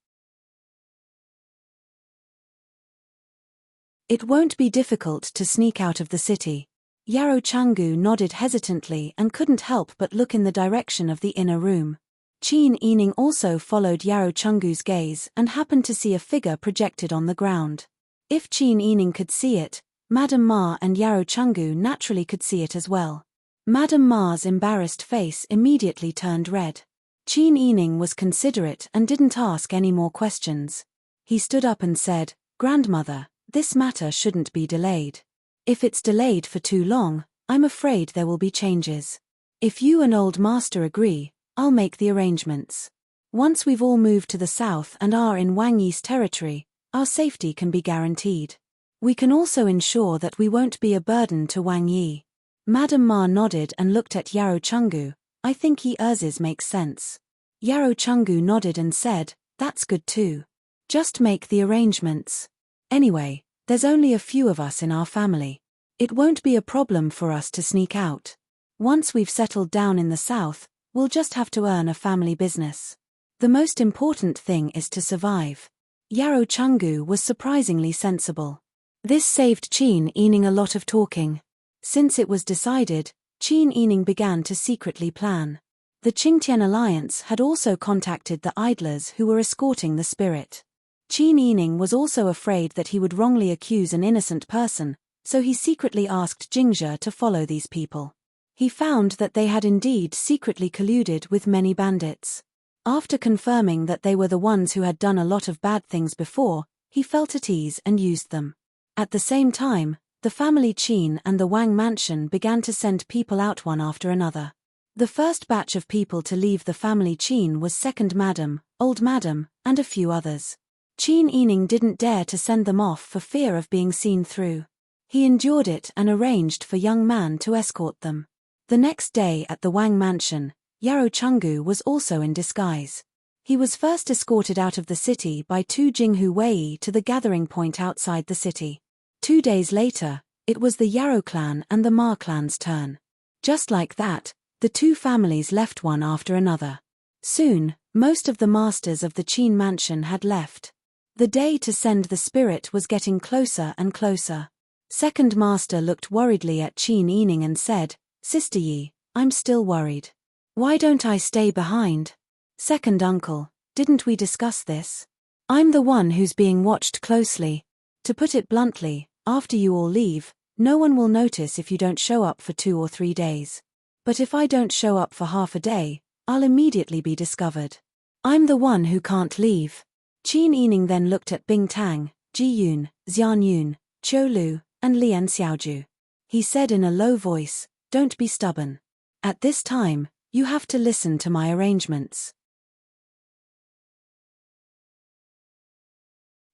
[SPEAKER 1] It won't be difficult to sneak out of the city." Yarrow Changu nodded hesitantly and couldn't help but look in the direction of the inner room. Qin Yining also followed Yarrow Chungu's gaze and happened to see a figure projected on the ground. If Qin Yining could see it, Madame Ma and Yarrow Chungu naturally could see it as well. Madame Ma's embarrassed face immediately turned red. Qin Yining was considerate and didn't ask any more questions. He stood up and said, "Grandmother, this matter shouldn't be delayed. If it's delayed for too long, I'm afraid there will be changes. If you and Old Master agree, I'll make the arrangements. Once we've all moved to the south and are in Wang Yi's territory, our safety can be guaranteed. We can also ensure that we won't be a burden to Wang Yi." Madame Ma nodded and looked at Yarrow Chungu. "I think Yi's makes sense." Yarrow Chungu nodded and said, "That's good too. Just make the arrangements. Anyway, there's only a few of us in our family. It won't be a problem for us to sneak out. Once we've settled down in the south, we'll just have to earn a family business. The most important thing is to survive." Yarrow Chungu was surprisingly sensible. This saved Qin Yining a lot of talking. Since it was decided, Qin Yining began to secretly plan. The Qingtian alliance had also contacted the idlers who were escorting the spirit. Qin Yining was also afraid that he would wrongly accuse an innocent person, so he secretly asked Jingzhe to follow these people. He found that they had indeed secretly colluded with many bandits. After confirming that they were the ones who had done a lot of bad things before, he felt at ease and used them. At the same time, the family Qin and the Wang mansion began to send people out one after another. The first batch of people to leave the family Qin was second Madam, old Madam, and a few others. Qin Yining didn't dare to send them off for fear of being seen through. He endured it and arranged for young man to escort them. The next day at the Wang mansion, Yarou Chenggu was also in disguise. He was first escorted out of the city by two Jinghu Wei to the gathering point outside the city. 2 days later, it was the Yarou clan and the Ma clan's turn. Just like that, the two families left one after another. Soon, most of the masters of the Qin mansion had left. The day to send the spirit was getting closer and closer. Second master looked worriedly at Qin Yining and said, "Sister Yi, I'm still worried. Why don't I stay behind?" "Second uncle, didn't we discuss this? I'm the one who's being watched closely. To put it bluntly, after you all leave, no one will notice if you don't show up for 2 or 3 days. But if I don't show up for half a day, I'll immediately be discovered. I'm the one who can't leave." Qin Yining then looked at Bing Tang, Ji Yun, Xian Yun, Qiu Lu, and Lian Xiaoju. He said in a low voice, "Don't be stubborn. At this time, you have to listen to my arrangements.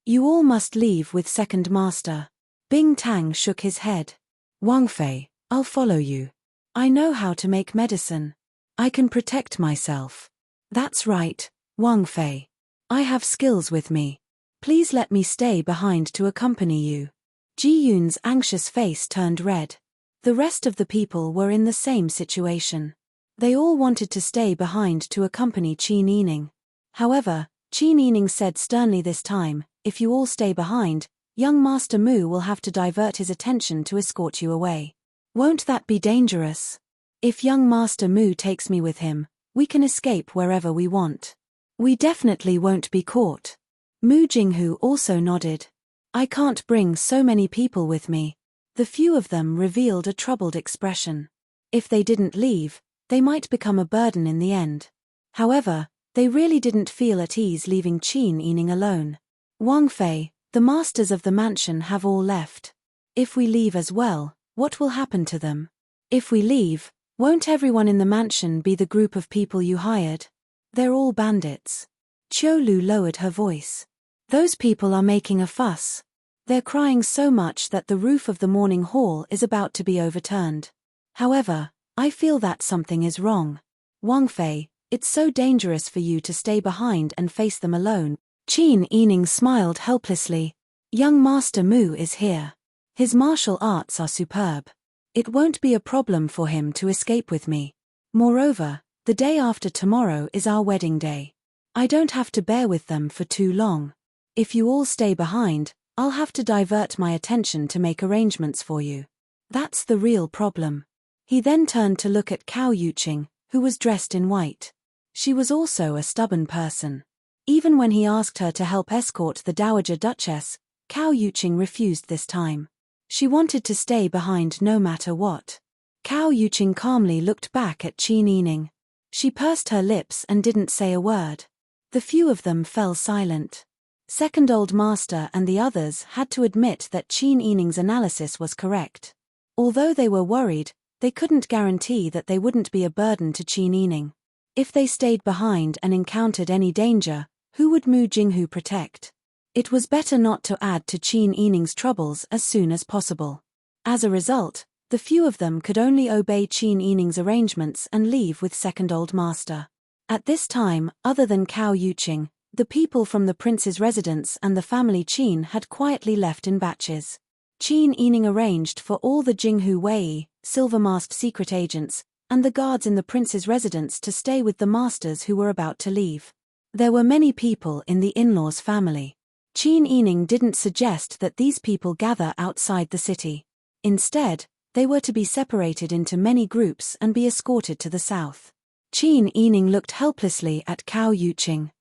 [SPEAKER 1] You all must leave with second master." Bing Tang shook his head. "Wang Fei, I'll follow you. I know how to make medicine. I can protect myself." "That's right, Wang Fei. I have skills with me. Please let me stay behind to accompany you." Ji Yun's anxious face turned red. The rest of the people were in the same situation. They all wanted to stay behind to accompany Qin Yining. However, Qin Yining said sternly this time, "If you all stay behind, young Master Mu will have to divert his attention to escort you away. Won't that be dangerous? If young Master Mu takes me with him, we can escape wherever we want. We definitely won't be caught." Mu Jinghu also nodded. "I can't bring so many people with me." The few of them revealed a troubled expression. If they didn't leave, they might become a burden in the end. However, they really didn't feel at ease leaving Qin Yining alone. "Wang Fei, the masters of the mansion have all left. If we leave as well, what will happen to them? If we leave, won't everyone in the mansion be the group of people you hired? They're all bandits." Qiu Lu lowered her voice. "Those people are making a fuss. They're crying so much that the roof of the morning hall is about to be overturned. However, I feel that something is wrong. Wang Fei, it's so dangerous for you to stay behind and face them alone." Qin Yining smiled helplessly. "Young Master Mu is here. His martial arts are superb. It won't be a problem for him to escape with me. Moreover, the day after tomorrow is our wedding day. I don't have to bear with them for too long. If you all stay behind, I'll have to divert my attention to make arrangements for you. That's the real problem." He then turned to look at Cao Yuqing, who was dressed in white. She was also a stubborn person. Even when he asked her to help escort the Dowager Duchess, Cao Yuqing refused this time. She wanted to stay behind no matter what. Cao Yuqing calmly looked back at Qin Yining. She pursed her lips and didn't say a word. The few of them fell silent. Second Old Master and the others had to admit that Qin Yining's analysis was correct. Although they were worried, they couldn't guarantee that they wouldn't be a burden to Qin Yining. If they stayed behind and encountered any danger, who would Mu Jinghu protect? It was better not to add to Qin Yining's troubles as soon as possible. As a result, the few of them could only obey Qin Yining's arrangements and leave with Second Old Master. At this time, other than Cao Yuqing, the people from the prince's residence and the family Qin had quietly left in batches. Qin Yining arranged for all the Jinghu Wei, silver-masked secret agents, and the guards in the prince's residence to stay with the masters who were about to leave. There were many people in the in-laws' family. Qin Yining didn't suggest that these people gather outside the city. Instead, they were to be separated into many groups and be escorted to the south. Qin Yining looked helplessly at Cao Yuqing.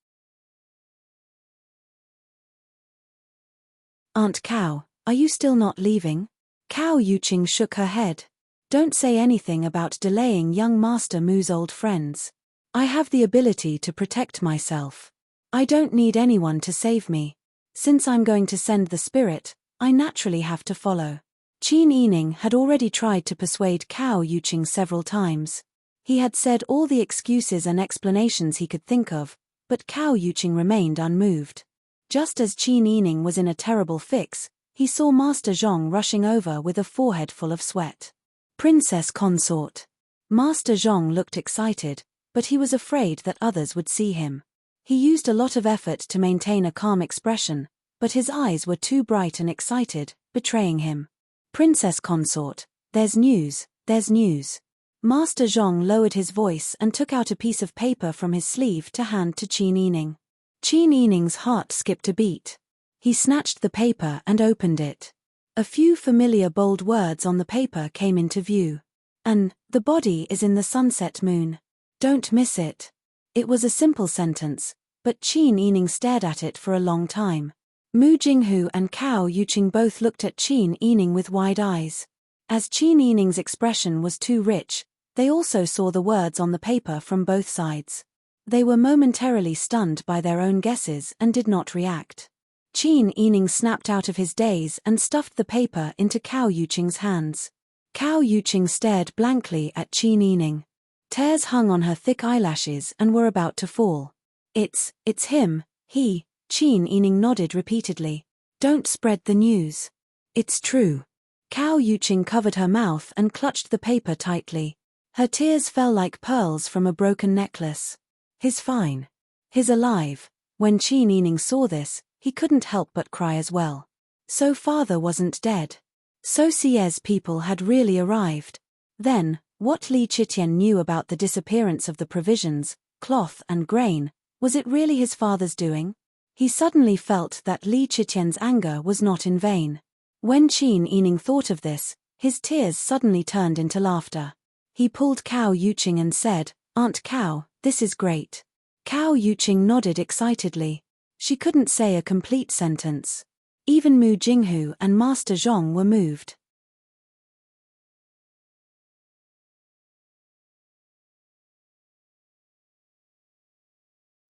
[SPEAKER 1] "Aunt Cao, are you still not leaving?" Cao Yuqing shook her head. "Don't say anything about delaying young Master Mu's old friends. I have the ability to protect myself. I don't need anyone to save me. Since I'm going to send the spirit, I naturally have to follow." Qin Yining had already tried to persuade Cao Yuqing several times. He had said all the excuses and explanations he could think of, but Cao Yuqing remained unmoved. Just as Qin Yining was in a terrible fix, he saw Master Zhong rushing over with a forehead full of sweat. Princess consort. Master Zhong looked excited, but he was afraid that others would see him. He used a lot of effort to maintain a calm expression, but his eyes were too bright and excited, betraying him. Princess consort, there's news, there's news. Master Zhong lowered his voice and took out a piece of paper from his sleeve to hand to Qin Yining. Qin Yining's heart skipped a beat. He snatched the paper and opened it. A few familiar bold words on the paper came into view. The body is in the sunset moon. Don't miss it. It was a simple sentence, but Qin Yining stared at it for a long time. Mu Jinghu and Cao Yuqing both looked at Qin Yining with wide eyes. As Qin Yining's expression was too rich, they also saw the words on the paper from both sides. They were momentarily stunned by their own guesses and did not react. Qin Yining snapped out of his daze and stuffed the paper into Cao Yuqing's hands. Cao Yuqing stared blankly at Qin Yining. Tears hung on her thick eyelashes and were about to fall. It's him, he. Qin Yining nodded repeatedly. Don't spread the news. It's true. Cao Yuqing covered her mouth and clutched the paper tightly. Her tears fell like pearls from a broken necklace. He's fine. He's alive. When Qin Yining saw this, he couldn't help but cry as well. So father wasn't dead. So Sie's people had really arrived. Then, what Li Chitian knew about the disappearance of the provisions, cloth and grain, was it really his father's doing? He suddenly felt that Li Chitian's anger was not in vain. When Qin Yining thought of this, his tears suddenly turned into laughter. He pulled Cao Yuqing and said, "Aunt Cao, this is great." Cao Yuqing nodded excitedly. She couldn't say a complete sentence. Even Mu Jinghu and Master Zhong were moved.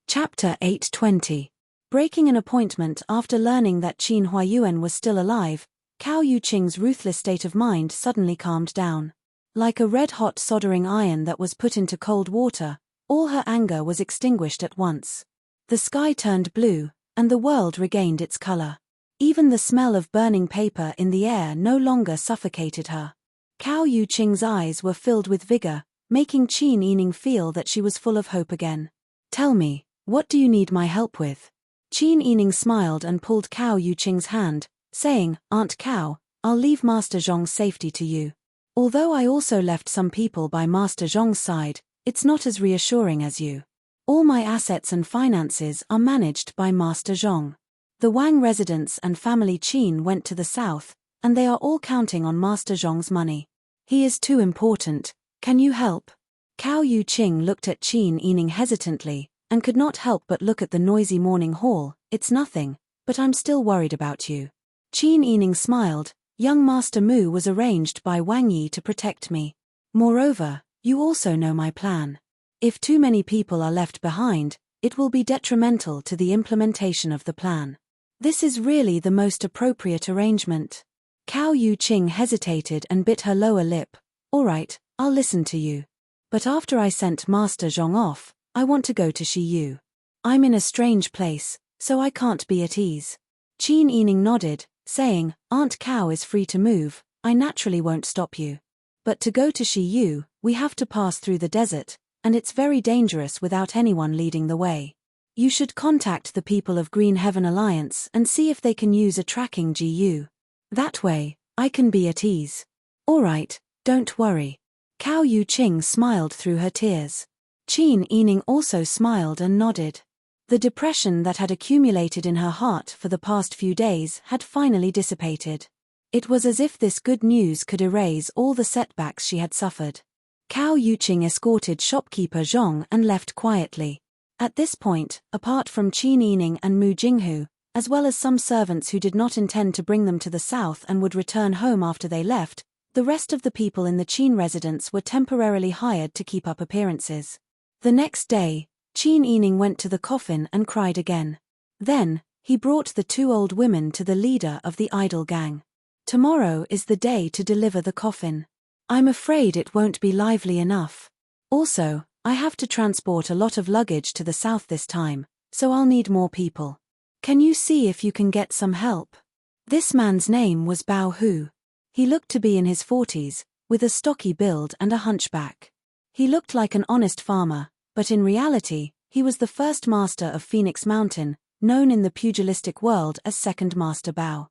[SPEAKER 1] Chapter 820. Breaking an appointment. After learning that Qin Huayuan was still alive, Cao Yuqing's ruthless state of mind suddenly calmed down. Like a red-hot soldering iron that was put into cold water, all her anger was extinguished at once. The sky turned blue, and the world regained its color. Even the smell of burning paper in the air no longer suffocated her. Cao Yuqing's eyes were filled with vigor, making Qin Yining feel that she was full of hope again. "Tell me, what do you need my help with?" Qin Yining smiled and pulled Cao Yuqing's hand, saying, "Aunt Cao, I'll leave Master Zhong's safety to you. Although I also left some people by Master Zhong's side, it's not as reassuring as you. All my assets and finances are managed by Master Zhong. The Wang residents and family Qin went to the south, and they are all counting on Master Zhong's money. He is too important. Can you help?" Cao Yuqing looked at Qin Yining hesitantly, and could not help but look at the noisy morning hall. "It's nothing, but I'm still worried about you." Qin Yining smiled. "Young Master Mu was arranged by Wang Yi to protect me. Moreover, you also know my plan. If too many people are left behind, it will be detrimental to the implementation of the plan. This is really the most appropriate arrangement." Cao Yuqing hesitated and bit her lower lip. "All right, I'll listen to you. But after I sent Master Zhong off, I want to go to Shiyu. I'm in a strange place, so I can't be at ease." Qin Yining nodded, saying, "Aunt Cao is free to move, I naturally won't stop you. But to go to Shiyu, we have to pass through the desert, and it's very dangerous without anyone leading the way. You should contact the people of Green Heaven Alliance and see if they can use a tracking GU. That way, I can be at ease." "All right, don't worry." Cao Yuqing smiled through her tears. Qin Yining also smiled and nodded. The depression that had accumulated in her heart for the past few days had finally dissipated. It was as if this good news could erase all the setbacks she had suffered. Cao Yuqing escorted shopkeeper Zhong and left quietly. At this point, apart from Qin Yining and Mu Jinghu, as well as some servants who did not intend to bring them to the south and would return home after they left, the rest of the people in the Qin residence were temporarily hired to keep up appearances. The next day, Qin Yining went to the coffin and cried again. Then, he brought the two old women to the leader of the idol gang. "Tomorrow is the day to deliver the coffin. I'm afraid it won't be lively enough. Also, I have to transport a lot of luggage to the south this time, so I'll need more people. Can you see if you can get some help? This man's name was Bao Hu. He looked to be in his 40s, with a stocky build and a hunchback. He looked like an honest farmer, but in reality, he was the first master of Phoenix Mountain, known in the pugilistic world as Second Master Bao.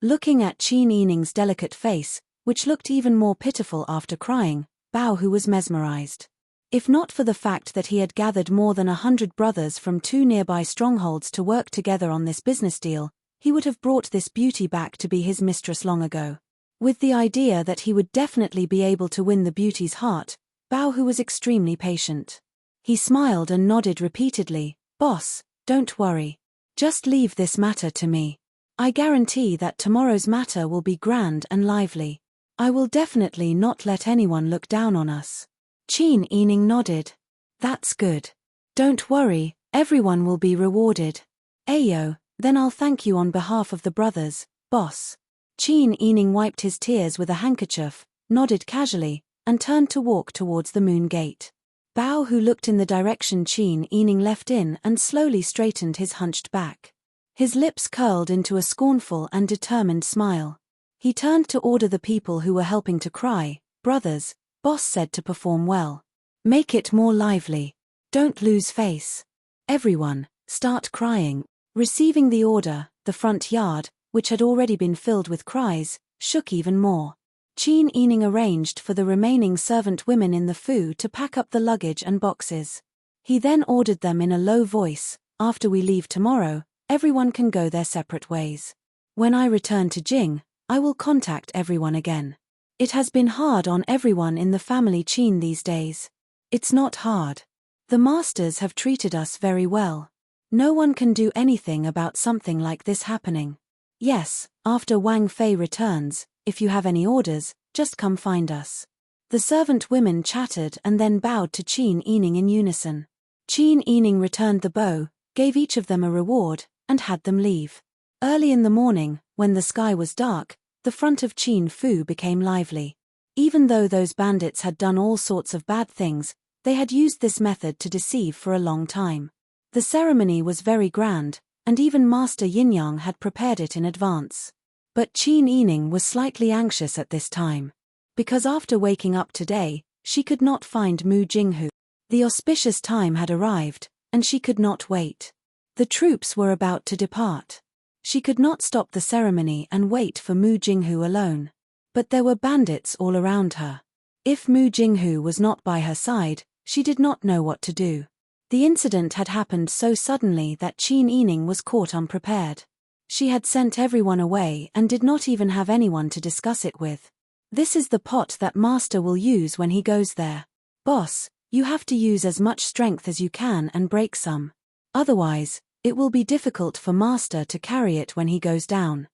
[SPEAKER 1] Looking at Qin Yining's delicate face, which looked even more pitiful after crying, Bao Hu was mesmerized. If not for the fact that he had gathered more than 100 brothers from 2 nearby strongholds to work together on this business deal, he would have brought this beauty back to be his mistress long ago. With the idea that he would definitely be able to win the beauty's heart, Bao Hu was extremely patient. He smiled and nodded repeatedly. "Boss, don't worry. Just leave this matter to me. I guarantee that tomorrow's matter will be grand and lively. I will definitely not let anyone look down on us." Qin Yining nodded. "That's good. Don't worry, everyone will be rewarded." "Ayo, then I'll thank you on behalf of the brothers, boss." Qin Yining wiped his tears with a handkerchief, nodded casually, and turned to walk towards the moon gate. Bao Hu looked in the direction Qin Yining left in and slowly straightened his hunched back. His lips curled into a scornful and determined smile. He turned to order the people who were helping to cry. "Brothers, boss said to perform well. Make it more lively. Don't lose face. Everyone, start crying." Receiving the order, the front yard, which had already been filled with cries, shook even more. Qin Yining arranged for the remaining servant women in the Fu to pack up the luggage and boxes. He then ordered them in a low voice, "After we leave tomorrow, everyone can go their separate ways. When I return to Jing, I will contact everyone again. It has been hard on everyone in the family Qin these days." "It's not hard. The masters have treated us very well. No one can do anything about something like this happening. Yes, after Wang Fei returns, if you have any orders, just come find us." The servant women chattered and then bowed to Qin Yining in unison. Qin Yining returned the bow, gave each of them a reward, and had them leave. Early in the morning, when the sky was dark, the front of Qin Fu became lively. Even though those bandits had done all sorts of bad things, they had used this method to deceive for a long time. The ceremony was very grand, and even Master Yin-Yang had prepared it in advance. But Qin Yining was slightly anxious at this time. Because after waking up today, she could not find Mu Jinghu. The auspicious time had arrived, and she could not wait. The troops were about to depart. She could not stop the ceremony and wait for Mu Jinghu alone. But there were bandits all around her. If Mu Jinghu was not by her side, she did not know what to do. The incident had happened so suddenly that Qin Yining was caught unprepared. She had sent everyone away and did not even have anyone to discuss it with. "This is the pot that master will use when he goes there. Boss, you have to use as much strength as you can and break some. Otherwise, it will be difficult for master to carry it when he goes down."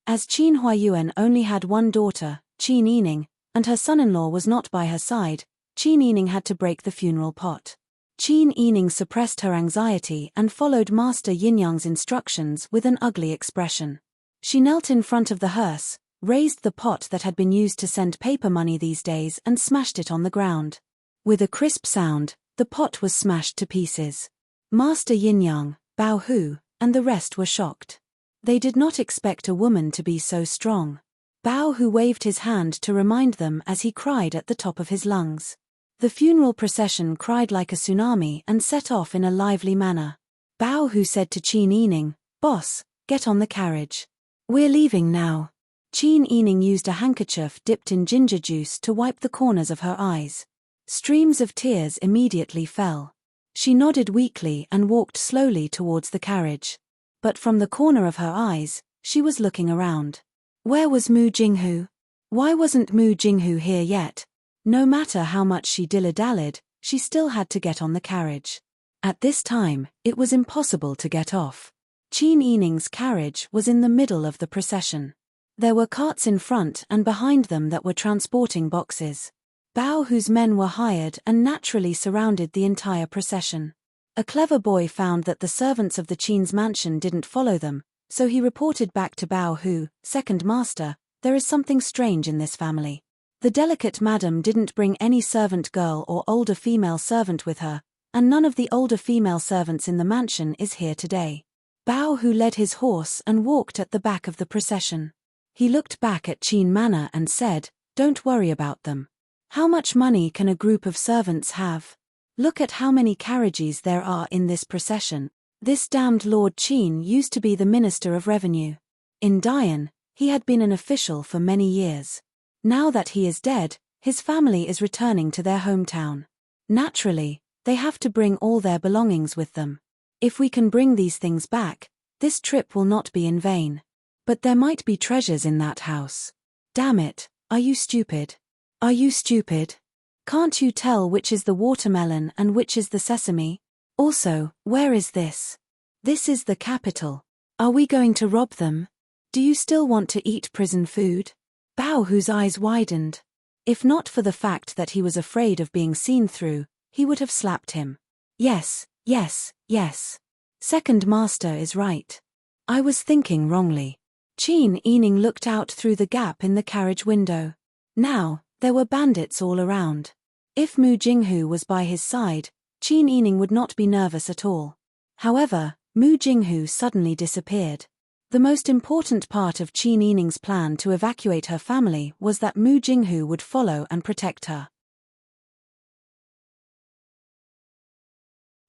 [SPEAKER 1] As Qin Huayuan only had one daughter, Qin Yining, and her son-in-law was not by her side, Qin Yining had to break the funeral pot. Qin Yining suppressed her anxiety and followed Master Yin-Yang's instructions with an ugly expression. She knelt in front of the hearse, raised the pot that had been used to send paper money these days and smashed it on the ground. With a crisp sound, the pot was smashed to pieces. Master Yin-Yang, Bao Hu, and the rest were shocked. They did not expect a woman to be so strong. Bao Hu waved his hand to remind them as he cried at the top of his lungs. The funeral procession cried like a tsunami and set off in a lively manner. Bao Hu said to Qin Yining, "Boss, get on the carriage. We're leaving now." Qin Yining used a handkerchief dipped in ginger juice to wipe the corners of her eyes. Streams of tears immediately fell. She nodded weakly and walked slowly towards the carriage. But from the corner of her eyes, she was looking around. Where was Mu Jinghu? Why wasn't Mu Jinghu here yet? No matter how much she dilly-dallied, she still had to get on the carriage. At this time, it was impossible to get off. Qin Yining's carriage was in the middle of the procession. There were carts in front and behind them that were transporting boxes. Bao Hu's men were hired and naturally surrounded the entire procession. A clever boy found that the servants of the Qin's mansion didn't follow them, so he reported back to Bao Hu, "Second Master, there is something strange in this family. The delicate madam didn't bring any servant girl or older female servant with her, and none of the older female servants in the mansion is here today. Bao Hu led his horse and walked at the back of the procession. He looked back at Qin Manor and said, "Don't worry about them. How much money can a group of servants have? Look at how many carriages there are in this procession. This damned Lord Qin used to be the Minister of Revenue. In Dian, he had been an official for many years. Now that he is dead, his family is returning to their hometown. Naturally, they have to bring all their belongings with them. If we can bring these things back, this trip will not be in vain. But there might be treasures in that house. Damn it, are you stupid? Are you stupid? Can't you tell which is the watermelon and which is the sesame? Also, where is this? This is the capital. Are we going to rob them? Do you still want to eat prison food?" Bao Hu's eyes widened. If not for the fact that he was afraid of being seen through, he would have slapped him. Yes, yes, yes. Second master is right. I was thinking wrongly. Qin Yining looked out through the gap in the carriage window. Now, there were bandits all around. If Mu Jinghu was by his side, Qin Yining would not be nervous at all. However, Mu Jinghu suddenly disappeared. The most important part of Qin Yining's plan to evacuate her family was that Mu Jinghu would follow and protect her.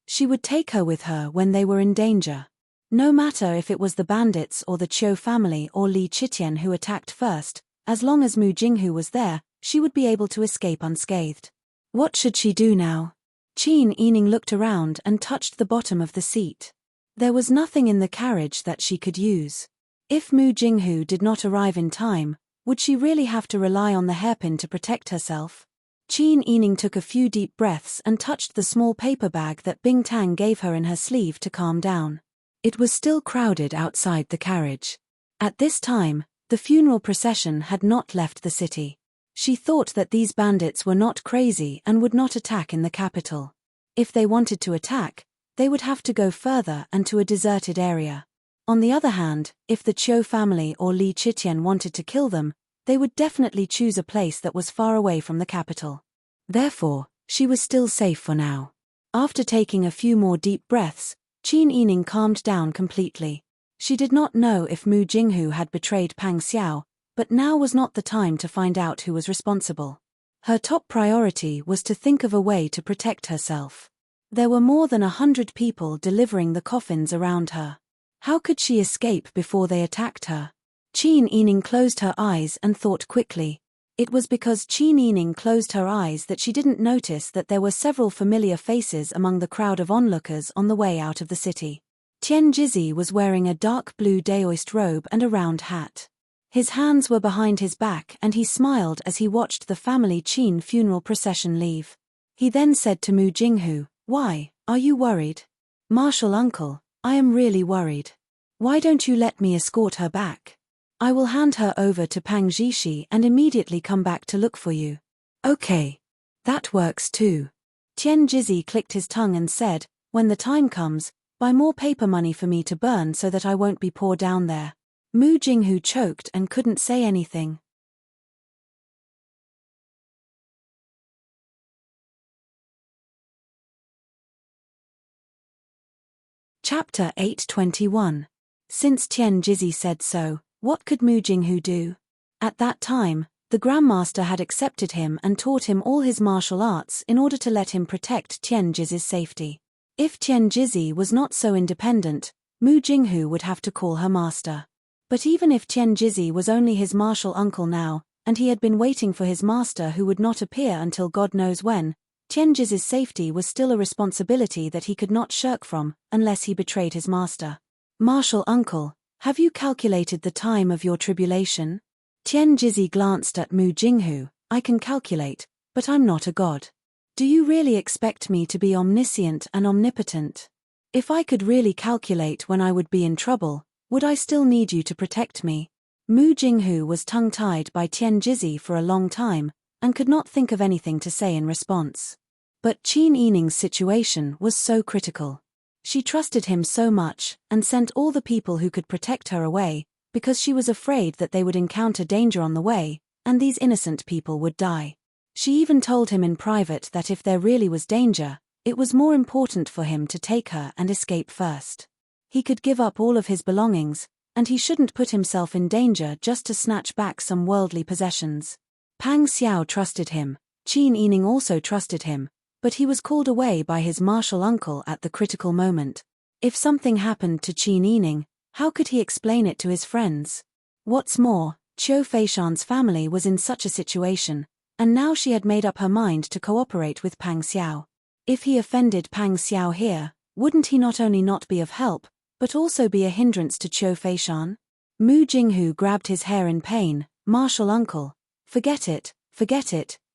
[SPEAKER 1] She would take her with her when they were in danger. No matter if it was the bandits or the Qiu family or Li Qitian who attacked first, as long as Mu Jinghu was there, she would be able to escape unscathed. What should she do now? Qin Yining looked around and touched the bottom of the seat. There was nothing in the carriage that she could use. If Mu Jinghu did not arrive in time, would she really have to rely on the hairpin to protect herself? Qin Yining took a few deep breaths and touched the small paper bag that Bing Tang gave her in her sleeve to calm down. It was still crowded outside the carriage. At this time, the funeral procession had not left the city. She thought that these bandits were not crazy and would not attack in the capital. If they wanted to attack, they would have to go further and to a deserted area. On the other hand, if the Qiu family or Li Qitian wanted to kill them, they would definitely choose a place that was far away from the capital. Therefore, she was still safe for now. After taking a few more deep breaths, Qin Yining calmed down completely. She did not know if Mu Jinghu had betrayed Pang Xiao, but now was not the time to find out who was responsible. Her top priority was to think of a way to protect herself. There were more than 100 people delivering the coffins around her. How could she escape before they attacked her? Qin Yining closed her eyes and thought quickly. It was because Qin Yining closed her eyes that she didn't notice that there were several familiar faces among the crowd of onlookers on the way out of the city. Tian Jizhi was wearing a dark blue daoist robe and a round hat. His hands were behind his back and he smiled as he watched the family Qin funeral procession leave. He then said to Mu Jinghu, "Why, are you worried?" "Martial uncle, I am really worried. Why don't you let me escort her back? I will hand her over to Pang Zhishi and immediately come back to look for you." "Okay. That works too." Tian Jizhi clicked his tongue and said, "When the time comes, buy more paper money for me to burn so that I won't be poor down there." Mu Jinghu choked and couldn't say anything. Chapter 821. Since Tian Jizhi said so, what could Mu Jinghu do? At that time, the Grandmaster had accepted him and taught him all his martial arts in order to let him protect Tian Jizhi's safety. If Tian Jizhi was not so independent, Mu Jinghu would have to call her master. But even if Tian Jizhi was only his martial uncle now, and he had been waiting for his master who would not appear until God knows when, Tian Jizhi's safety was still a responsibility that he could not shirk from, unless he betrayed his master. "Martial uncle, have you calculated the time of your tribulation?" Tian Jizhi glanced at Mu Jinghu. "I can calculate, but I'm not a god. Do you really expect me to be omniscient and omnipotent? If I could really calculate when I would be in trouble, would I still need you to protect me?" Mu Jinghu was tongue-tied by Tian Jizhi for a long time, and could not think of anything to say in response. But Qin Yining's situation was so critical. She trusted him so much, and sent all the people who could protect her away, because she was afraid that they would encounter danger on the way, and these innocent people would die. She even told him in private that if there really was danger, it was more important for him to take her and escape first. He could give up all of his belongings, and he shouldn't put himself in danger just to snatch back some worldly possessions. Pang Xiao trusted him, Qin Yining also trusted him, but he was called away by his martial uncle at the critical moment. If something happened to Qin Yining, how could he explain it to his friends? What's more, Qiu Feishan's family was in such a situation, and now she had made up her mind to cooperate with Pang Xiao. If he offended Pang Xiao here, wouldn't he not only not be of help, but also be a hindrance to Qiu Feishan? Mu Jinghu grabbed his hair in pain. Martial uncle, forget it,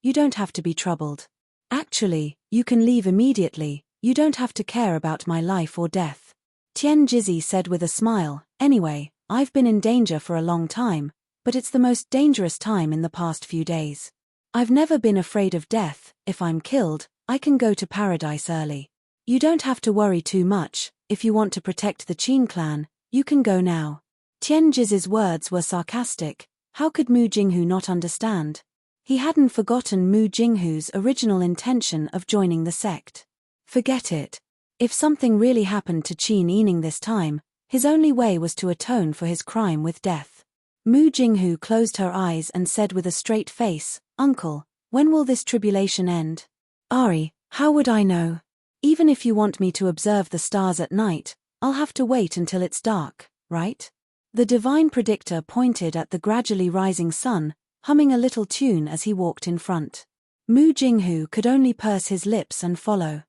[SPEAKER 1] you don't have to be troubled. Actually, you can leave immediately, you don't have to care about my life or death. Tian Jizhi said with a smile, anyway, I've been in danger for a long time, but it's the most dangerous time in the past few days. I've never been afraid of death. If I'm killed, I can go to paradise early. You don't have to worry too much. If you want to protect the Qin clan, you can go now. Tian Jizhi's words were sarcastic. How could Mu Jinghu not understand? He hadn't forgotten Mu Jinghu's original intention of joining the sect. Forget it. If something really happened to Qin Yining this time, his only way was to atone for his crime with death. Mu Jinghu closed her eyes and said with a straight face, Uncle, when will this tribulation end? Ari, how would I know? Even if you want me to observe the stars at night, I'll have to wait until it's dark, right? The divine predictor pointed at the gradually rising sun, humming a little tune as he walked in front. Mu Jinghu could only purse his lips and follow.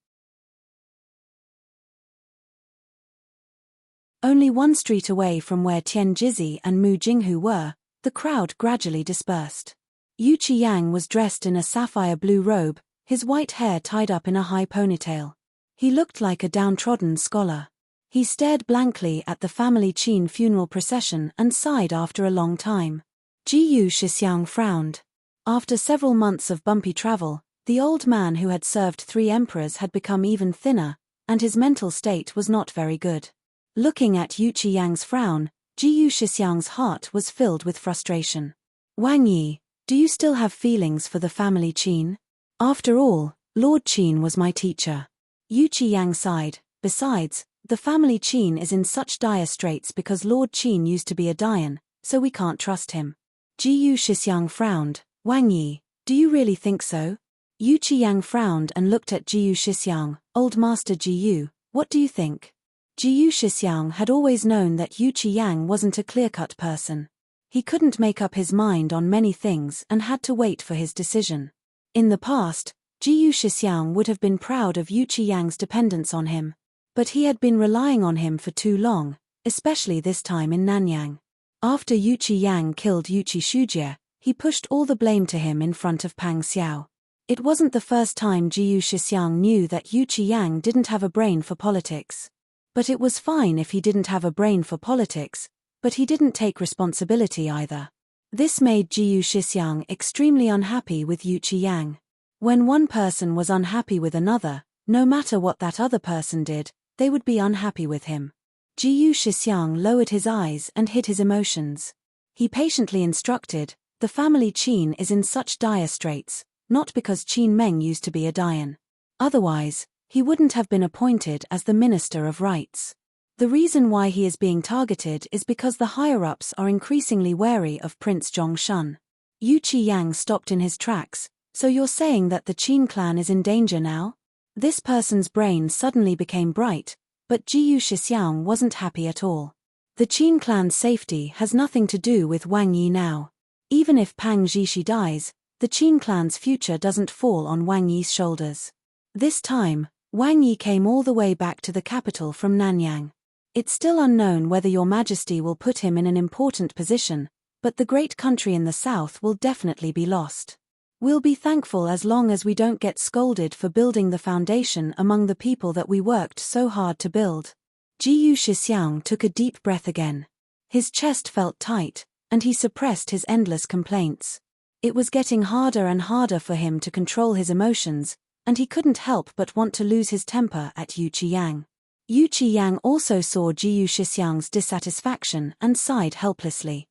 [SPEAKER 1] Only one street away from where Tian Jizhi and Mu Jinghu were, the crowd gradually dispersed. Yu Qiyang was dressed in a sapphire blue robe, his white hair tied up in a high ponytail. He looked like a downtrodden scholar. He stared blankly at the family Qin funeral procession and sighed after a long time. Ji Shixiang frowned. After several months of bumpy travel, the old man who had served 3 emperors had become even thinner, and his mental state was not very good. Looking at Yu Qiyang's frown, Ji Shixiang's heart was filled with frustration. Wang Yi, do you still have feelings for the family Qin? After all, Lord Qin was my teacher. Yu Qiyang sighed. Besides, the family Qin is in such dire straits because Lord Qin used to be a Dayan, so we can't trust him. Ji Shixiang frowned. Wang Yi, do you really think so? Yu Qiyang frowned and looked at Ji Shixiang. Old Master Ji, what do you think? Ji Shixiang had always known that Yu Qiyang wasn't a clear-cut person. He couldn't make up his mind on many things and had to wait for his decision. In the past, Ji Shixiang would have been proud of Yu Qiyang's dependence on him. But he had been relying on him for too long, especially this time in Nanyang. After Yu Qiyang killed Yu Shujie, he pushed all the blame to him in front of Pang Xiao. It wasn't the first time Ji Shixiang knew that Yu Qiyang didn't have a brain for politics. But it was fine if he didn't have a brain for politics, but he didn't take responsibility either. This made Ji Shixiang extremely unhappy with Yu Qiyang. When one person was unhappy with another, no matter what that other person did, they would be unhappy with him. Ji Shixiang lowered his eyes and hid his emotions. He patiently instructed, the family Qin is in such dire straits, not because Qin Meng used to be a Dayan. Otherwise, he wouldn't have been appointed as the Minister of Rights. The reason why he is being targeted is because the higher-ups are increasingly wary of Prince Zhongshun. Yu Qiyang stopped in his tracks. So you're saying that the Qin clan is in danger now? This person's brain suddenly became bright, but Ji Shixiang wasn't happy at all. The Qin clan's safety has nothing to do with Wang Yi now. Even if Pang Zhishi dies, the Qin clan's future doesn't fall on Wang Yi's shoulders. This time, Wang Yi came all the way back to the capital from Nanyang. It's still unknown whether Your Majesty will put him in an important position, but the great country in the south will definitely be lost. We'll be thankful as long as we don't get scolded for building the foundation among the people that we worked so hard to build. Ji Shixiang took a deep breath again. His chest felt tight, and he suppressed his endless complaints. It was getting harder and harder for him to control his emotions, and he couldn't help but want to lose his temper at Yu Qiyang. Yu Qiyang also saw Ji Shixiang's dissatisfaction and sighed helplessly.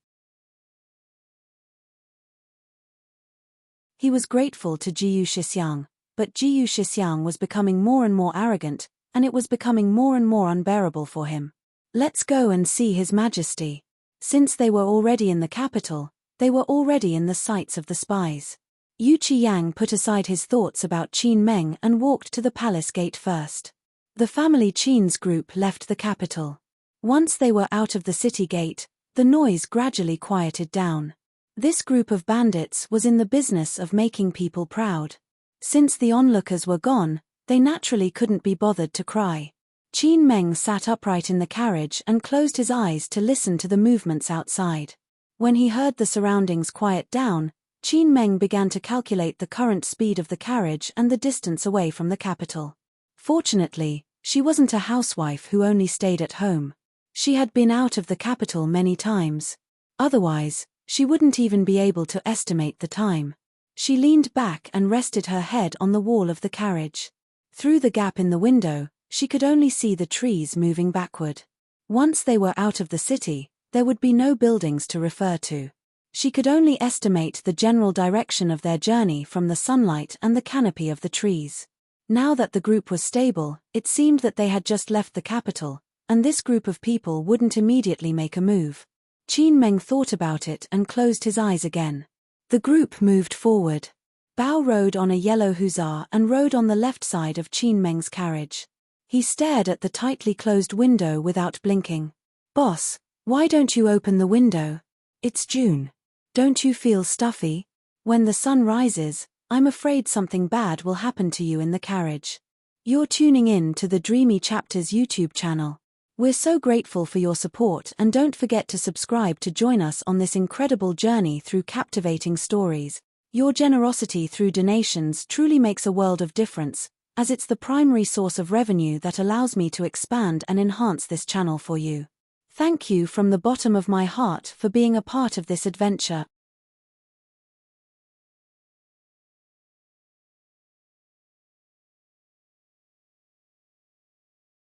[SPEAKER 1] He was grateful to Jiyu Shixiang, but Jiyu Shixiang was becoming more and more arrogant, and it was becoming more and more unbearable for him. Let's go and see His Majesty. Since they were already in the capital, they were already in the sights of the spies. Yu Qiyang put aside his thoughts about Qin Meng and walked to the palace gate first. The family Qin's group left the capital. Once they were out of the city gate, the noise gradually quieted down. This group of bandits was in the business of making people proud. Since the onlookers were gone, they naturally couldn't be bothered to cry. Qin Meng sat upright in the carriage and closed his eyes to listen to the movements outside. When he heard the surroundings quiet down, Qin Meng began to calculate the current speed of the carriage and the distance away from the capital. Fortunately, she wasn't a housewife who only stayed at home. She had been out of the capital many times. Otherwise, she wouldn't even be able to estimate the time. She leaned back and rested her head on the wall of the carriage. Through the gap in the window, she could only see the trees moving backward. Once they were out of the city, there would be no buildings to refer to. She could only estimate the general direction of their journey from the sunlight and the canopy of the trees. Now that the group was stable, it seemed that they had just left the capital, and this group of people wouldn't immediately make a move. Qin Meng thought about it and closed his eyes again. The group moved forward. Bao rode on a yellow hussar and rode on the left side of Qin Meng's carriage. He stared at the tightly closed window without blinking. "Boss, why don't you open the window? It's June. Don't you feel stuffy? When the sun rises, I'm afraid something bad will happen to you in the carriage." You're tuning in to the Dreamy Chapters YouTube channel. We're so grateful for your support, and don't forget to subscribe to join us on this incredible journey through captivating stories. Your generosity through donations truly makes a world of difference, as it's the primary source of revenue that allows me to expand and enhance this channel for you. Thank you from the bottom of my heart for being a part of this adventure.